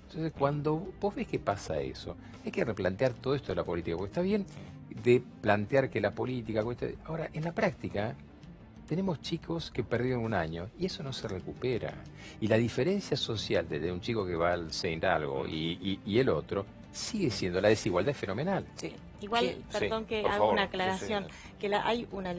Entonces, cuando vos ves que pasa eso, hay que replantear todo esto de la política. Porque está bien de plantear que la política... Ahora, en la práctica... Tenemos chicos que perdieron un año y eso no se recupera. Y la diferencia social de un chico que va al Saint algo y el otro sigue siendo, la desigualdad es fenomenal. Sí. Igual, perdón que haga una aclaración, que hay una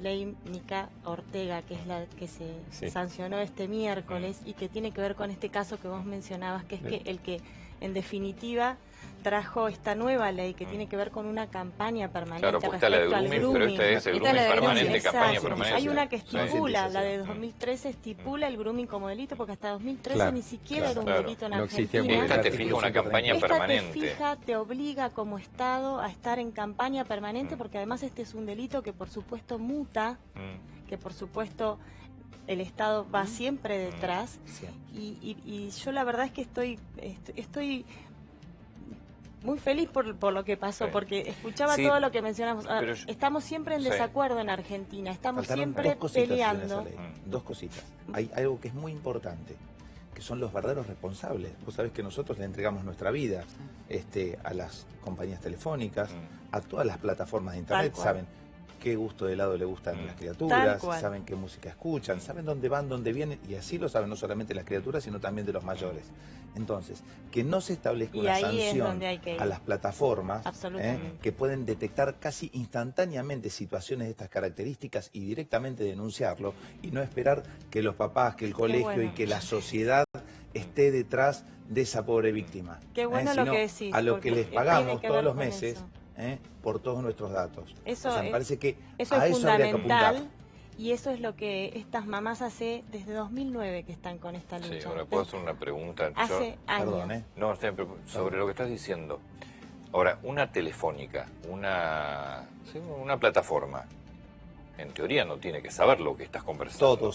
ley Mica Ortega, que es la que se sancionó este miércoles y que tiene que ver con este caso que vos mencionabas, que es que el que en definitiva trajo esta nueva ley que tiene que ver con una campaña permanente. Claro, porque está la de grooming, pero esta es el grooming permanente, campaña permanente. Hay una que estipula, la de 2013 estipula el grooming como delito, porque hasta 2013 ni siquiera era un delito en Argentina. Esta te fija una campaña permanente. Te fija, te obliga como Estado a estar en campaña permanente, porque además este es un delito que por supuesto muta, que por supuesto el Estado va siempre detrás. Y yo la verdad es que estoy muy feliz por lo que pasó, Sí. porque escuchaba Sí, todo lo que mencionamos. Ahora, pero estamos siempre en sí. desacuerdo en Argentina, estamos Faltaron siempre dos cositas, peleando. señora Soley, dos cositas. Hay algo que es muy importante, que son los verdaderos responsables. Vos sabés que nosotros le entregamos nuestra vida a las compañías telefónicas, a todas las plataformas de internet, cual. saben qué gusto de helado le gustan las Tal criaturas, cual. saben qué música escuchan, saben dónde van, dónde vienen, y así lo saben no solamente las criaturas, sino también de los mayores. Entonces, que no se establezca Y una ahí es sanción donde hay que ir. a las plataformas Absolutamente. que pueden detectar casi instantáneamente situaciones de estas características y directamente denunciarlo, y no esperar que los papás, que el colegio bueno. y que la sociedad esté detrás de esa pobre víctima. Qué bueno lo Sino que decís, a lo porque que les tiene pagamos que todos ver los con meses eso. por todos nuestros datos. Eso O sea, me es- parece que Eso a es eso habría que fundamental apuntar. y eso es lo que estas mamás hace desde 2009 que están con esta lucha. Sí, ahora puedo hacer una pregunta. Hace años. Perdón, No, sobre lo que estás diciendo. Ahora, una telefónica, una plataforma, en teoría no tiene que saber lo que estás conversando. Todo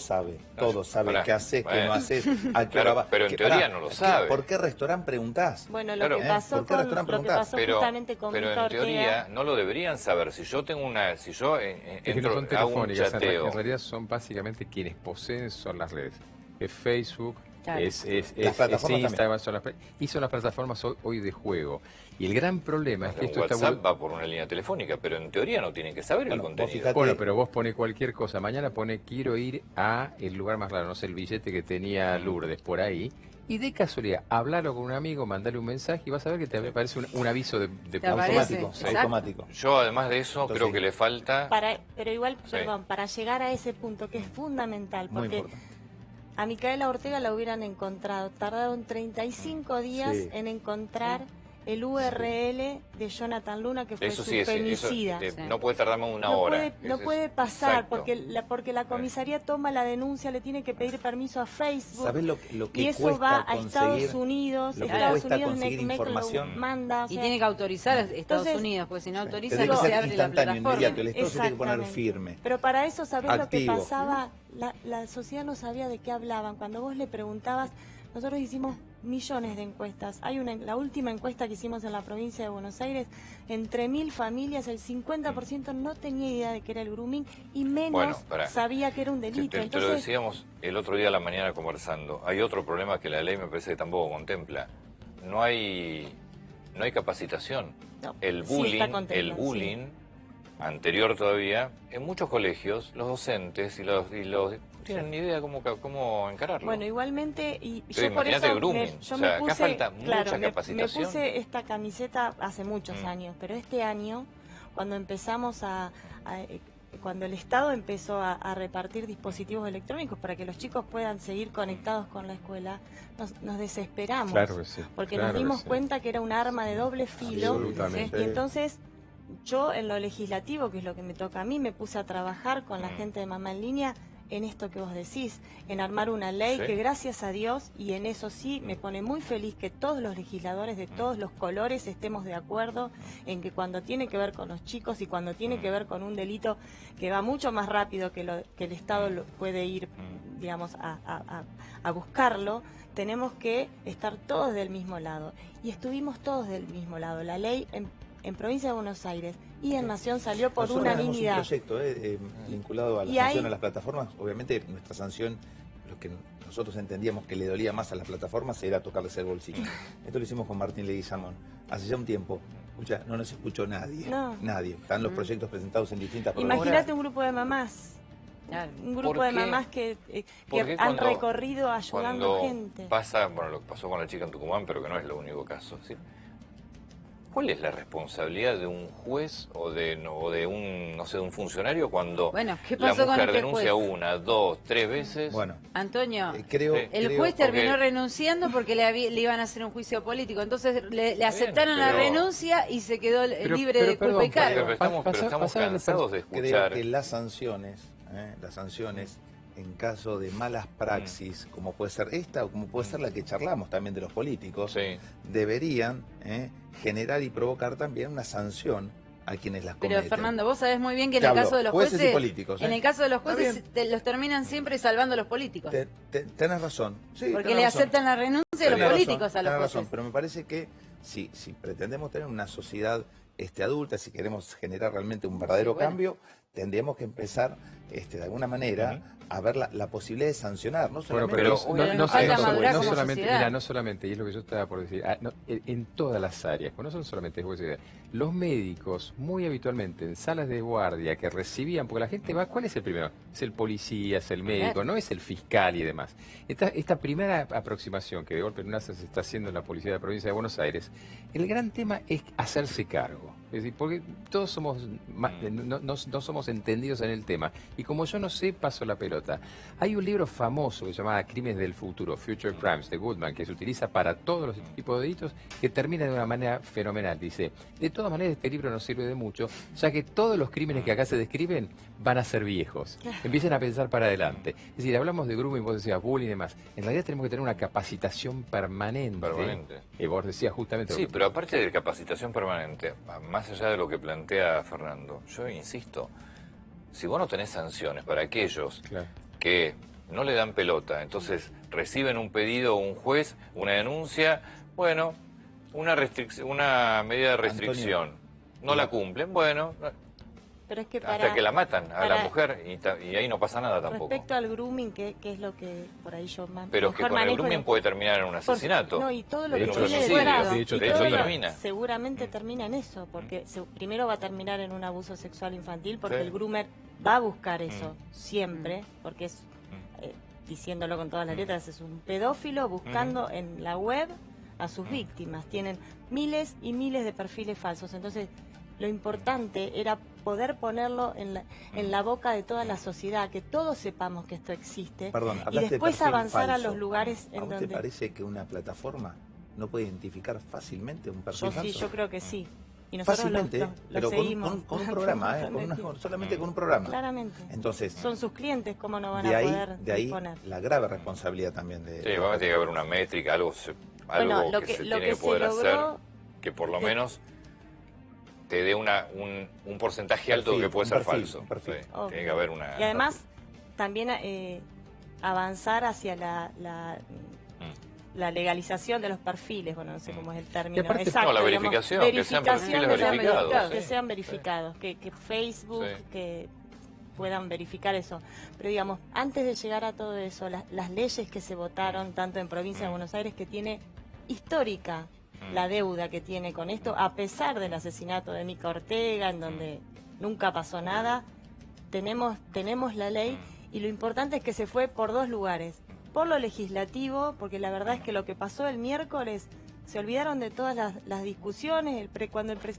sabe Pará, qué haces, qué bueno. no haces, a qué Claro, hora va. pero en Que- teoría pará, no lo ¿qué- sabe. ¿Por qué restaurante preguntás? Bueno, lo Claro. que pasó, ¿Por qué restaurante lo que preguntás? pasó justamente con pero Mirta en teoría Ortega. no lo deberían saber. Si yo tengo si yo Es que no entro son a un telefónicas, chateo, en realidad son básicamente quienes poseen son las redes. Es Facebook, Claro. es Las plataformas Instagram, y son las plataformas hoy de juego. Y el gran problema es que un esto está... WhatsApp va por una línea telefónica, pero en teoría no tienen que saber el contenido. Bueno, pero vos pone cualquier cosa. Mañana pone quiero ir a el lugar más raro, no sé, el billete que tenía Lourdes por ahí. Y de casualidad, hablarlo con un amigo, mandarle un mensaje y vas a ver que te aparece un aviso de automático. Sí. Automático. Yo además de eso Entonces, creo que le falta... Pero igual, Sí. perdón, para llegar a ese punto que es fundamental, Muy porque importante. a Micaela Ortega la hubieran encontrado. Tardaron 35 días Sí. en encontrar el URL de Jonathan Luna, que fue Eso su sí, femicida. no puede tardar más de una No hora. puede, no Eso puede es- pasar exacto. porque la comisaría toma la denuncia, le tiene que pedir permiso a Facebook. ¿Sabés lo que y eso cuesta va a conseguir- Estados Unidos, lo que Estados cuesta Unidos conseguir NECMEC lo información? manda. o Y sea, tiene que autorizar a Estados entonces, Unidos, porque si no autoriza Tiene no que se ser abre la instantáneo, plataforma. inmediato. El Estado se tiene que poner Exactamente. firme. Pero para eso, ¿sabés lo que Activo. pasaba? La sociedad no sabía de qué hablaban. Cuando vos le preguntabas, nosotros hicimos millones de encuestas. La última encuesta que hicimos en la provincia de Buenos Aires, entre 1000 familias, el 50% no tenía idea de que era el grooming y menos Bueno, pará. sabía que era un Te delito. lo Entonces, decíamos el otro día a la mañana conversando. Hay otro problema que la ley me parece que tampoco contempla. No hay capacitación. No, El sí bullying, está contemplado, sí. anterior todavía, en muchos colegios, los docentes y los no tienen ni idea cómo encararlo. bueno, igualmente, y Pero yo por imagínate eso el grooming. yo O sea, me acá puse, falta mucha claro, me capacitación. puse esta camiseta hace muchos años, pero este año, cuando empezamos cuando el Estado empezó a repartir dispositivos electrónicos para que los chicos puedan seguir conectados con la escuela, nos desesperamos. Claro que sí, porque claro nos que dimos sí. cuenta que era un arma de doble filo. Absolutamente. Y entonces, yo en lo legislativo, que es lo que me toca a mí, me puse a trabajar con la gente de Mamá en Línea en esto que vos decís, en armar una ley Sí. que gracias a Dios, y en eso sí me pone muy feliz que todos los legisladores de todos los colores estemos de acuerdo en que cuando tiene que ver con los chicos y cuando tiene que ver con un delito que va mucho más rápido que el Estado puede ir, digamos, a buscarlo, tenemos que estar todos del mismo lado. Y estuvimos todos del mismo lado. La ley en Provincia de Buenos Aires y en Nación salió por Nosotros tenemos unanimidad. un proyecto vinculado a la Y sanción hay- a las plataformas. Obviamente nuestra sanción, lo que nosotros entendíamos que le dolía más a las plataformas era tocarles el bolsillo. Esto lo hicimos con Martín Leguizamón hace ya un tiempo. Escucha, no nos escuchó nadie. No. Nadie. Están los proyectos presentados en distintas Imagínate un grupo de mamás. Un grupo ¿Por de qué? mamás que ¿Por qué han cuando- recorrido ayudando cuando gente. pasa, bueno, lo que pasó con la chica en Tucumán, pero que no es lo único caso, ¿sí? ¿Cuál es la responsabilidad de un juez o de un, no sé, de un funcionario cuando Bueno, ¿qué la pasó con mujer este denuncia juez? 1, 2, 3 veces? Bueno, Antonio, creo, el juez terminó porque- renunciando porque le iban a hacer un juicio político. Entonces le aceptaron la pero- renuncia y se quedó libre de culpa perdón, y cargo. Pero estamos cansados de creo escuchar. que las sanciones en caso de malas praxis, como puede ser esta o como puede ser la que charlamos también de los políticos, deberían generar y provocar también una sanción a quienes las cometen. Pero Fernando, vos sabés muy bien que en Te el hablo, caso de los jueces y jueces, políticos, en el caso de los Está jueces los terminan siempre salvando los políticos. Tenés razón. Sí, porque tenés le razón. aceptan la renuncia los políticos a los Tenés razón, jueces. pero me parece que si pretendemos tener una sociedad adulta, si queremos generar realmente un verdadero cambio, tendríamos que empezar de alguna manera a ver la posibilidad de sancionar, no solamente... no solamente, solamente, y es lo que yo estaba por decir, en todas las áreas, no son solamente jueces, los médicos muy habitualmente en salas de guardia que recibían, porque la gente va, ¿cuál es el primero? Es el policía, es el médico, no es el fiscal y demás. Esta primera aproximación que de golpe en una se está haciendo en la policía de la provincia de Buenos Aires, el gran tema es hacerse cargo. Es decir, porque todos somos no somos entendidos en el tema. Y como yo no sé, paso la pelota. Hay un libro famoso que se llama Crímenes del Futuro, Future Crimes, de Goodman, que se utiliza para todos los tipos de delitos, que termina de una manera fenomenal. Dice, de todas maneras este libro nos sirve de mucho, ya que todos los crímenes que acá se describen van a ser viejos. Empiecen a pensar para adelante. Es decir, hablamos de grooming, vos decías bullying y demás. En realidad tenemos que tener una capacitación permanente. Vos decías justamente... Sí, pero aparte de capacitación permanente, más allá de lo que plantea Fernando, yo insisto, si vos no tenés sanciones para aquellos que no le dan pelota, entonces reciben un pedido, un juez, una denuncia, bueno, una medida de restricción, no la cumplen, bueno, pero es que hasta que la matan a la mujer y ahí no pasa nada tampoco. Respecto al grooming, que es lo que por ahí yo más pero que con el grooming puede terminar en un asesinato. No, y todo lo que termina. Seguramente termina en eso, porque primero va a terminar en un abuso sexual infantil, porque el groomer va a buscar eso siempre, porque es, diciéndolo con todas las letras, es un pedófilo buscando en la web a sus víctimas. Tienen miles y miles de perfiles falsos, entonces lo importante era poder ponerlo en la boca de toda la sociedad, que todos sepamos que esto existe. Perdón, y después de avanzar falso. a los lugares ¿A en vos donde... te parece que una plataforma no puede identificar fácilmente un perfil falso? Sí, yo creo que sí. Y nosotros fácilmente, lo pero seguimos con un programa, solamente con un programa. Claramente. Entonces, son sus clientes, ¿cómo no van a poder de ahí disponer? la grave responsabilidad también de... Sí, va a tener que haber una métrica, algo que se tiene que poder hacer, que por lo menos te dé un porcentaje alto que puede ser falso. Tiene que haber una... Y además, también avanzar hacia la legalización de los perfiles, bueno, no sé cómo es el término exacto. No, la verificación, que sean perfiles verificados. Que sean verificados, que Facebook, que puedan verificar eso. Pero digamos, antes de llegar a todo eso, las leyes que se votaron, tanto en provincia de Buenos Aires, que tiene histórica la deuda que tiene con esto, a pesar del asesinato de Mica Ortega, en donde nunca pasó nada, tenemos la ley, y lo importante es que se fue por dos lugares. Por lo legislativo, porque la verdad es que lo que pasó el miércoles, se olvidaron de todas las discusiones,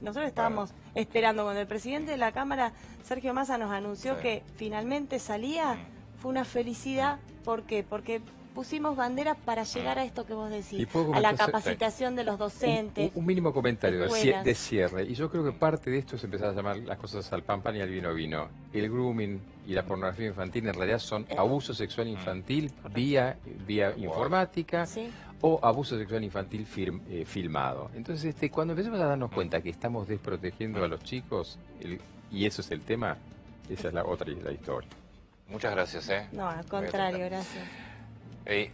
nosotros estábamos esperando, cuando el presidente de la Cámara, Sergio Massa, nos anunció que finalmente salía, fue una felicidad. ¿Por qué? Porque pusimos banderas para llegar a esto que vos decís, a la capacitación de los docentes. Un mínimo comentario escuelas. de cierre, y yo creo que parte de esto es empezar a llamar las cosas al pan pan y al vino vino. El grooming y la pornografía infantil en realidad son abuso sexual infantil vía informática o abuso sexual infantil filmado. Entonces, cuando empecemos a darnos cuenta que estamos desprotegiendo a los chicos, y eso es el tema, esa es la historia. Muchas gracias. No, al contrario, gracias.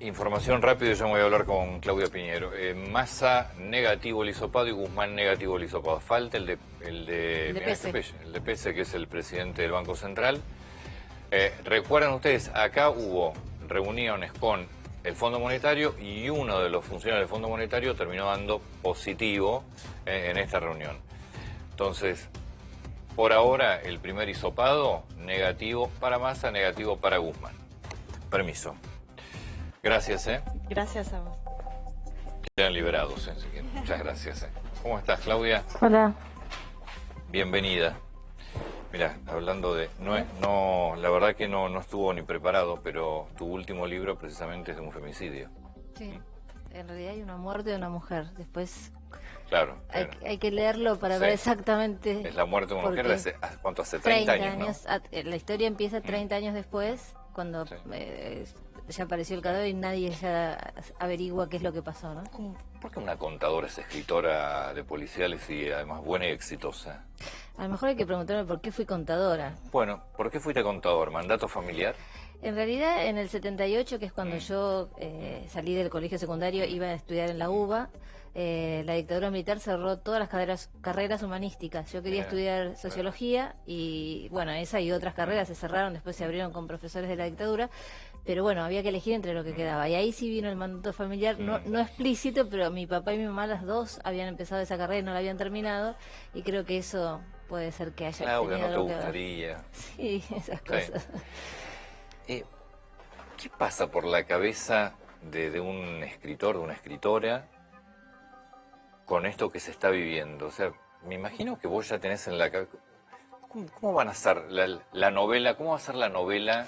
Información rápida, yo me voy a hablar con Claudia Piñero. Massa negativo el hisopado y Guzmán negativo el hisopado. Falta el de Pese, que es el presidente del Banco Central. Recuerdan ustedes, acá hubo reuniones con el Fondo Monetario y uno de los funcionarios del Fondo Monetario terminó dando positivo en esta reunión. Entonces, por ahora, el primer hisopado negativo para Massa, negativo para Guzmán. Permiso. Gracias, Gracias a vos. Quedan liberados, Muchas gracias, ¿Cómo estás, Claudia? Hola. Bienvenida. Mira, hablando de... No, la verdad que no estuvo ni preparado, pero tu último libro precisamente es de un femicidio. Sí, en realidad hay una muerte de una mujer. Después... Claro. Hay que leerlo para ver exactamente... Es la muerte de una mujer de hace 30 años, ¿no? La historia empieza 30 años después, cuando... ya apareció el cadáver y nadie ya averigua qué es lo que pasó, ¿no? ¿Por qué una contadora es escritora de policiales y además buena y exitosa? A lo mejor hay que preguntarme por qué fui contadora. Bueno, ¿por qué fuiste contador? ¿Mandato familiar? En realidad, en el 78, que es cuando yo salí del colegio secundario, iba a estudiar en la UBA, la dictadura militar cerró todas las carreras humanísticas. Yo quería estudiar sociología y, bueno, esa y otras carreras se cerraron, después se abrieron con profesores de la dictadura, pero bueno, había que elegir entre lo que quedaba. Y ahí sí vino el mandato familiar, no explícito, pero mi papá y mi mamá, las dos, habían empezado esa carrera y no la habían terminado, y creo que eso puede ser que haya Claro, que tenido no te algo que ver. gustaría. Sí, esas cosas. ¿Qué pasa por la cabeza de un escritor, de una escritora, con esto que se está viviendo? O sea, me imagino que vos ya tenés en la cabeza... ¿Cómo van a ser la novela? ¿Cómo va a ser la novela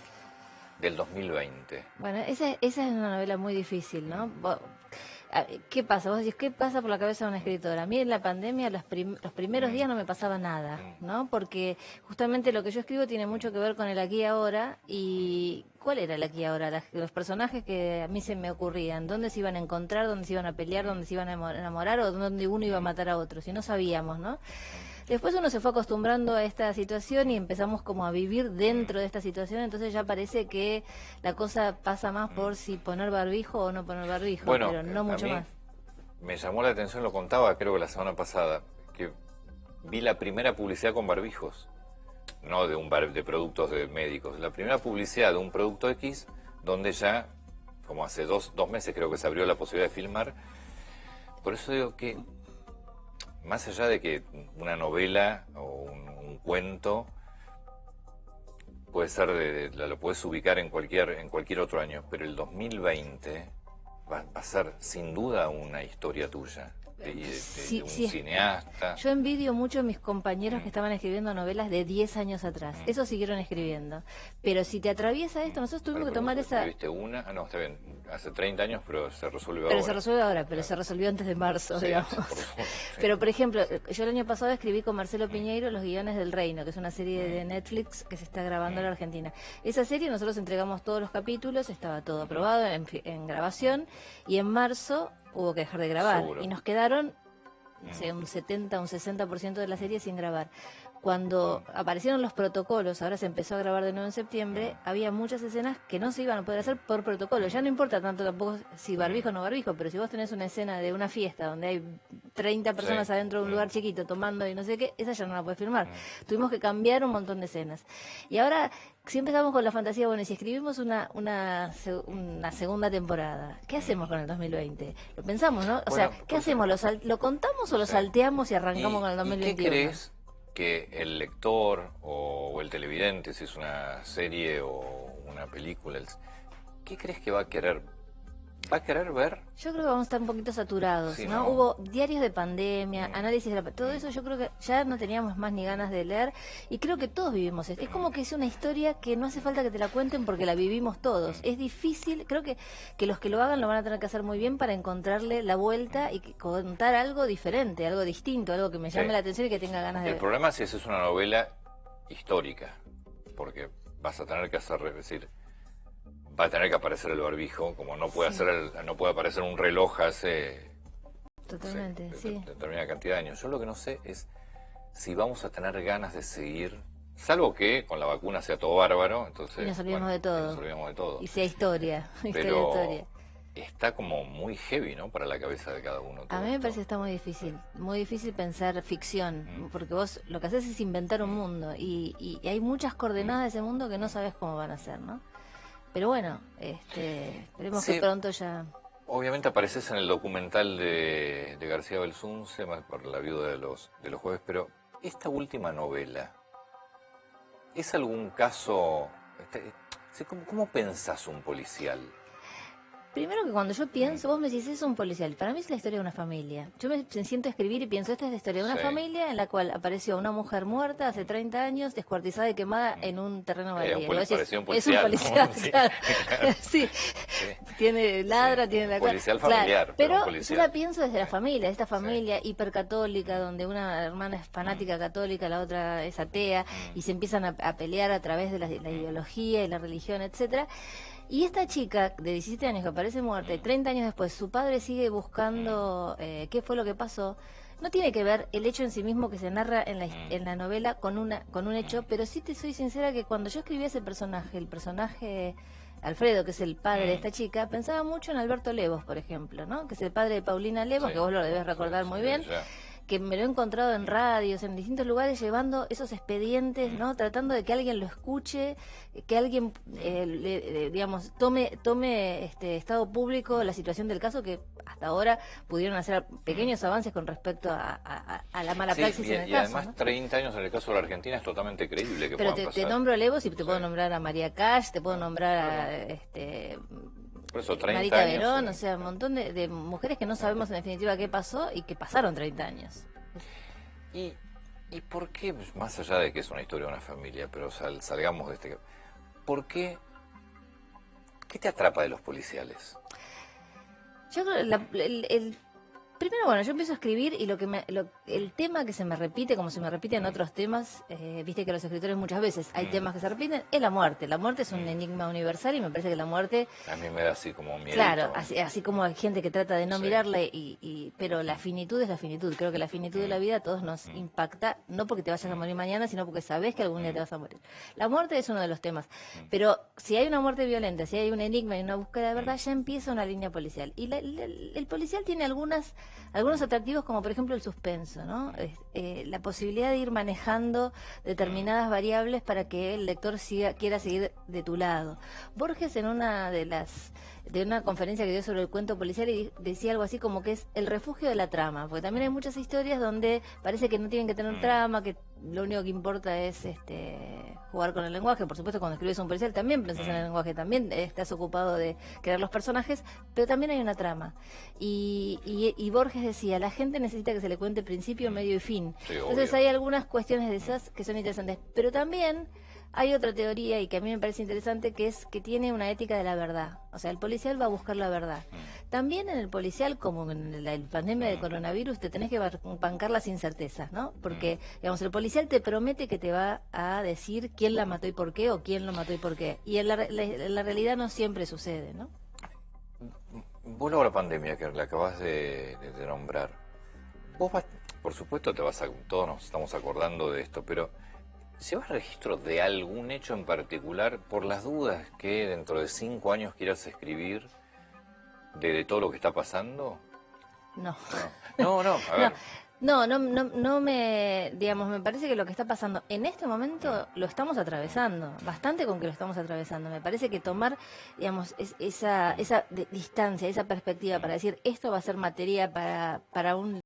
del 2020? Bueno, esa es una novela muy difícil, ¿no? ¿Qué pasa? Vos decís, ¿qué pasa por la cabeza de una escritora? A mí en la pandemia los primeros días no me pasaba nada, ¿no? Porque justamente lo que yo escribo tiene mucho que ver con el aquí y ahora. ¿Y cuál era el aquí y ahora? Los personajes que a mí se me ocurrían, ¿dónde se iban a encontrar? ¿Dónde se iban a pelear? ¿Dónde se iban a enamorar? ¿O dónde uno iba a matar a otro? Si no sabíamos, ¿no? Después uno se fue acostumbrando a esta situación y empezamos como a vivir dentro de esta situación, entonces ya parece que la cosa pasa más por si poner barbijo o no poner barbijo, Bueno, pero no mucho a mí más. Me llamó la atención, lo contaba creo que la semana pasada, que vi la primera publicidad con barbijos, no de productos de médicos, la primera publicidad de un producto X, donde ya, como hace dos meses creo que se abrió la posibilidad de filmar. Por eso digo que más allá de que una novela o un cuento puede ser lo puedes ubicar en cualquier otro año, pero el 2020 va a ser sin duda una historia tuya. De un cineasta. Yo envidio mucho a mis compañeros que estaban escribiendo novelas de 10 años atrás. Esos siguieron escribiendo. Pero si te atraviesa esto, nosotros tuvimos que tomar esa... ¿Viste una? No, está bien. Hace 30 años, pero se resolvió ahora. Pero se resuelve ahora, pero se resolvió antes de marzo, sí, digamos. Sí. Pero, por ejemplo, yo el año pasado escribí con Marcelo Piñeiro Los guiones del reino, que es una serie de Netflix que se está grabando en la Argentina. Esa serie nosotros entregamos todos los capítulos, estaba todo aprobado en grabación, y en marzo hubo que dejar de grabar. Seguro. Y nos quedaron un 70, un 60% de la serie sin grabar. Cuando aparecieron los protocolos, ahora se empezó a grabar de nuevo en septiembre, había muchas escenas que no se iban a poder hacer por protocolo. Ya no importa tanto tampoco si barbijo o no barbijo, pero si vos tenés una escena de una fiesta donde hay 30 personas adentro de un lugar chiquito tomando y no sé qué, esa ya no la podés filmar. Tuvimos que cambiar un montón de escenas. Y ahora, si empezamos con la fantasía, bueno, y si escribimos una segunda temporada, ¿qué hacemos con el 2020? Lo pensamos, ¿no? O sea, ¿qué hacemos? ¿Lo contamos o lo salteamos y arrancamos con el 2021? ¿Qué crees que el lector o el televidente, si es una serie o una película, qué crees que va a querer? ¿Va a querer ver? Yo creo que vamos a estar un poquito saturados, sí, ¿no? Hubo diarios de pandemia, análisis de todo eso yo creo que ya no teníamos más ni ganas de leer, y creo que todos vivimos esto. Es como que es una historia que no hace falta que te la cuenten porque la vivimos todos. Es difícil, creo que los que lo hagan lo van a tener que hacer muy bien para encontrarle la vuelta y contar algo diferente, algo distinto, algo que me llame la atención y que tenga ganas de ver. El problema es si es una novela histórica, porque vas a tener que va a tener que aparecer el barbijo, como no puede no puede aparecer un reloj hace totalmente, determinada cantidad de años. Yo lo que no sé es si vamos a tener ganas de seguir, salvo que con la vacuna sea todo bárbaro, entonces y nos olvidemos de todo. Y sea historia, pero está como muy heavy, ¿no? Para la cabeza de cada uno. A mí me parece que está muy difícil pensar ficción, porque vos lo que haces es inventar un mundo y hay muchas coordenadas de ese mundo que no sabes cómo van a ser, ¿no? Pero bueno, esperemos que pronto ya... Obviamente apareces en el documental de García Belsunce, más por la viuda de los jueves, pero esta última novela, ¿es algún caso? ¿Cómo pensás un policial? Primero que cuando yo pienso, vos me decís, es un policial. Para mí es la historia de una familia. Yo me siento a escribir y pienso, esta es la historia de una familia en la cual apareció una mujer muerta hace 30 años, descuartizada y quemada en un terreno baldío. Es un policial, es un policial, ¿no? claro. Sí. Tiene ladra, tiene la policial familiar. Claro. Pero yo la pienso desde la familia, esta familia hipercatólica, donde una hermana es fanática católica, la otra es atea, y se empiezan a pelear a través de la ideología y la religión, etcétera. Y esta chica de 17 años que aparece muerta y 30 años después su padre sigue buscando qué fue lo que pasó, no tiene que ver el hecho en sí mismo que se narra en la novela con un hecho, pero sí te soy sincera que cuando yo escribí ese personaje, el personaje Alfredo, que es el padre de esta chica, pensaba mucho en Alberto Levos, por ejemplo, ¿no? Que es el padre de Paulina Levos, que vos lo debes recordar muy bien. Que me lo he encontrado en radios, en distintos lugares, llevando esos expedientes, ¿no? Tratando de que alguien lo escuche, que alguien, digamos, tome estado público la situación del caso, que hasta ahora pudieron hacer pequeños avances con respecto a la mala praxis en el y caso. además, ¿no? 30 años en el caso de la Argentina es totalmente creíble que Pero puedan pasar. te nombro a Levos y te puedo nombrar a María Cash, te puedo nombrar a Por eso, 30 Marita años, Verón, o sea, un montón de mujeres que no sabemos en definitiva qué pasó y que pasaron 30 años. ¿Y por qué, más allá de que es una historia de una familia, pero salgamos de este... ¿Por qué? ¿Qué te atrapa de los policiales? Yo creo primero, bueno, yo empiezo a escribir y el tema que se me repite, como se me repite en otros temas, viste que los escritores muchas veces hay temas que se repiten, es la muerte. La muerte es un enigma universal y me parece que la muerte... A mí me da así como miedo. Claro, así como hay gente que trata de no mirarla, pero la finitud es la finitud. Creo que la finitud de la vida a todos nos impacta, no porque te vayas a morir mañana, sino porque sabes que algún día te vas a morir. La muerte es uno de los temas, pero si hay una muerte violenta, si hay un enigma y una búsqueda de verdad, ya empieza una línea policial. Y el policial tiene algunos atractivos, como por ejemplo el suspenso, ¿no? La posibilidad de ir manejando determinadas variables para que el lector quiera seguir de tu lado. Borges, en una conferencia que dio sobre el cuento policial, decía algo así como que es el refugio de la trama, porque también hay muchas historias donde parece que no tienen que tener trama, que lo único que importa es jugar con el lenguaje. Por supuesto, cuando escribes un policial también pensás en el lenguaje, también estás ocupado de crear los personajes, pero también hay una trama. Y Borges decía, la gente necesita que se le cuente principio, medio y fin. Sí, entonces obvio. hay algunas cuestiones de esas que son interesantes, pero también hay otra teoría, y que a mí me parece interesante, que es que tiene una ética de la verdad. O sea, el policial va a buscar la verdad. También en el policial, como en la pandemia de coronavirus, te tenés que bancar las incertezas, ¿no? Porque, digamos, el policial te promete que te va a decir quién la mató y por qué, o quién lo mató y por qué. Y en la realidad no siempre sucede, ¿no? Vuelvo a la pandemia que la acabas de nombrar. Vos por supuesto, todos nos estamos acordando de esto, pero ¿llevas registro de algún hecho en particular, por las dudas que dentro de 5 años quieras escribir de todo lo que está pasando? No. No, a ver. No me parece que lo que está pasando en este momento lo estamos atravesando, bastante con que lo estamos atravesando. Me parece que tomar, digamos, esa distancia, esa perspectiva para decir esto va a ser materia para una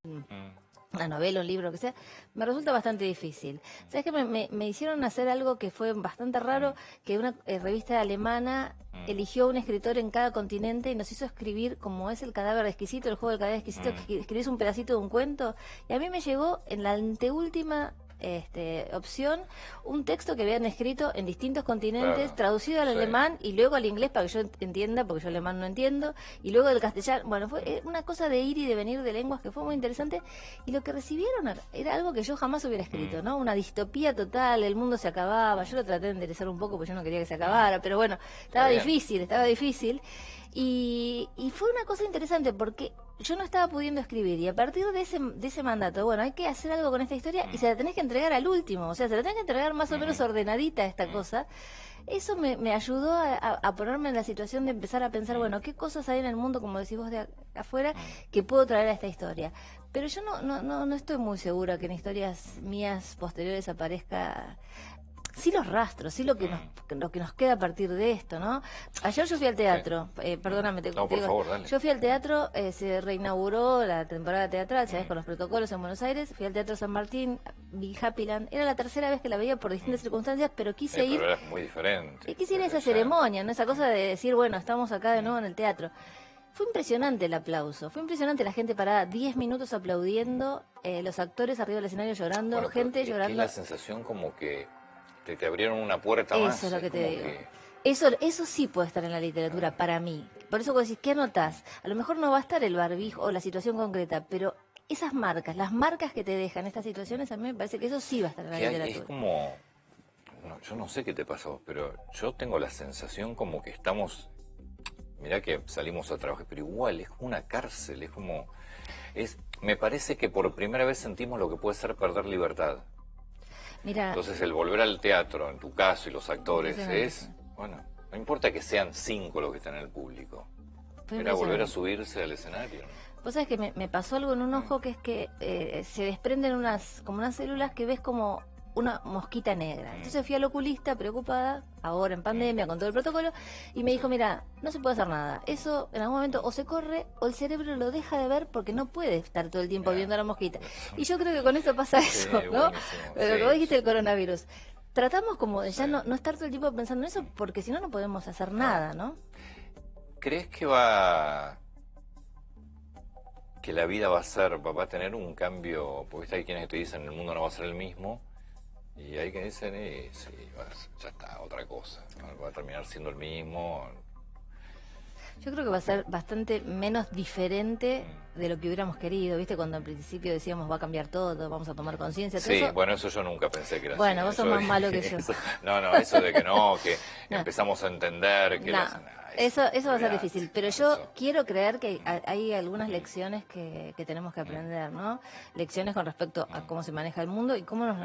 novela, un libro, que sea, me resulta bastante difícil. ¿Sabes que me hicieron hacer algo que fue bastante raro? Que una revista alemana eligió un escritor en cada continente y nos hizo escribir, como es el cadáver exquisito, el juego del cadáver exquisito, que escribís un pedacito de un cuento, y a mí me llegó en la anteúltima opción un texto que habían escrito en distintos continentes, Claro, traducido al alemán y luego al inglés para que yo entienda, porque yo alemán no entiendo, y luego del castellano. Bueno, fue una cosa de ir y de venir de lenguas que fue muy interesante, y lo que recibieron era algo que yo jamás hubiera escrito, ¿no? Una distopía total, el mundo se acababa. Yo lo traté de enderezar un poco porque yo no quería que se acabara, pero bueno, estaba difícil. Y fue una cosa interesante porque yo no estaba pudiendo escribir, y a partir de ese mandato, bueno, hay que hacer algo con esta historia y se la tenés que entregar al último, o sea, se la tenés que entregar más o menos ordenadita esta cosa. Eso me ayudó a ponerme en la situación de empezar a pensar, bueno, qué cosas hay en el mundo, como decís vos, de afuera, que puedo traer a esta historia. Pero yo no estoy muy segura que en historias mías posteriores aparezca... Sí, los rastros, sí lo que nos queda a partir de esto, ¿no? Ayer yo fui al teatro, perdóname, No, por favor, dale. yo fui al teatro, se reinauguró la temporada teatral, ¿sabes? Con los protocolos en Buenos Aires, fui al Teatro San Martín, vi Happyland, era la tercera vez que la veía por distintas circunstancias, pero quise ir... Pero era muy diferente. Quise ir a esa ceremonia, ¿no? Esa cosa de decir, bueno, estamos acá de nuevo en el teatro. Fue impresionante el aplauso, fue impresionante la gente parada 10 minutos aplaudiendo, los actores arriba del escenario llorando, Bueno, gente pero llorando. es la sensación como que te abrieron una puerta más. Eso es lo que te como digo. que- Eso sí puede estar en la literatura, para mí. Por eso vos decís, ¿qué anotás? A lo mejor no va a estar el barbijo o la situación concreta, pero esas marcas, las marcas que te dejan estas situaciones, a mí me parece que eso sí va a estar en la que literatura. es como... yo no sé qué te pasó, pero yo tengo la sensación como que estamos mirá que salimos a trabajar, pero igual es como una cárcel, es como... me parece que por primera vez sentimos lo que puede ser perder libertad. Mira, entonces el volver al teatro, en tu caso, y los actores, es... Bueno, no importa que sean 5 los que están en el público. Era volver a subirse al escenario, ¿no? Vos sabés que me pasó algo en un ojo, que es que se desprenden como unas células que ves como una mosquita negra. Entonces fui al oculista preocupada, ahora en pandemia, con todo el protocolo, y me dijo, mira, no se puede hacer nada. Eso en algún momento o se corre o el cerebro lo deja de ver porque no puede estar todo el tiempo viendo a la mosquita. Y yo creo que con esto pasa eso, ¿no? Pero como dijiste el coronavirus. Tratamos como de ya no estar todo el tiempo pensando en eso, porque si no, no podemos hacer nada, ¿no? ¿Crees que que la vida va a tener un cambio? Porque hay quienes te dicen el mundo no va a ser el mismo, y hay quienes dicen sí, ya está, otra cosa, va a terminar siendo el mismo. Yo creo que va a ser bastante menos diferente de lo que hubiéramos querido, ¿viste? Cuando al principio decíamos va a cambiar todo, vamos a tomar conciencia. Sí, eso... bueno, eso yo nunca pensé que era bueno, así. Vos sos más malo que yo. Eso, eso de que que empezamos a entender que... Eso va a ser difícil, pero yo quiero creer que hay algunas lecciones que tenemos que aprender, ¿no? Lecciones con respecto a cómo se maneja el mundo y cómo nos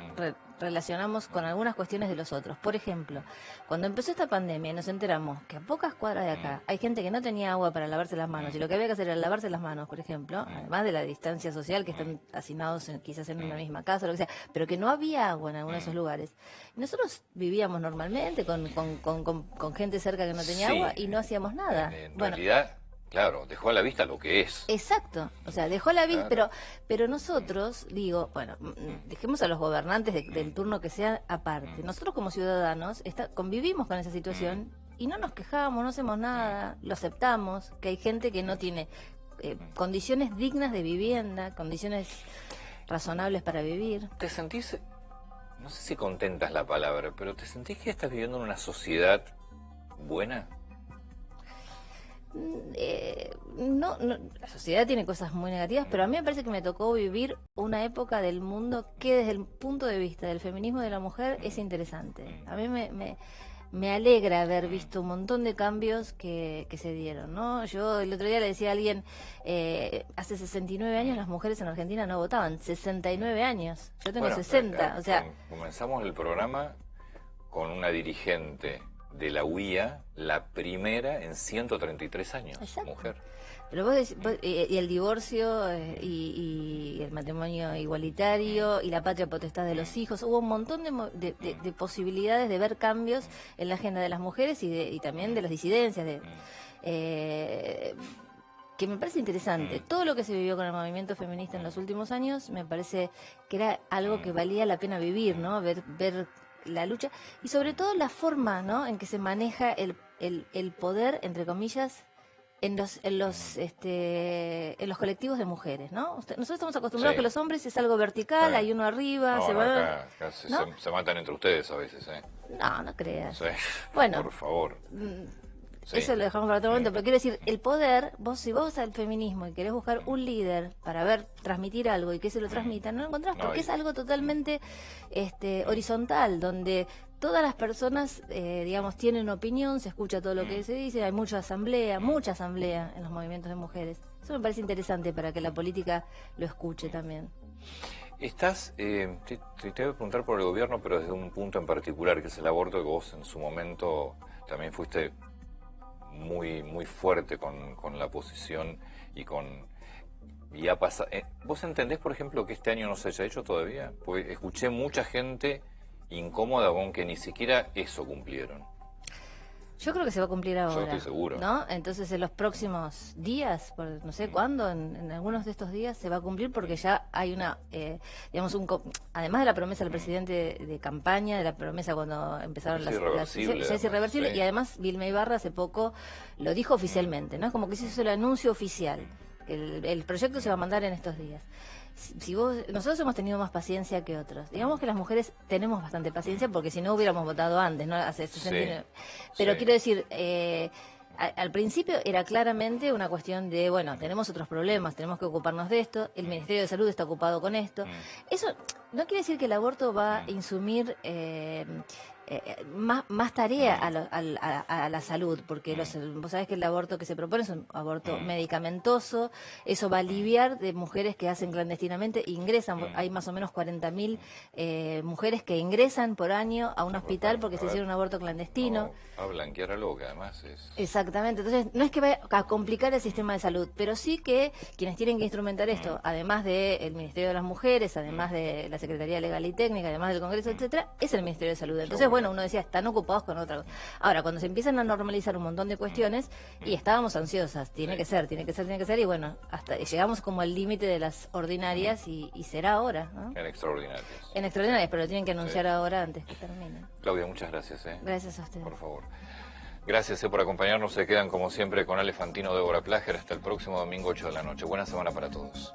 relacionamos con algunas cuestiones de los otros. Por ejemplo, cuando empezó esta pandemia y nos enteramos que a pocas cuadras de acá hay gente que no tenía agua para lavarse las manos y lo que había que hacer era lavarse las manos, por ejemplo, además de la distancia social, que están hacinados quizás en una misma casa, lo que sea, pero que no había agua en algunos de esos lugares. Y nosotros vivíamos normalmente con gente cerca que no tenía agua y no hacíamos nada. En realidad, claro, dejó a la vista lo que es. Exacto, o sea, dejó a la vista, pero nosotros, dejemos a los gobernantes del turno que sea aparte. Nosotros como ciudadanos convivimos con esa situación y no nos quejamos, no hacemos nada, lo aceptamos, que hay gente que no tiene condiciones dignas de vivienda, condiciones razonables para vivir. ¿Te sentís, no sé si contenta es la palabra, pero te sentís que estás viviendo en una sociedad buena? No, la sociedad tiene cosas muy negativas, pero a mí me parece que me tocó vivir una época del mundo que desde el punto de vista del feminismo de la mujer es interesante. A mí me alegra haber visto un montón de cambios que se dieron, ¿no? Yo el otro día le decía a alguien, hace 69 años las mujeres en Argentina no votaban, 69 años, yo tengo 60, o sea... Comenzamos el programa con una dirigente de la UIA, la primera en 133 años, mujer. Pero vos decís, y el divorcio y el matrimonio igualitario y la patria potestad de los hijos, hubo un montón de posibilidades de ver cambios en la agenda de las mujeres y también de las disidencias, que me parece interesante. Todo lo que se vivió con el movimiento feminista en los últimos años me parece que era algo que valía la pena vivir, ¿no? Ver la lucha y sobre todo la forma, ¿no?, en que se maneja el poder, entre comillas, en los colectivos de mujeres, ¿no? Nosotros estamos acostumbrados que los hombres es algo vertical, hay uno arriba, se matan entre ustedes a veces, ¿eh? No creas. Sí. Bueno, por favor. Eso lo dejamos para otro momento, pero quiero decir, el poder, si vos vas al feminismo y querés buscar un líder para transmitir algo y que se lo transmita, no lo encontrás porque es algo totalmente horizontal, donde todas las personas, tienen una opinión, se escucha todo lo que se dice, hay mucha asamblea en los movimientos de mujeres. Eso me parece interesante para que la política lo escuche también. Estás, te voy a preguntar por el gobierno, pero desde un punto en particular, que es el aborto, que vos en su momento también fuiste muy muy fuerte con la posición y ha pasado. ¿Vos entendés, por ejemplo, que este año no se haya hecho todavía? Porque escuché mucha gente incómoda con que ni siquiera eso cumplieron. Yo creo que se va a cumplir ahora. Yo estoy seguro. ¿No? Entonces, en los próximos días, no sé cuándo, en algunos de estos días se va a cumplir porque ya hay además de la promesa del presidente de campaña, de la promesa cuando empezaron ya es irreversible, y además Vilma Ibarra hace poco lo dijo oficialmente, ¿no? Es como que se hizo el anuncio oficial. El proyecto se va a mandar en estos días. Nosotros hemos tenido más paciencia que otros. Digamos que las mujeres tenemos bastante paciencia porque si no hubiéramos votado antes, ¿no? Hace 69. Pero quiero decir, al principio era claramente una cuestión de, tenemos otros problemas, tenemos que ocuparnos de esto, el Ministerio de Salud está ocupado con esto. Eso no quiere decir que el aborto va a insumir más tarea a la salud, porque vos sabés que el aborto que se propone es un aborto medicamentoso, eso va a aliviar de mujeres que hacen clandestinamente, ingresan, hay más o menos 40.000 mujeres que ingresan por año a un hospital porque se hicieron un aborto clandestino. A blanquear algo que además es... Exactamente, entonces no es que vaya a complicar el sistema de salud, pero sí que quienes tienen que instrumentar esto, además del Ministerio de las Mujeres, además de la Secretaría Legal y Técnica, además del Congreso, etcétera, es el Ministerio de Salud. Entonces, bueno, uno decía, están ocupados con otra cosa. Ahora, cuando se empiezan a normalizar un montón de cuestiones, y estábamos ansiosas, tiene que ser, y bueno, hasta llegamos como al límite de las ordinarias y será ahora, ¿no? En extraordinarias. En extraordinarias, pero lo tienen que anunciar ahora antes que termine. Claudia, muchas gracias. Gracias a ustedes. Por favor. Gracias por acompañarnos. Se quedan como siempre con Ale Fantino, Débora Plager. Hasta el próximo domingo 8 de la noche. Buena semana para todos.